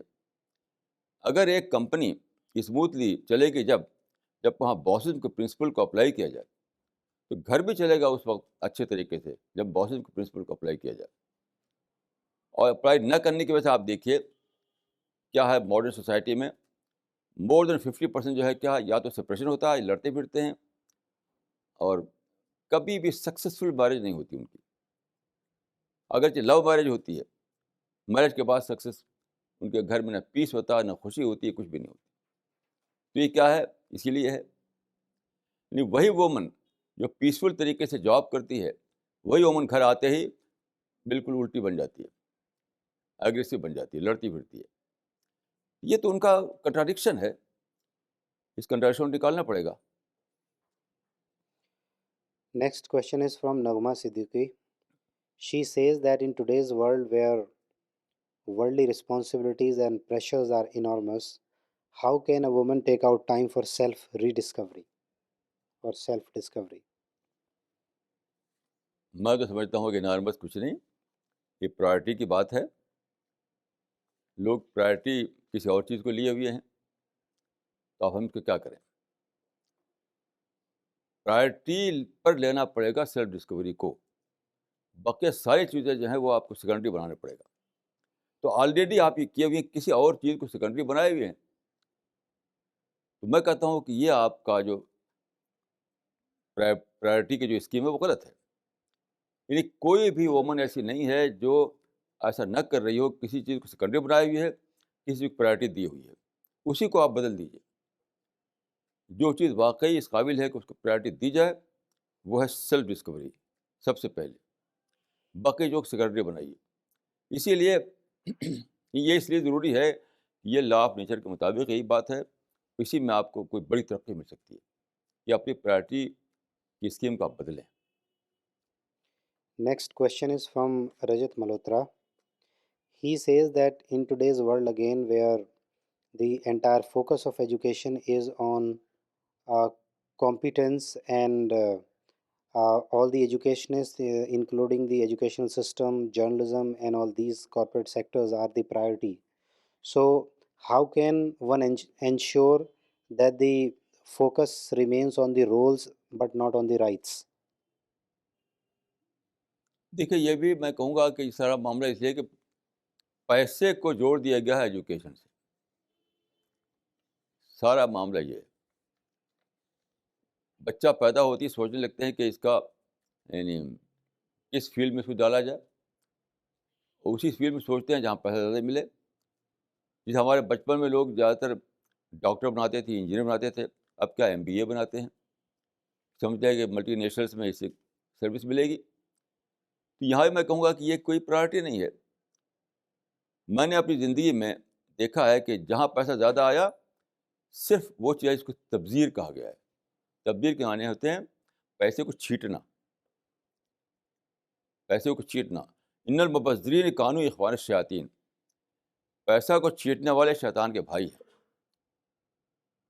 اگر ایک کمپنی اسموتھلی چلے گی جب وہاں باسز کے پرنسپل کو اپلائی کیا جائے, تو گھر بھی چلے گا اس وقت اچھے طریقے سے جب باسز کے پرنسپل کو اپلائی کیا جائے. اور اپلائی نہ کرنے کی وجہ سے آپ دیکھیے کیا ہے ماڈرن سوسائٹی میں, مور دین 50% جو ہے کیا یا تو سپریشن ہوتا ہے, لڑتے پھرتے ہیں, اور کبھی بھی سکسیزفل میرج نہیں ہوتی ان کی. اگرچہ لو میرج ہوتی ہے, میرج کے بعد سکسیس ان کے گھر میں نہ پیس ہوتا ہے, نہ خوشی ہوتی ہے, کچھ بھی نہیں ہوتی. تو یہ کیا ہے, اسی لیے ہے یعنی وہی وومن جو پیسفل طریقے سے جاب کرتی ہے, وہی وومن گھر آتے ہی بالکل الٹی بن جاتی ہے, ایگریسو بن جاتی ہے, لڑتی پھرتی ہے. یہ تو ان کا کنٹراڈکشن ہے, اس کنٹراڈکشن کو نکالنا پڑے گا. Next question is from Nagma Siddiqui. She says that in today's world where worldly responsibilities and pressures are enormous, how can a woman take out time for self-rediscovery or self-discovery? میں تو سمجھتا ہوں کہ norms کچھ نہیں, یہ priority کی بات ہے. لوگ پرائرٹی کسی اور چیز کو لیے ہوئے ہیں, تو اب ہم اس کو کیا کریں. پرائرٹی پر لینا پڑے گا سیلف ڈسکوری کو, باقی ساری چیزیں جو ہیں وہ آپ کو سیکنڈری بنانا پڑے گا. تو آلریڈی آپ یہ کیے ہوئے ہیں, کسی اور چیز کو سیکنڈری بنائے ہوئے ہیں. تو میں کہتا ہوں کہ یہ آپ کا جو پرائرٹی کی جو اسکیم ہے وہ غلط ہے. یعنی کوئی بھی وومن ایسی نہیں ہے جو ایسا نہ کر رہی ہو, کسی چیز کو سیکنڈری بنائی ہوئی ہے, کسی کو پرائرٹی دی ہوئی ہے, اسی کو آپ بدل دیجیے. جو چیز واقعی اس قابل ہے کہ اس کو پرائرٹی دی جائے وہ ہے سیلف ڈسکوری سب سے پہلے, باقی جو سیکنڈری بنائیے. اسی لیے یہ اس لیے ضروری ہے, یہ لا آف نیچر کے مطابق یہی بات ہے, اسی میں آپ کو کوئی بڑی ترقی مل سکتی ہے کہ اپنی پرائرٹی کی اسکیم کو آپ بدلیں. Next question is from Rajat Malhotra. He says that in today's world again where the entire focus of education is on competence and all the educationists, including the educational system, journalism, and all these corporate sectors are the priority. So, how can one ensure that the focus remains on the roles but not on the rights? دیکھیے یہ بھی میں کہوں گا کہ یہ سارا معاملہ اس لیے کہ پیسے کو جوڑ دیا گیا ہے ایجوکیشن سے. سارا معاملہ یہ ہے, بچہ پیدا ہوتی ہے سوچنے لگتے ہیں کہ اس کا یعنی کس فیلڈ میں اس کو ڈالا جائے, اور اسی فیلڈ میں سوچتے ہیں جہاں پیسہ زیادہ ملے. جیسے ہمارے بچپن میں لوگ زیادہ تر ڈاکٹر بناتے تھے, انجینئر بناتے تھے, اب کیا MBA بناتے ہیں, سمجھتے ہیں کہ ملٹی نیشنلس میں اس سے سروس ملے گی. تو یہاں میں کہوں گا کہ یہ کوئی پرائرٹی نہیں ہے. میں نے اپنی زندگی میں دیکھا ہے کہ جہاں پیسہ زیادہ آیا صرف وہ چیز اس کو تبذیر کہا گیا ہے. تبذیر کے معنی ہوتے ہیں پیسے کو چھینٹنا, پیسے کو چھینٹنا. ان المبذرین کانوا اخوان الشیاطین, پیسہ کو چھینٹنے والے شیطان کے بھائی ہیں.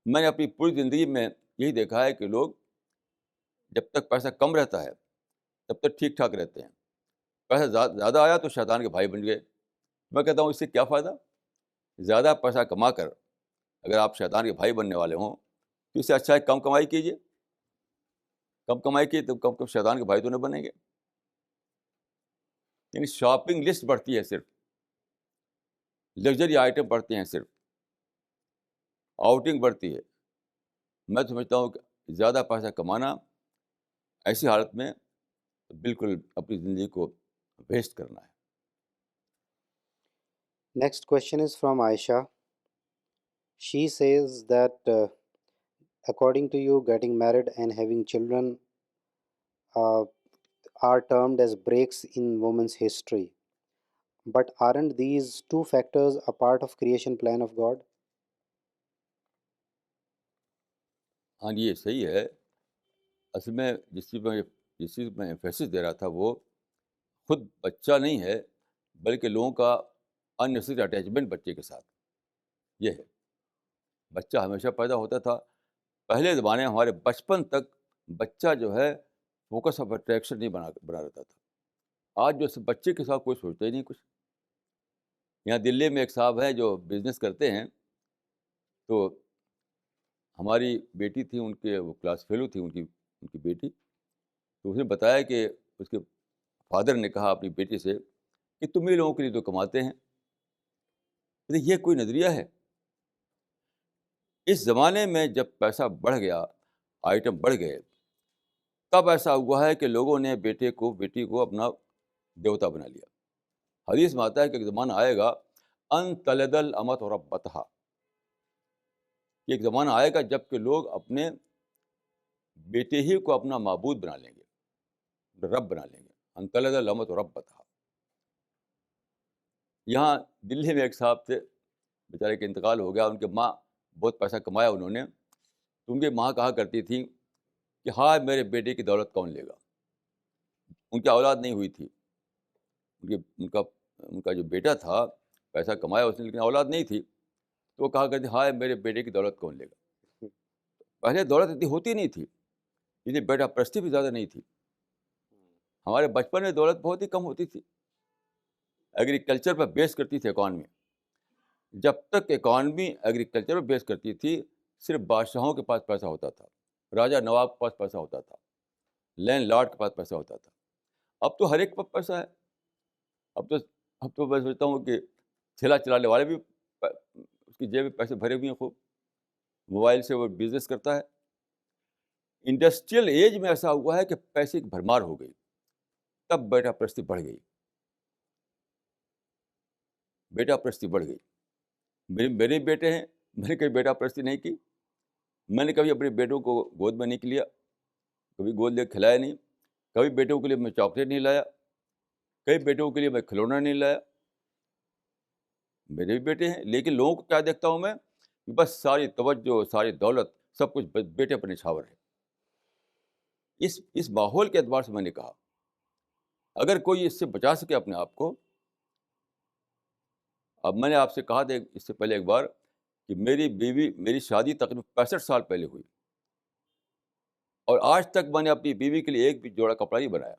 میں نے اپنی پوری زندگی میں یہی دیکھا ہے کہ لوگ جب تک پیسہ کم رہتا ہے تب تک ٹھیک ٹھاک رہتے ہیں, پیسہ زیادہ آیا تو شیطان کے بھائی بن گئے, میں کہتا ہوں اس سے کیا فائدہ؟ زیادہ پیسہ کما کر اگر آپ شیطان کے بھائی بننے والے ہوں تو اس سے اچھا ہے کم کمائی کیجیے. کم کمائی کی تو کم شیطان کے بھائی تو نہیں بنیں گے. یعنی شاپنگ لسٹ بڑھتی ہے، صرف لگژری آئٹم بڑھتے ہیں، صرف آؤٹنگ بڑھتی ہے. میں سمجھتا ہوں کہ زیادہ پیسہ کمانا ایسی حالت میں بالکل اپنی زندگی کو ویسٹ کرنا ہے. Next question is from Aisha. She says that according to you, getting married and having children uh, are termed as breaks in woman's history. But aren't these two factors a part of creation plan of God? ہاں جی، یہ صحیح ہے. اصل میں جس چیز میں emphasis دے رہا تھا وہ خود بچہ نہیں ہے، بلکہ لوگوں کا اننیسیسری اٹیچمنٹ بچے کے ساتھ. یہ ہے، بچہ ہمیشہ پیدا ہوتا تھا. پہلے زمانے میں ہمارے بچپن تک بچہ جو ہے فوکس آف اٹریکشن نہیں بنا رہتا تھا. آج جو بچے کے ساتھ کوئی سوچتا ہی نہیں کچھ. یہاں دلی میں ایک صاحب ہیں جو بزنس کرتے ہیں، تو ہماری بیٹی تھی، ان کے وہ کلاس فیلو تھی ان کی بیٹی. تو اس نے بتایا کہ اس کے فادر نے کہا اپنی بیٹی سے کہ تم ہی لوگوں کے لیے تو کماتے ہیں. یہ کوئی نظریہ ہے؟ اس زمانے میں جب پیسہ بڑھ گیا، آئٹم بڑھ گئے، تب ایسا ہوا ہے کہ لوگوں نے بیٹی کو اپنا دیوتا بنا لیا. حدیث میں آتا ہے کہ ایک زمانہ آئے گا ان تلد الامۃ ربتہا، ایک زمانہ آئے گا جب کہ لوگ اپنے بیٹے ہی کو اپنا معبود بنا لیں گے، رب بنا لیں گے. ان تلد الامۃ ربتہا. یہاں دلی میں ایک صاحب تھے، بیچارے کا انتقال ہو گیا. ان کے ماں بہت پیسہ کمایا انہوں نے، تو ان کی ماں کہا کرتی تھی کہ ہائے میرے بیٹے کی دولت کون لے گا. ان کی اولاد نہیں ہوئی تھی. ان کا جو بیٹا تھا پیسہ کمایا اس نے، لیکن اولاد نہیں تھی. تو وہ کہا کرتی ہائے میرے بیٹے کی دولت کون لے گا. پہلے دولت اتنی ہوتی نہیں تھی، اس لیے بیٹا پرستی بھی زیادہ نہیں تھی. ہمارے بچپن میں دولت بہت ہی کم ہوتی تھی. ایگریکلچر پر بیس کرتی تھی اکانومی. جب تک اکانومی ایگریکلچر پر بیس کرتی تھی، صرف بادشاہوں کے پاس پیسہ ہوتا تھا، راجا نواب کے پاس پیسہ ہوتا تھا، لینڈ لارڈ کے پاس پیسہ ہوتا تھا. اب تو ہر ایک کے پاس پیسہ ہے. اب تو میں سوچتا ہوں کہ ٹھیلا چلانے والے بھی اس کی جیب میں پیسے بھرے ہوئے ہیں خوب. موبائل سے وہ بزنس کرتا ہے. انڈسٹریل ایج میں ایسا ہوا ہے کہ پیسے کی بھرمار ہو گئی، تب بیٹا پرستی بڑھ گئی. بیٹا پرستی بڑھ گئی. میرے بیٹے ہیں، میں نے کبھی بیٹا پرستی نہیں کی. میں نے کبھی اپنے بیٹوں کو گود میں نہیں لیا، کبھی گود لے کھلایا نہیں. کبھی بیٹوں کے لیے میں چاکلیٹ نہیں لایا، کئی بیٹوں کے لیے میں کھلونا نہیں لایا. میرے بھی بیٹے ہیں، لیکن لوگوں کو کیا دیکھتا ہوں میں، بس ساری توجہ، ساری دولت، سب کچھ بیٹے پر نچھاور ہے. اس ماحول کے اعتبار سے میں نے کہا اگر کوئی اس سے بچا سکے اپنے آپ کو. اب میں نے آپ سے کہا تھا اس سے پہلے ایک بار کہ میری شادی تقریباً 65 سال پہلے ہوئی، اور آج تک میں نے اپنی بیوی کے لیے ایک بھی جوڑا کپڑا نہیں بنایا.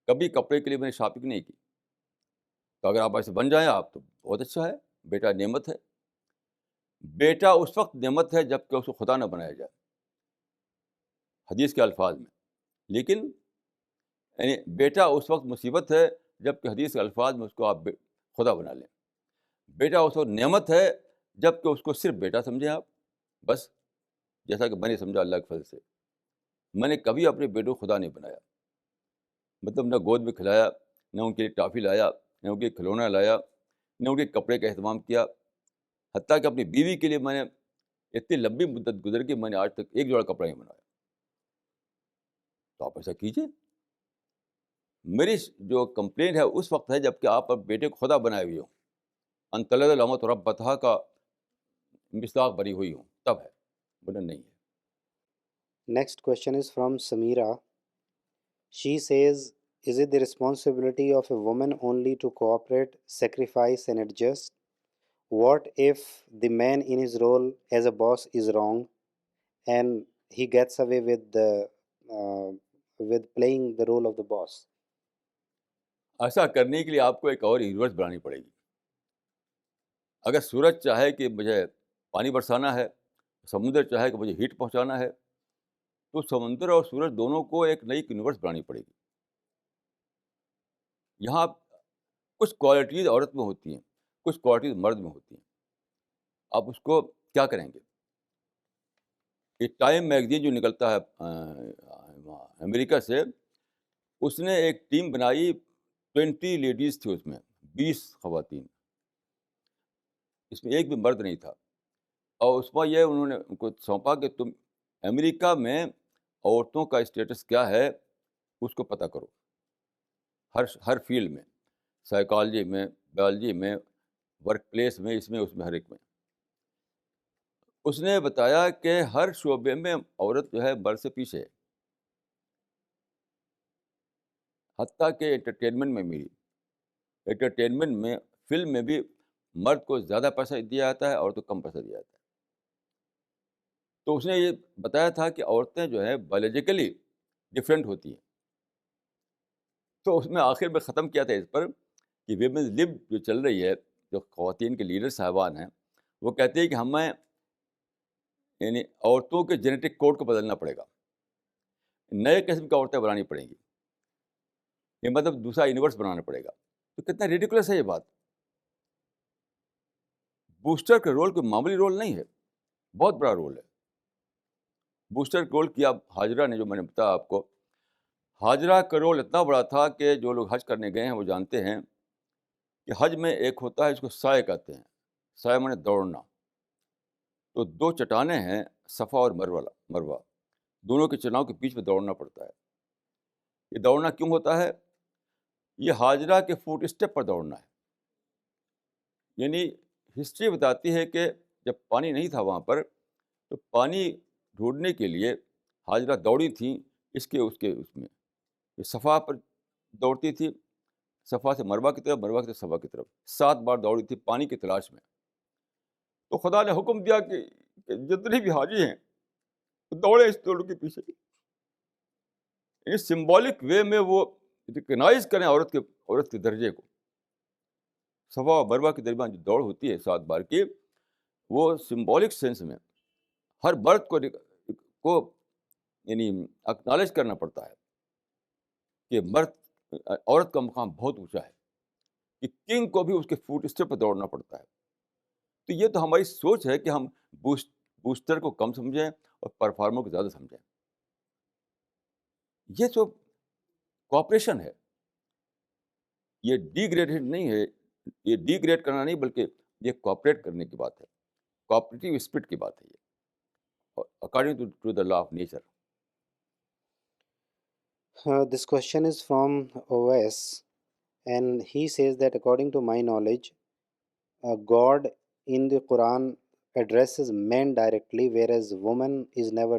کبھی کپڑے کے لیے میں نے شاپنگ نہیں کی. تو اگر آپ ایسے بن جائیں آپ تو بہت اچھا ہے. بیٹا نعمت ہے. بیٹا اس وقت نعمت ہے جب کہ اس کو خدا نہ بنایا جائے، حدیث کے الفاظ میں. لیکن یعنی بیٹا اس وقت مصیبت ہے جب کہ حدیث کے الفاظ میں اس کو آپ خدا بنا لیں. بیٹا اس وقت نعمت ہے جب کہ اس کو صرف بیٹا سمجھیں آپ، بس. جیسا کہ میں نے سمجھا اللہ کے فضل سے. میں نے کبھی اپنے بیٹوں کو خدا نہیں بنایا. مطلب نہ گود میں کھلایا، نہ ان کے لیے ٹافی لایا، نہ ان کے کھلونا لایا، نہ ان کے کپڑے کا اہتمام کیا. حتیٰ کہ اپنی بیوی کے لیے میں نے اتنی لمبی مدت گزر کے میں نے آج تک ایک جوڑا کپڑا نہیں بنایا. تو آپ ایسا کیجیے. میری جو کمپلین ہے اس وقت ہے جب کہ آپ بیٹے کو خدا بنائے ہوئے ہوں، انطلد الامۃ ربتہا کا مصداق بنی ہوئی ہوں، تب ہے، ورنہ نہیں ہے. Next question is from Samira. She says, is it the responsibility of a woman only to cooperate, sacrifice, and adjust? What if the man in his role as a boss is wrong and he gets away with playing the role of the boss? ایسا کرنے کے لیے آپ کو ایک اور universe بنانی پڑے گی. اگر سورج چاہے کہ مجھے پانی برسانا ہے، سمندر چاہے کہ مجھے ہیٹ پہنچانا ہے، تو سمندر اور سورج دونوں کو ایک نئی یونیورس بنانی پڑے گی. یہاں کچھ کوالٹیز عورت میں ہوتی ہیں، کچھ کوالٹیز مرد میں ہوتی ہیں. آپ اس کو کیا کریں گے؟ یہ ٹائم میگزین جو نکلتا ہے امریکہ سے، اس نے ایک ٹیم بنائی، 20 لیڈیز تھی اس میں، 20 خواتین، اس میں ایک بھی مرد نہیں تھا. اور اس میں یہ انہوں نے ان کو سونپا کہ تم امریکہ میں عورتوں کا اسٹیٹس کیا ہے اس کو پتہ کرو، ہر فیلڈ میں، سائیکالوجی میں، بایولوجی میں، ورک پلیس میں، اس میں اس میں، ہر ایک میں. اس نے بتایا کہ ہر شعبے میں عورت جو ہے مرد سے پیچھے ہے، حتیٰ کہ انٹرٹینمنٹ میں بھی. انٹرٹینمنٹ میں، فلم میں بھی مرد کو زیادہ پیسہ دیا جاتا ہے، عورت کو کم پیسہ دیا جاتا ہے. تو اس نے یہ بتایا تھا کہ عورتیں جو ہے بایولوجیکلی ڈفرینٹ ہوتی ہیں. تو اس میں آخر میں ختم کیا تھا اس پر کہ ویمنز لب جو چل رہی ہے، جو خواتین کے لیڈر صاحبان ہیں، وہ کہتے ہیں کہ ہمیں یعنی عورتوں کے جینیٹک کوڈ کو بدلنا پڑے گا، نئے قسم کی عورتیں بنانی پڑیں گی، یہ مطلب دوسرا یونیورس بنانا پڑے گا. تو کتنا ریڈیکولس ہے یہ بات. بوسٹر کا رول کوئی معمولی رول نہیں ہے، بہت بڑا رول ہے. بوسٹر کا رول کیا ہاجرہ نے، جو میں نے بتایا آپ کو. ہاجرہ کا رول اتنا بڑا تھا کہ جو لوگ حج کرنے گئے ہیں وہ جانتے ہیں کہ حج میں ایک ہوتا ہے اس کو سائے کہتے ہیں، سائے مانے دوڑنا. تو 2 چٹانیں ہیں، صفا اور مروہ، دونوں کے چٹانوں کے بیچ میں دوڑنا پڑتا ہے. یہ دوڑنا کیوں ہوتا ہے؟ یہ ہاجرہ کے فوٹ اسٹیپ پر دوڑنا ہے. یعنی ہسٹری بتاتی ہے کہ جب پانی نہیں تھا وہاں پر، تو پانی ڈھونڈنے کے لیے ہاجرہ دوڑی تھیں اس میں یہ صفا پر دوڑتی تھی، صفا سے مروہ کی طرف، مروہ کی طرف صفا کی طرف، 7 بار دوڑی تھی پانی کی تلاش میں. تو خدا نے حکم دیا کہ جتنے بھی حاجی ہیں دوڑے اس دوڑ کے پیچھے. اس سمبولک وے میں وہ ریکگنائز کریں عورت کے درجے کو. صفا اور مروہ کے درمیان جو دوڑ ہوتی ہے 7 بار کی، وہ سمبولک سینس میں ہر مرد کو یعنی اکنالج کرنا پڑتا ہے کہ عورت کا مقام بہت اونچا ہے، کہ کنگ کو بھی اس کے فوٹ اسٹیپ پر دوڑنا پڑتا ہے. تو یہ تو ہماری سوچ ہے کہ ہم بوسٹر کو کم سمجھیں اور پرفارمر کو زیادہ سمجھیں. یہ جو کوآپریشن ہے، یہ ڈی گریڈیشن نہیں ہے، یہ ڈی گریڈ کرنا نہیں، بلکہ یہ کوآپریٹ کرنے کی بات ہے، کوآپریٹیو اسپرٹ کی بات ہے یہ، according to the law of nature. This question is from OS, and he says that according to my knowledge, God in the Quran addresses men directly, whereas woman is never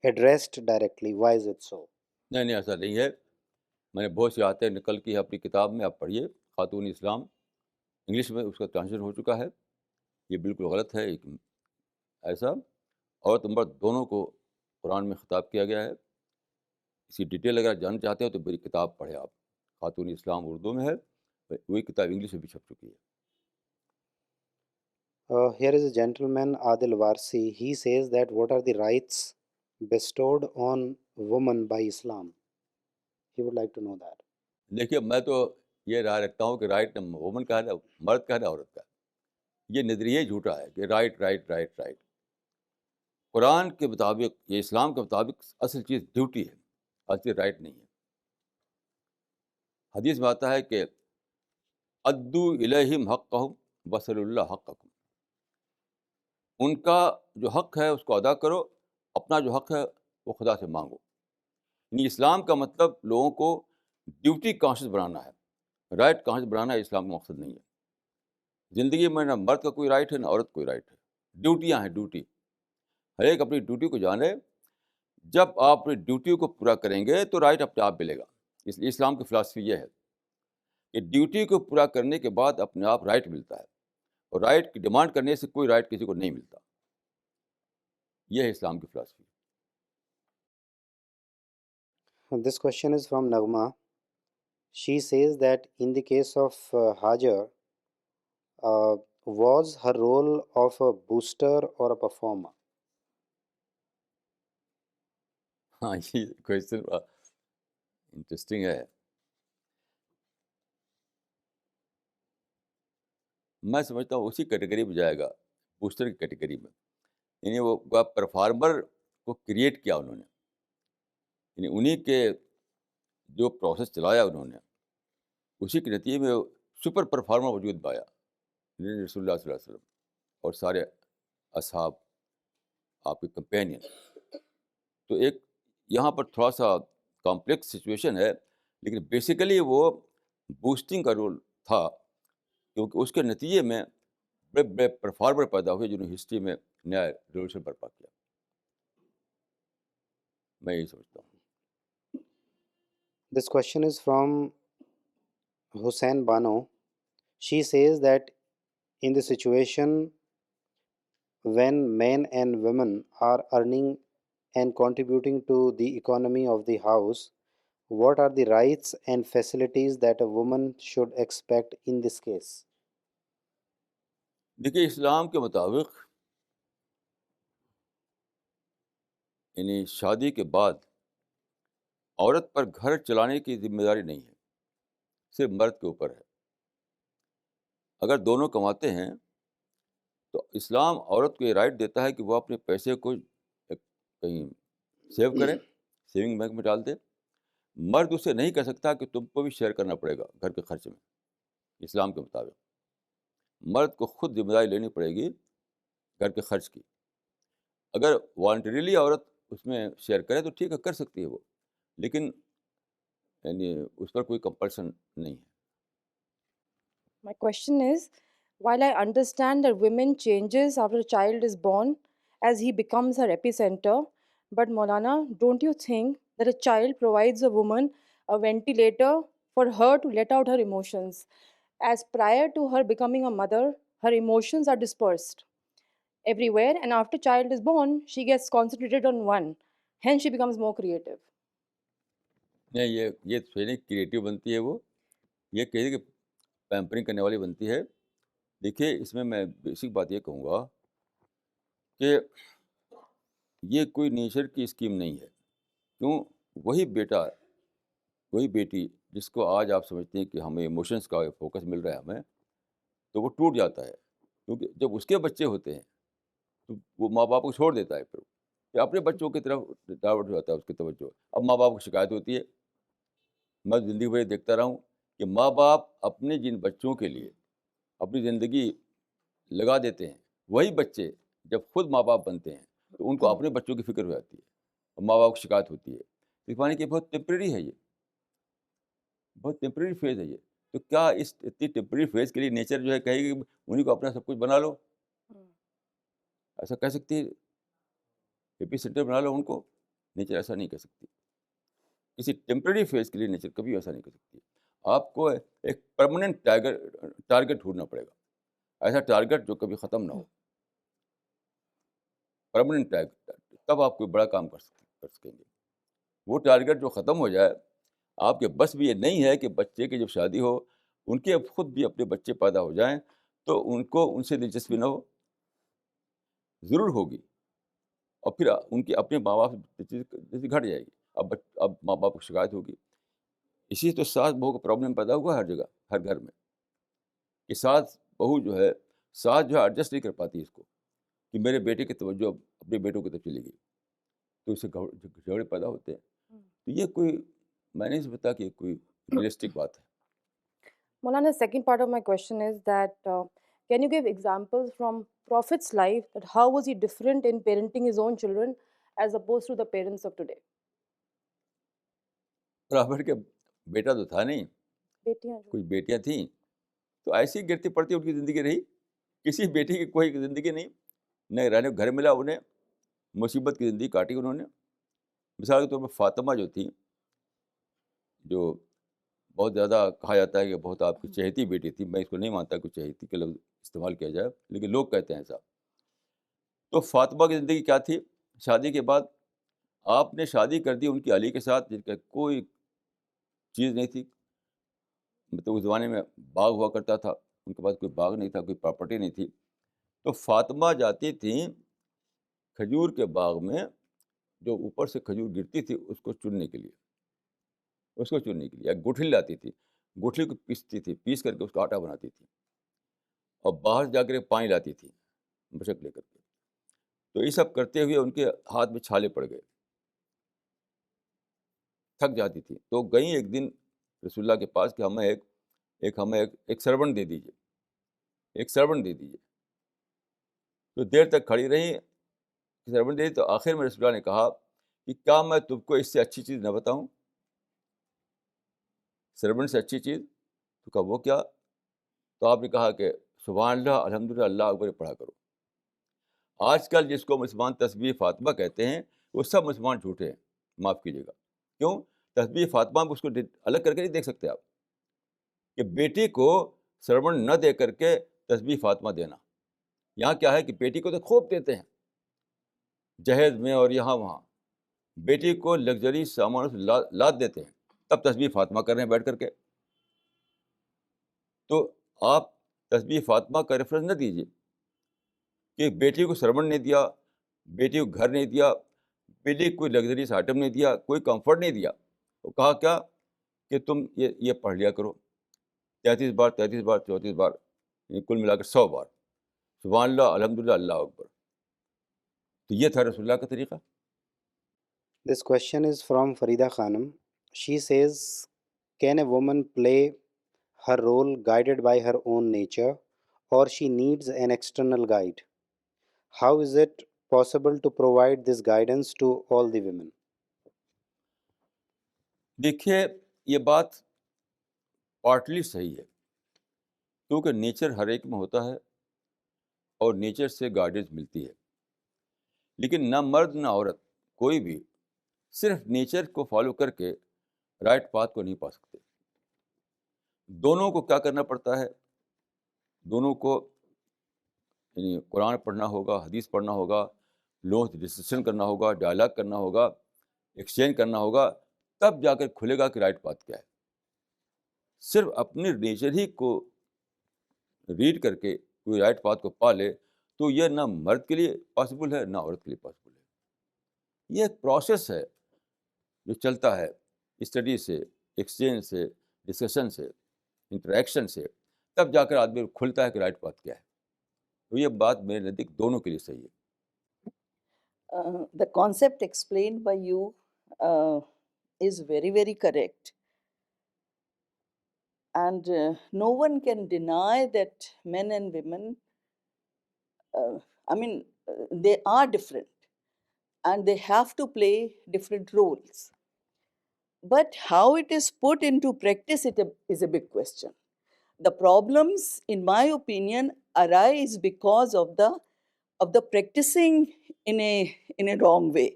addressed directly. Why is it so? نہیں ایسا نہیں ہے. میں نے بہت سی آیتیں نقل کی ہے اپنی کتاب میں، آپ پڑھیے، خاتون اسلام، انگلش میں اس کا ٹرانسلیشن ہو چکا ہے. یہ بالکل غلط ہے. ایسا عورت مرد دونوں کو قرآن میں خطاب کیا گیا ہے. اس کی ڈیٹیل اگر جاننا چاہتے ہو تو میری کتاب پڑھیں آپ. خاتون اسلام اردو میں ہے، وہی کتاب انگلش میں بھی چھپ چکی ہے. Here is a gentleman, Adil Warsi. He says that what are the rights bestowed on woman by Islam? He would like to know that. دیکھیے، میں تو یہ رائے رکھتا ہوں کہ رائٹ نہ وومن کا ہے، نہ مرد کا ہے، نہ عورت کا ہے. یہ نظریہ جھوٹا ہے کہ رائٹ رائٹ رائٹ رائٹ. قرآن کے مطابق یا اسلام کے مطابق اصل چیز ڈیوٹی ہے، اصل رائٹ نہیں ہے. حدیث میں آتا ہے کہ ادو الیہم حقہم وصل اللہ حقکم. ان کا جو حق ہے اس کو ادا کرو، اپنا جو حق ہے وہ خدا سے مانگو. یعنی اسلام کا مطلب لوگوں کو ڈیوٹی کانشیس بنانا ہے، رائٹ کانشیس بنانا ہے. اسلام کا مقصد نہیں ہے. زندگی میں نہ مرد کا کوئی رائٹ ہے، نہ عورت کوئی رائٹ ہے. ڈیوٹیاں ہیں، ڈیوٹی. ہر ایک اپنی ڈیوٹی کو جانے. جب آپ اپنی ڈیوٹی کو پورا کریں گے تو رائٹ اپنے آپ ملے گا. اس لیے اسلام کی فلاسفی یہ ہے کہ ڈیوٹی کو پورا کرنے کے بعد اپنے آپ رائٹ ملتا ہے، اور رائٹ کی ڈیمانڈ کرنے سے کوئی رائٹ کسی کو نہیں ملتا. یہ ہے اسلام کی philosophy. And this question is from Nagma. She says that in the case of Hajar, was her role of a booster or a performer? ہاں یہ کوشچن انٹرسٹنگ ہے. میں سمجھتا ہوں اسی کیٹیگری میں جائے گا, بوسٹر کی کیٹیگری میں. یعنی وہ پرفارمر کو کریٹ کیا انہوں نے, یعنی انہیں کے جو پروسیس چلایا انہوں نے, اسی کے نتیجے میں سپر پرفارمر وجود پایا رسول اللہ صلی اللہ علیہ وسلم اور سارے اصحاب, آپ کے کمپینین. تو ایک یہاں پر تھوڑا سا کمپلیکس سچویشن ہے, لیکن بیسیکلی وہ بوسٹنگ کا رول تھا, کیونکہ اس کے نتیجے میں بڑے بڑے پرفارمر پیدا ہوئے جنہوں نے ہسٹری میں نیا ریولیوشن برپا کیا. میں یہی سمجھتا ہوں. This question is from Hussain Bano. She says that in the situation when men and women are earning and contributing to the economy of the house, what are the rights and facilities that a woman should expect in this case? دیکھیے اسلام کے مطابق یعنی شادی کے بعد عورت پر گھر چلانے کی ذمہ داری نہیں ہے, صرف مرد کے اوپر ہے. اگر دونوں کماتے ہیں تو اسلام عورت کو یہ رائٹ دیتا ہے کہ وہ اپنے پیسے کو کہیں سیو کرے, سیونگ بینک میں ڈال دے. مرد اسے نہیں کہہ سکتا کہ تم کو بھی شیئر کرنا پڑے گا گھر کے خرچ میں. اسلام کے مطابق مرد کو خود ذمہ داری لینی پڑے گی گھر کے خرچ کی. اگر والنٹریلی عورت اس میں شیئر کرے تو ٹھیک ہے, کر سکتی ہے وہ, لیکن یعنی اس پر کوئی کمپلشن نہیں ہے. My question is, while I understand that women changes after a child is born as he becomes her epicenter, but Maulana, don't you think that a child provides a woman a ventilator for her to let out her emotions? As prior to her becoming a mother, her emotions are dispersed everywhere, and after child is born, she gets concentrated on one. Hence, she becomes more creative. نہیں, یہ صحیح نہیں creative بنتی ہے وہ, یہ کہے کہ پیمپرنگ کرنے والی بنتی ہے. دیکھیے اس میں بیسک بات یہ کہوں گا کہ یہ کوئی نیچر کی اسکیم نہیں ہے. کیوں؟ وہی بیٹا, وہی بیٹی جس کو آج آپ سمجھتے ہیں کہ ہمیں ایموشنس کا فوکس مل رہا ہے ہمیں, تو وہ ٹوٹ جاتا ہے. کیونکہ جب اس کے بچے ہوتے ہیں تو وہ ماں باپ کو چھوڑ دیتا ہے, پھر اپنے بچوں کی طرف ڈائیورٹ ہو جاتا ہے اس کی توجہ. اب ماں باپ کو شکایت ہوتی ہے. میں زندگی بھر دیکھتا رہا ہوں کہ ماں باپ اپنے جن بچوں کے لیے اپنی زندگی لگا دیتے ہیں, وہی بچے جب خود ماں باپ بنتے ہیں تو ان کو اپنے بچوں کی فکر ہو جاتی ہے اور ماں باپ کو شکایت ہوتی ہے. دکھانے کہ بہت ٹیمپریری ہے, یہ بہت ٹیمپریری فیز ہے یہ. تو کیا اس اتنی ٹیمپریری فیز کے لیے نیچر جو ہے کہے گی انہیں کو اپنا سب کچھ بنا لو؟ ایسا کہہ سکتی ہے ایپی سینٹر بنا لو ان کو؟ نیچر ایسا نہیں کہہ سکتی. کسی ٹیمپریری فیز کے لیے نیچر کبھی ایسا نہیں کر سکتی. آپ کو ایک پرماننٹ ٹارگیٹ ڈھونڈنا پڑے گا, ایسا ٹارگیٹ جو کبھی ختم نہ ہو, پرماننٹ ٹارگیٹ, تب آپ کوئی بڑا کام کر سکیں گے. وہ ٹارگیٹ جو ختم ہو جائے, آپ کے بس بھی یہ نہیں ہے کہ بچے کی جب شادی ہو ان کے خود بھی اپنے بچے پیدا ہو جائیں تو ان کو ان سے دلچسپی نہ ہو, ضرور ہوگی, اور پھر ان کی اپنے ماں باپ سے گھٹ جائے گی. اب ماں باپ کو شکایت ہوگی. اسی تو ساس بہو کا پرابلم پیدا ہوا ہر جگہ, ہر گھر میں, کہ ساس بہو جو ہے ایڈجسٹ نہیں کر پاتی اس کو کہ میرے بیٹے کی توجہ اپنے بیٹوں کی طرف چلی گئی, تو اس سے جھگڑے پیدا ہوتے ہیں. تو یہ کوئی, میں نہیں سمجھتا کہ کوئی ریئلسٹک بات ہے. Maulana, the second part of my question is that can you give examples from Prophet's life that how was he different in parenting his own children as opposed to the parents of today? Prophet کے بیٹا تو تھا نہیں, بیٹیاں جو کچھ بیٹیاں تھیں, تو ایسی ہی گرتی پڑتی ان کی زندگی رہی. کسی بیٹی کی کوئی زندگی نہیں, نہ رہنے کو گھر ملا انہیں, مصیبت کی زندگی کاٹی انہوں نے. مثال کے طور پر فاطمہ جو تھی, جو بہت زیادہ کہا جاتا ہے کہ بہت آپ کی چہیتی بیٹی تھی. میں اس کو نہیں مانتا کہ چہیتی کا لفظ استعمال کیا جائے, لیکن لوگ کہتے ہیں ایسا. تو فاطمہ کی زندگی کیا تھی؟ شادی کے بعد آپ نے شادی کر دی ان کی علی کے ساتھ، جن کا کوئی چیز نہیں تھی. مطلب اس زمانے میں باغ ہوا کرتا تھا، ان کے پاس کوئی باغ نہیں تھا، کوئی پراپرٹی نہیں تھی. تو فاطمہ جاتی تھیں کھجور کے باغ میں، جو اوپر سے کھجور گرتی تھی اس کو چننے کے لیے، ایک گٹھلی لاتی تھی، گٹھلی کو پیستی تھی، پیس کر کے اس کا آٹا بناتی تھی، اور باہر جا کر پانی لاتی تھی مشک لے کر کے. تو یہ سب کرتے ہوئے ان کے ہاتھ میں چھالے پڑ گئے، تھک جاتی تھی. تو گئیں ایک دن رسول اللہ کے پاس کہ ہمیں ایک سرونٹ دے دیجیے، تو دیر تک کھڑی رہی، سرونٹ دے دی. تو آخر میں رسول اللہ نے کہا کہ کیا میں تم کو اس سے اچھی چیز نہ بتاؤں، سرونٹ سے اچھی چیز؟ تو کہا وہ کیا؟ تو آپ نے کہا کہ سبحان اللہ، الحمدللہ، اللہ اکبر پڑھا کرو. آج کل جس کو مسلمان تسبیح فاطمہ کہتے ہیں، وہ سب مسلمان جھوٹے ہیں، معاف کیجیے گا. کیوں؟ تسبیح فاطمہ میں اس کو الگ کر کے نہیں دیکھ سکتے آپ، کہ بیٹی کو سرونٹ نہ دے کر کے تسبیح فاطمہ دینا. یہاں کیا ہے کہ بیٹی کو تو خوب دیتے ہیں جہیز میں اور یہاں وہاں، بیٹی کو لگژری سامان سے لاد دیتے ہیں، تب تسبیح فاطمہ کر رہے ہیں بیٹھ کر کے. تو آپ تسبیح فاطمہ کا ریفرنس نہ دیجیے کہ بیٹی کو سرونٹ نہیں دیا، بیٹی کو گھر نہیں دیا، بیٹی کو کوئی لگژریس آئٹم نہیں دیا، کوئی کمفرٹ نہیں دیا. وہ کہا کیا کہ تم یہ پڑھ لیا کرو 33 بار 34 بار، کل ملا کر 100 بار، سبحان اللہ، الحمدللہ، اللہ اکبر. تو یہ تھا رسول اللہ کا طریقہ. This question is from Farida Khanum. She says, can a woman play her role guided by her own nature, or she needs an external guide? How is it possible to provide this guidance to all the women? دیکھیے یہ بات partly صحیح ہے، کیونکہ nature ہر ایک میں ہوتا ہے اور نیچر سے گائیڈنس ملتی ہے. لیکن نہ مرد نہ عورت کوئی بھی صرف نیچر کو فالو کر کے رائٹ پاتھ کو نہیں پا سکتے. دونوں کو کیا کرنا پڑتا ہے؟ دونوں کو یعنی قرآن پڑھنا ہوگا، حدیث پڑھنا ہوگا، لوگوں سے ڈسکشن کرنا ہوگا، ڈائلاگ کرنا ہوگا، ایکسچینج کرنا ہوگا، تب جا کر کھلے گا کہ رائٹ پاتھ کیا ہے. صرف اپنی نیچر ہی کو ریڈ کر کے کوئی رائٹ پاتھ کو پا لے تو یہ نہ مرد کے لیے پاسبل ہے نہ عورت کے لیے پاسبل ہے. یہ ایک پروسیس ہے جو چلتا ہے اسٹڈی سے، ایکسچینج سے، ڈسکشن سے، انٹریکشن سے، تب جا کر آدمی کھلتا ہے کہ رائٹ پاتھ کیا ہے. تو یہ بات میرے نزدیک دونوں کے لیے صحیح ہے. The concept explained by you is very, very correct. And no one can deny that men and women, they are different and they have to play different roles. But how it is put into practice is a big question. The problems, in my opinion, arise because of the practicing in a wrong way.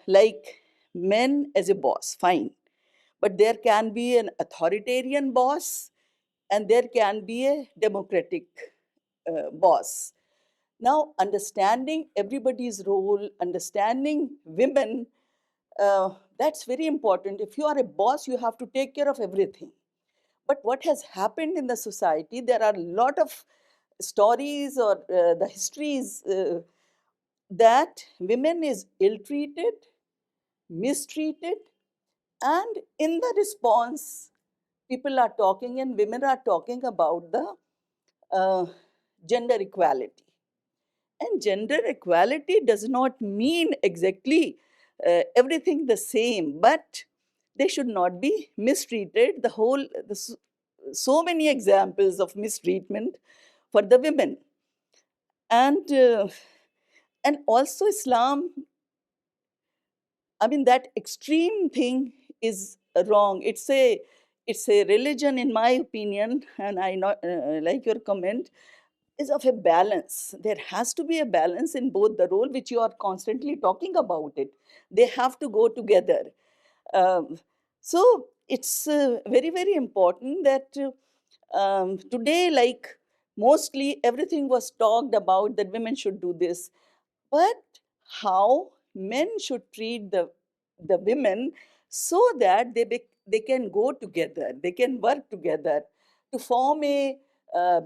Like men as a boss, fine. But there can be an authoritarian boss and there can be a democratic boss. Now, understanding everybody's role, understanding women, that's very important. If you are a boss, you have to take care of everything. But what has happened in the society, there are a lot of stories or the histories that women is ill-treated, mistreated, and in the response, people are talking and women are talking about the gender equality. And gender equality does not mean exactly everything the same, but they should not be mistreated. So many examples of mistreatment for the women. And also Islam, that extreme thing is wrong. It's a religion, in my opinion, and I like your comment, is of a balance. There has to be a balance in both the role, which you are constantly talking about it. They have to go together. So it's very, very important that today, like mostly everything was talked about that women should do this. But how men should treat the women so that they can go together, they can work together to form a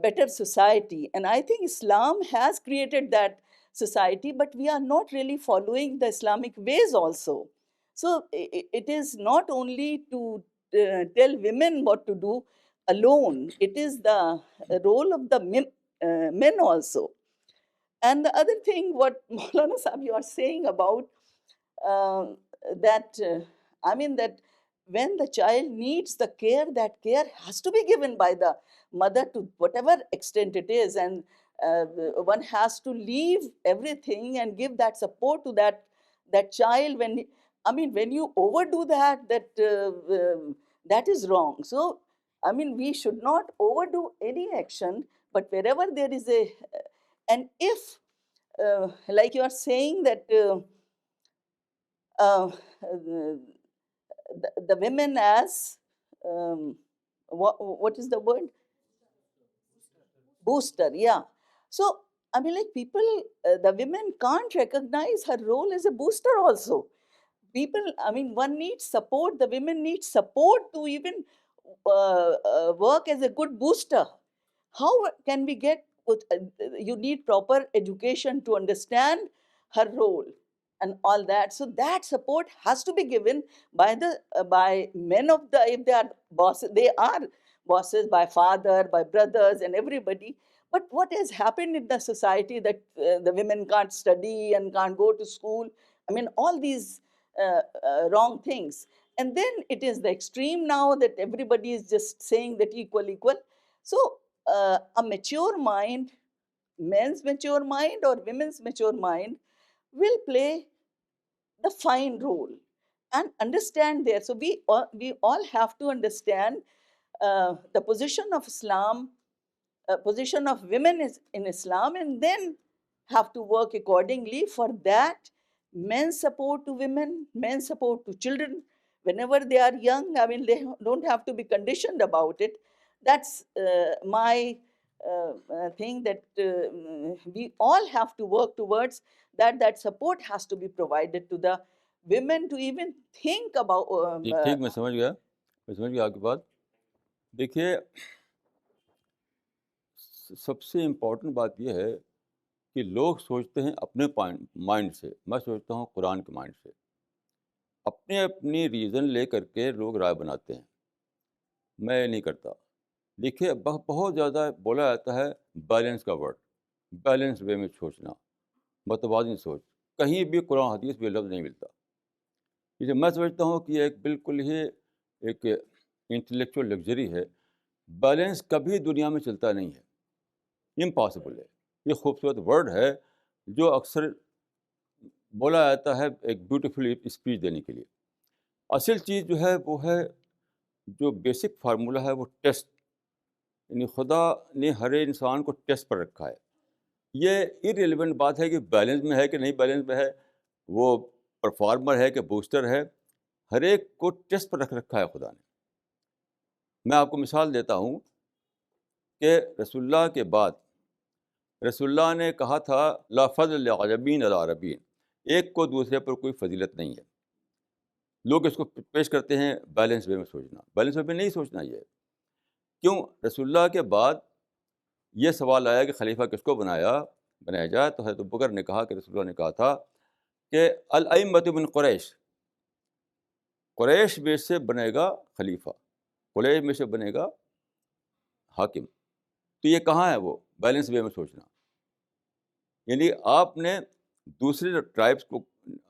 better society. And I think Islam has created that society, but we are not really following the Islamic ways also. So it is not only to tell women what to do alone, it is the role of the men also. And the other thing, what Maulana Sahib you are saying about uh, that, I mean that when the child needs the care, that care has to be given by the mother to whatever extent it is, and one has to leave everything and give that support to that child. I mean, when you overdo that, that is wrong. So, I mean, we should not overdo any action, but wherever there is and if, like you are saying that uh, the women as, what is the word? Booster, yeah. So, I mean, like people, the women can't recognize her role as a booster also. People, I mean, one needs support, the women need support to even work as a good booster. How can we get, you need proper education to understand her role and all that. So that support has to be given by the by men of the, if they are bosses, they are bosses, by father, by brothers and everybody. But what has happened in the society that the women can't study and can't go to school, I mean, all these wrong things. And then it is the extreme now that everybody is just saying that equal. So a mature mind, men's mature mind or women's mature mind, will play the fine role and understand there. So we all have to understand the position of Islam, position of women is in Islam, and then have to work accordingly. For that, men's support to women, men's support to children, whenever they are young, I mean, they don't have to be conditioned about it. That's my thing, that we all have to work towards that. That support has to be provided to the women to even think about. ٹھیک میں سمجھ گیا آپ کی بات. دیکھیے, سب سے important بات یہ ہے کہ لوگ سوچتے ہیں اپنے مائنڈ سے, میں سوچتا ہوں قرآن کے مائنڈ سے. اپنی ریزن لے کر کے لوگ رائے بناتے ہیں, میں یہ نہیں کرتا. دیکھیے, بہت زیادہ بولا جاتا ہے بیلنس کا ورڈ, بیلنس وے میں سوچنا, متوازن سوچ. کہیں بھی قرآن حدیث میں لفظ نہیں ملتا. اسے میں سمجھتا ہوں کہ یہ ایک بالکل ہی ایک انٹلیکچوئل لگژری ہے. بیلنس کبھی دنیا میں چلتا نہیں ہے, امپاسبل ہے. یہ خوبصورت ورڈ ہے جو اکثر بولا جاتا ہے ایک بیوٹیفل اسپیچ دینے کے لیے. اصل چیز جو ہے وہ ہے, جو بیسک فارمولہ ہے وہ ٹیسٹ. یعنی خدا نے ہر انسان کو ٹیسٹ پر رکھا ہے. یہ ارریلیونٹ بات ہے کہ بیلنس میں ہے کہ نہیں بیلنس میں ہے, وہ پرفارمر ہے کہ بوسٹر ہے, ہر ایک کو ٹیسٹ پر رکھ رکھا ہے خدا نے. میں آپ کو مثال دیتا ہوں کہ رسول اللہ کے بعد رسول اللہ نے کہا تھا لا فضل لعربین علی عربین, ایک کو دوسرے پر کوئی فضیلت نہیں ہے. لوگ اس کو پیش کرتے ہیں بیلنس وے میں سوچنا. بیلنس وے میں نہیں سوچنا. یہ کیوں؟ رسول اللہ کے بعد یہ سوال آیا کہ خلیفہ کس کو بنایا جائے, تو حضرت ابوبکر نے کہا کہ رسول اللہ نے کہا تھا کہ الائمۃ من قریش, قریش میں سے بنے گا خلیفہ, قریش میں سے بنے گا حاکم. تو یہ کہاں ہے وہ بیلنس وے میں سوچنا؟ یعنی آپ نے دوسرے ٹرائبس کو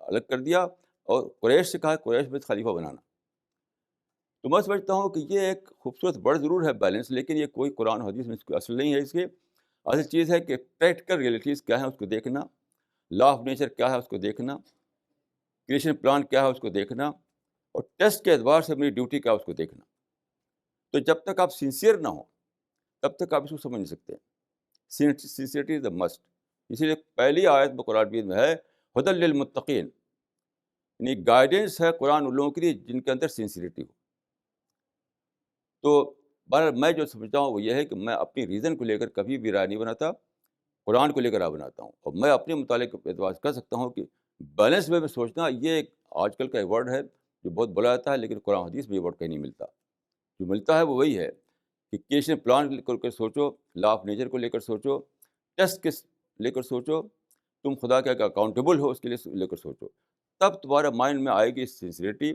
الگ کر دیا اور قریش سے کہا قریش میں خلیفہ بنانا. تو میں سمجھتا ہوں کہ یہ ایک خوبصورت ورڈ ضرور ہے بیلنس, لیکن یہ کوئی قرآن حدیث میں اس کی اصل نہیں ہے. اس کی اصل چیز ہے کہ پریکٹیکل ریئلٹیز کیا ہے اس کو دیکھنا, لا آف نیچر کیا ہے اس کو دیکھنا, کریشن پلان کیا ہے اس کو دیکھنا, اور ٹیسٹ کے اعتبار سے میری ڈیوٹی کیا ہے اس کو دیکھنا. تو جب تک آپ سنسیئر نہ ہوں تب تک آپ اس کو سمجھ نہیں سکتے. سنسیئرٹی از دا مسٹ. اسی لیے پہلی آیت میں قرآن مجید میں ہے ہدی للمتقین, یعنی گائیڈنس ہے قرآن ان لوگوں کے لیے جن کے اندر سنسیئرٹی ہو. تو بہرحال میں جو سمجھتا ہوں وہ یہ ہے کہ میں اپنی ریزن کو لے کر کبھی بھی رائے نہیں بناتا, قرآن کو لے کر رائے بناتا ہوں. اور میں اپنے مطالعے کے اعتبار سے کہہ سکتا ہوں کہ بیلنس میں سوچنا، یہ ایک آج کل کا ایک ورڈ ہے جو بہت بولا جاتا ہے، لیکن قرآن حدیث میں یہ ورڈ کہیں نہیں ملتا. جو ملتا ہے وہ وہی ہے کہ کیشن پلان کر کے سوچو، لا آف نیچر کو لے کر سوچو، ٹیسٹ کے لے کر سوچو، تم خدا کے اکاؤنٹیبل ہو اس کے لیے لے کر سوچو. تب تمہارے مائنڈ میں آئے گی سنسیریٹی،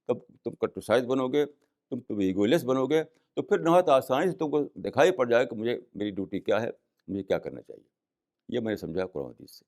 تب تم کنٹروسائز بنو گے، تم ایگولیس بنو گے، تو پھر نہایت آسانی سے تم کو دکھائی پڑ جائے کہ مجھے میری ڈیوٹی کیا ہے، مجھے کیا کرنا چاہیے. یہ میں نے سمجھا قرآن حدیث سے.